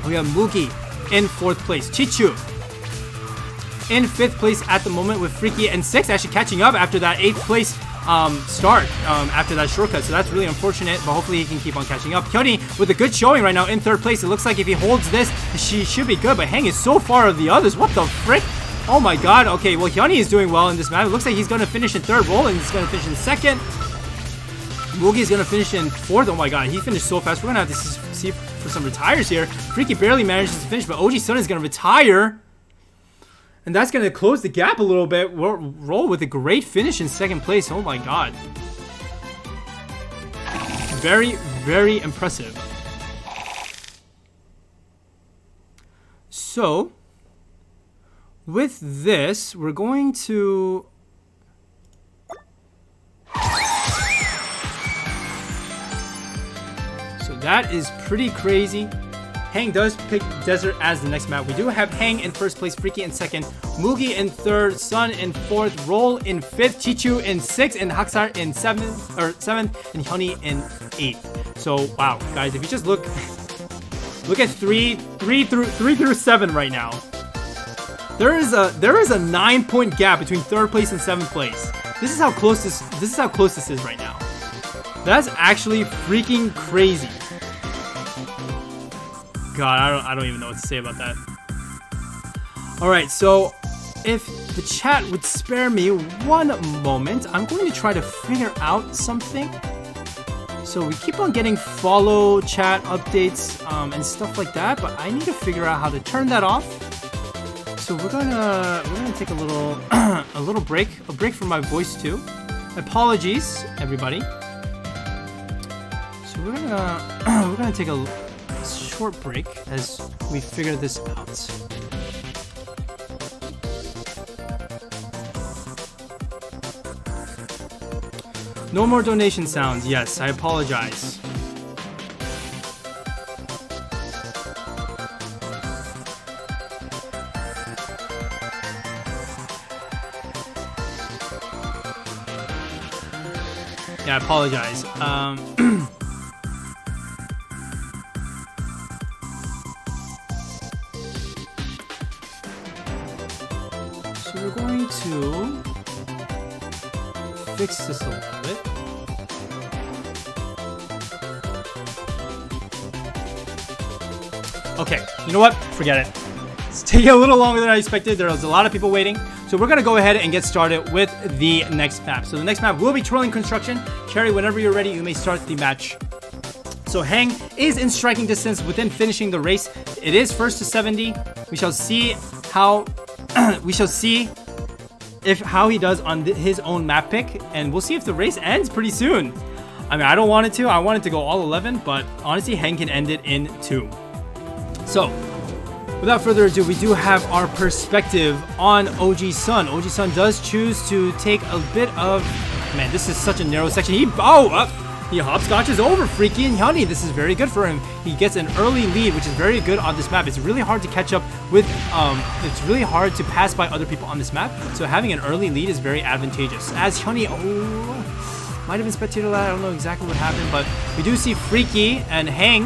We have Mugi in 4th place. Chichu in 5th place at the moment, with Freaky in 6th, actually catching up after that 8th place start after that shortcut. So that's really unfortunate, but hopefully he can keep on catching up. Hyunhee with a good showing right now in 3rd place. It looks like if he holds this, she should be good, but Hang is so far of the others. What the frick? Oh my god. Okay, well, Hyunhee is doing well in this map. It looks like he's going to finish in 3rd. Roll is going to finish in 2nd. Mugi is going to finish in 4th. Oh my god, he finished so fast. We're going to have to see for some retires here. Freaky barely manages to finish, but OG Sun is going to retire. And that's going to close the gap a little bit. Roll with a great finish in 2nd place. Oh my god. Very, very impressive. So, with this, we're going to... So that is pretty crazy. Hang does pick Desert as the next map. We do have Hang in 1st place, Freaky in 2nd, Mugi in 3rd, Sun in 4th, Roll in 5th, Chichu in 6th, and Heostler in 7th, and Hyunhee in 8th. So wow, guys, if you just look at 3 through 7 right now. There is a 9-point gap between 3rd place and 7th place. This is how close this is right now. That's actually freaking crazy. God, I don't even know what to say about that. Alright, so if the chat would spare me one moment, I'm going to try to figure out something. So we keep on getting follow chat updates and stuff like that, but I need to figure out how to turn that off. So we're gonna take a little break from my voice too. Apologies, everybody. So we're gonna take a short break as we figure this out. No more donation sounds. Yes, I apologize. Yeah, I apologize. So we're going to fix this a little bit. Okay, you know what? Forget it. It's taking a little longer than I expected. There was a lot of people waiting. So we're going to go ahead and get started with the next map. So the next map will be Twirling Construction. Cherry, whenever you're ready, you may start the match So Hang is in striking distance within finishing the race. It is first to 70. We shall see how how he does on his own map pick, and we'll see if the race ends pretty soon. I mean, I don't want it to. I want it to go all 11, but honestly, Hang can end it in 2. So, without further ado, we do have our perspective on OG Sun. OG Sun does choose to take a bit of... Man, this is such a narrow section. He hopscotches over Freaky and Hyunny. This is very good for him. He gets an early lead, which is very good on this map. It's really hard to catch up with, it's really hard to pass by other people on this map. So having an early lead is very advantageous. As Hyunny, might have been spectator lag. I don't know exactly what happened, but we do see Freaky and Hang.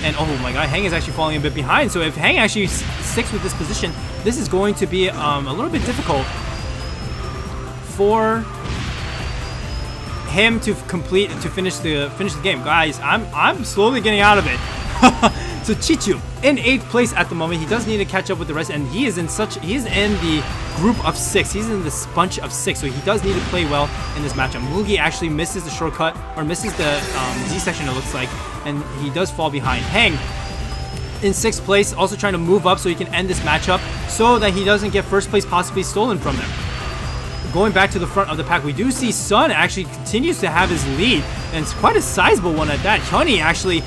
And oh my god, Hang is actually falling a bit behind. So if Hang actually sticks with this position, this is going to be a little bit difficult for him to finish the game. Guys, I'm slowly getting out of it. So Chichu in 8th place at the moment. He does need to catch up with the rest, and he's in the group of 6. He's in this bunch of 6, so he does need to play well in this matchup. Mugi actually misses the shortcut, or misses the Z section, it looks like, and he does fall behind. Hang in 6th place, also trying to move up so he can end this matchup so that he doesn't get first place possibly stolen from them. Going back to the front of the pack, we do see Sun actually continues to have his lead, and it's quite a sizable one at that. Hyunny actually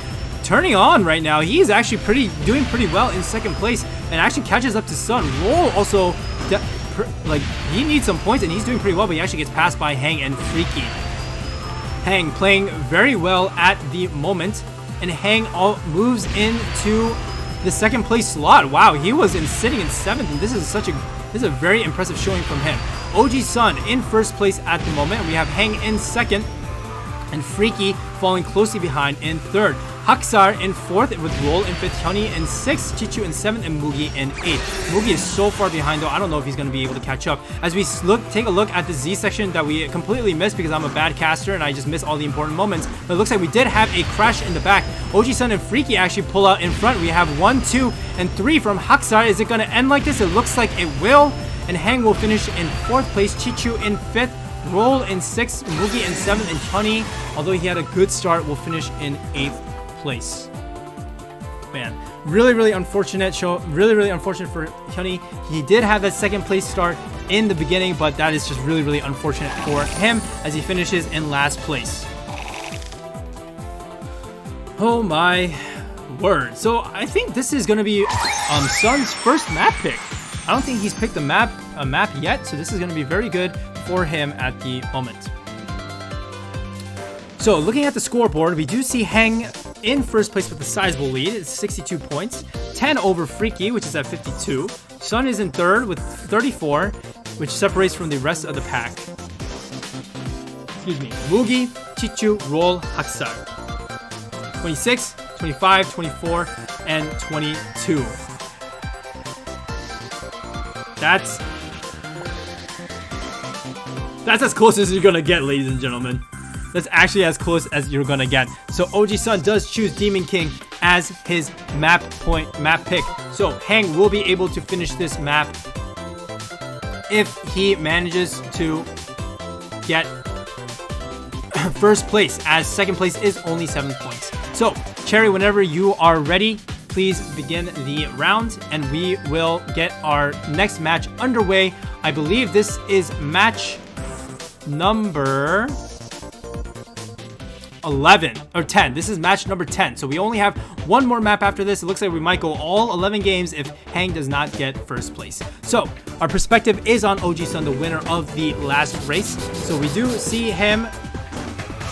turning on right now. He's actually doing pretty well in 2nd place, and actually catches up to Sun. Roll also, he needs some points, and he's doing pretty well, but he actually gets passed by Hang and Freaky. Hang playing very well at the moment, and Hang moves into the 2nd place slot. Wow, he was sitting in 7th, and this is a very impressive showing from him. OG Sun in 1st place at the moment. We have Hang in 2nd, and Freaky falling closely behind in 3rd. Haksar in 4th with Roll in 5th, Hyunny in 6th, Chichu in 7th, and Mugi in 8th. Mugi is so far behind though, I don't know if he's going to be able to catch up. As we take a look at the Z section that we completely missed because I'm a bad caster and I just miss all the important moments. But it looks like we did have a crash in the back. OG Sun and Freaky actually pull out in front. We have 1, 2, and 3 from Haksar. Is it going to end like this? It looks like it will. And Hang will finish in 4th place, Chichu in 5th, Roll in 6th, Mugi in 7th, and Hyunny, although he had a good start, will finish in 8th place. Man, really unfortunate show. Really unfortunate for Hyunny. He did have that 2nd place start in the beginning, but that is just really unfortunate for him as he finishes in last place. Oh my word. So I think this is going to be Sun's first map pick. I don't think he's picked a map yet, so this is going to be very good for him at the moment. So looking at the scoreboard, we do see Hang in 1st place with a sizable lead. It's 62 points, 10 over Freaky, which is at 52. Sun is in 3rd with 34, which separates from the rest of the pack. Excuse me. Mugi, Chichu, Roll, Haksar. 26, 25, 24, and 22. That's as close as you're gonna get, ladies and gentlemen. That's actually as close as you're gonna get. So OG Sun does choose Demon King as his map pick. So Hang will be able to finish this map if he manages to get 1st place, as 2nd place is only 7 points. So Cherry, whenever you are ready, please begin the round and we will get our next match underway. I believe this is match number 11 or 10. This is match number 10. So we only have one more map after this. It looks like we might go all 11 games if Hang does not get 1st place. So our perspective is on OG Sun, the winner of the last race. So we do see him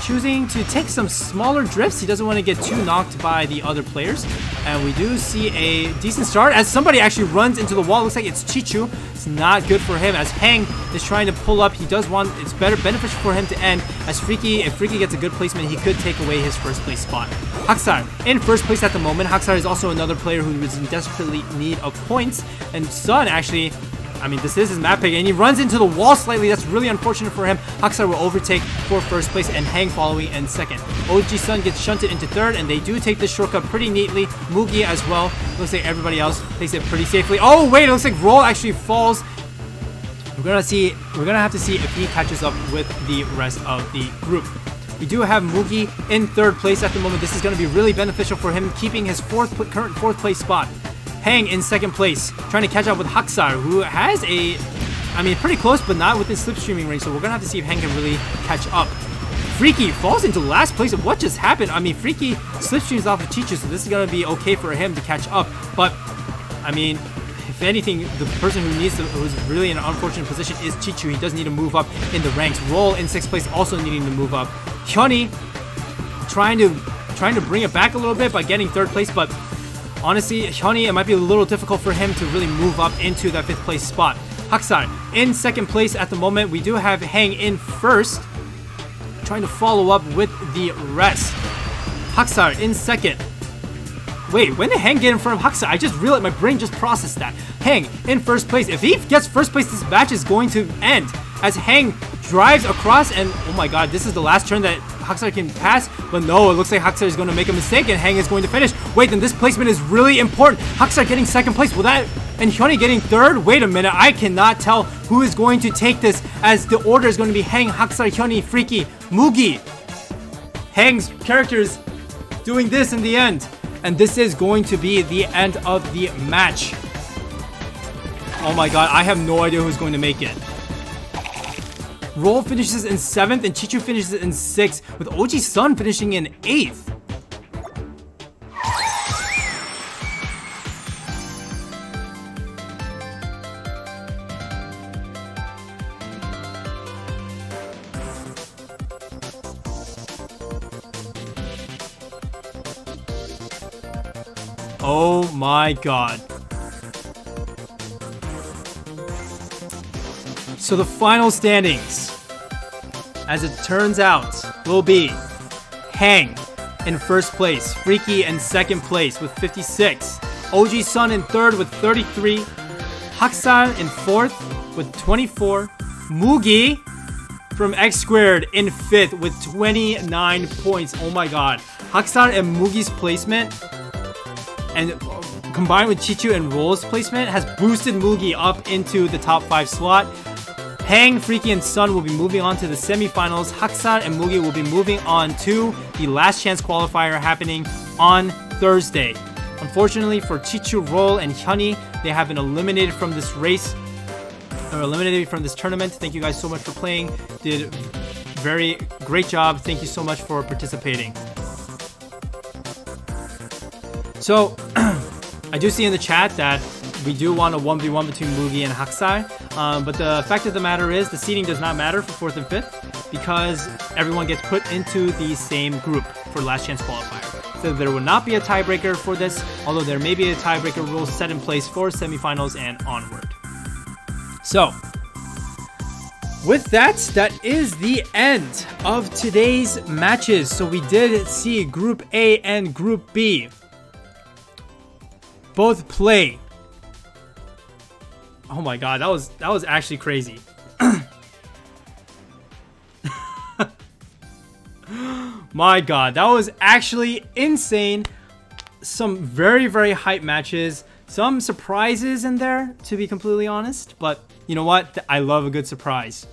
choosing to take some smaller drifts. He doesn't want to get too knocked by the other players. And we do see a decent start as somebody actually runs into the wall. Looks like it's Chichu. It's not good for him as Hang is trying to pull up. He does want, it's beneficial for him to end as Freaky, if Freaky gets a good placement, he could take away his 1st place spot. Haksar in 1st place at the moment. Haksar is also another player who is in desperately need of points. And Sun actually, I mean, this is his map pick, and he runs into the wall slightly. That's really unfortunate for him. Haksar will overtake for 1st place, and Hang following in 2nd. OG Sun gets shunted into 3rd, and they do take this shortcut pretty neatly. Mugi as well. Looks like everybody else takes it pretty safely. Oh, wait, it looks like Roll actually falls. We're gonna have to see if he catches up with the rest of the group. We do have Mugi in 3rd place at the moment. This is going to be really beneficial for him, keeping his current 4th place spot. Hang in 2nd place, trying to catch up with Heostler, who has pretty close, but not within slipstreaming range. So we're going to have to see if Hang can really catch up. Freaky falls into last place. What just happened? Freaky slipstreams off of Chichu, so this is going to be okay for him to catch up. But, if anything, the person who's really in an unfortunate position is Chichu. He does need to move up in the ranks. Roll in 6th place, also needing to move up. Hyunhee trying to bring it back a little bit by getting 3rd place, but honestly, Hyunhee, it might be a little difficult for him to really move up into that 5th place spot. Heostler in 2nd place at the moment. We do have Hang in 1st, trying to follow up with the rest. Heostler in 2nd. Wait, when did Hang get in front of Heostler? I just realized, my brain just processed that. Hang in 1st place. If he gets 1st place, this match is going to end as Hang drives across, and oh my god, this is the last turn that Heostler can pass, but no, it looks like Heostler is going to make a mistake and Hang is going to finish. Wait, then this placement is really important. Heostler getting 2nd place, will that, and Hyunhee getting 3rd? Wait a minute, I cannot tell who is going to take this, as the order is going to be Hang, Heostler, Hyunhee, Freaky, Mugi. Hang's characters doing this in the end, and this is going to be the end of the match. Oh my god, I have no idea who's going to make it. Roll finishes in 7th and Chichu finishes in 6th, with OG Sun finishing in 8th. Oh my god. So the final standings, as it turns out, will be Hang in 1st place, Freaky in 2nd place with 56, OG Sun in 3rd with 33, Heostler in 4th with 24, Mugi from X Squared in 5th with 29 points. Oh my god. Heostler and Mugi's placement, and combined with Chichu and Roll's placement, has boosted Mugi up into the top 5 slot. Hang, Freaky, and Sun will be moving on to the semifinals. Heostler and Mugi will be moving on to the last chance qualifier happening on Thursday. Unfortunately for Chichu, Roll, and Hyunhee, they have been eliminated from this race, or eliminated from this tournament. Thank you guys so much for playing. Did very great job. Thank you so much for participating. So, I do see in the chat that we do want a 1v1 between Mugi and Heostler, but the fact of the matter is the seeding does not matter for 4th and 5th because everyone gets put into the same group for last chance qualifier. So there will not be a tiebreaker for this, although there may be a tiebreaker rule set in place for semifinals and onward. So, with that, that is the end of today's matches. So we did see Group A and Group B both play. Oh my god, that was actually crazy. My god, that was actually insane. Some very, very hype matches. Some surprises in there, to be completely honest. But you know what? I love a good surprise.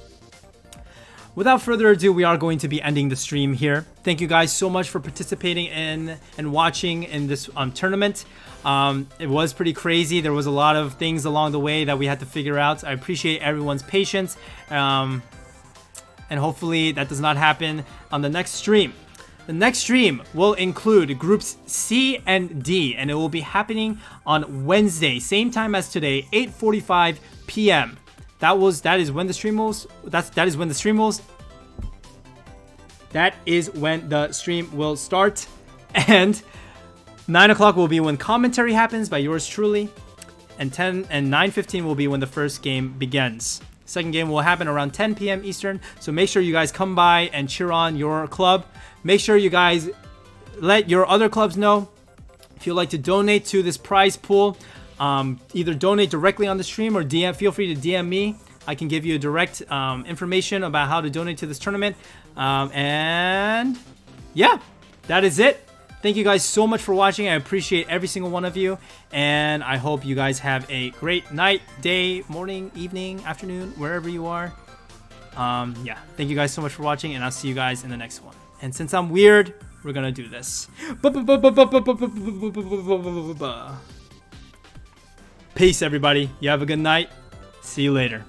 Without further ado, we are going to be ending the stream here. Thank you guys so much for participating in and watching in this tournament. It was pretty crazy. There was a lot of things along the way that we had to figure out. I appreciate everyone's patience. And hopefully that does not happen on the next stream. The next stream will include groups C and D, and it will be happening on Wednesday, same time as today, 8:45 p.m. That is when the stream will start, and 9 o'clock will be when commentary happens by yours truly, and 9:15 will be when the first game begins. Second game will happen around 10 p.m. Eastern, so make sure you guys come by and cheer on your club. Make sure you guys let your other clubs know if you'd like to donate to this prize pool. Either donate directly on the stream or feel free to DM me. I can give you direct information about how to donate to this tournament. And yeah, that is it. Thank you guys so much for watching. I appreciate every single one of you. And I hope you guys have a great night, day, morning, evening, afternoon, wherever you are. Yeah, thank you guys so much for watching, and I'll see you guys in the next one. And since I'm weird, we're gonna do this. Peace, everybody. You have a good night. See you later.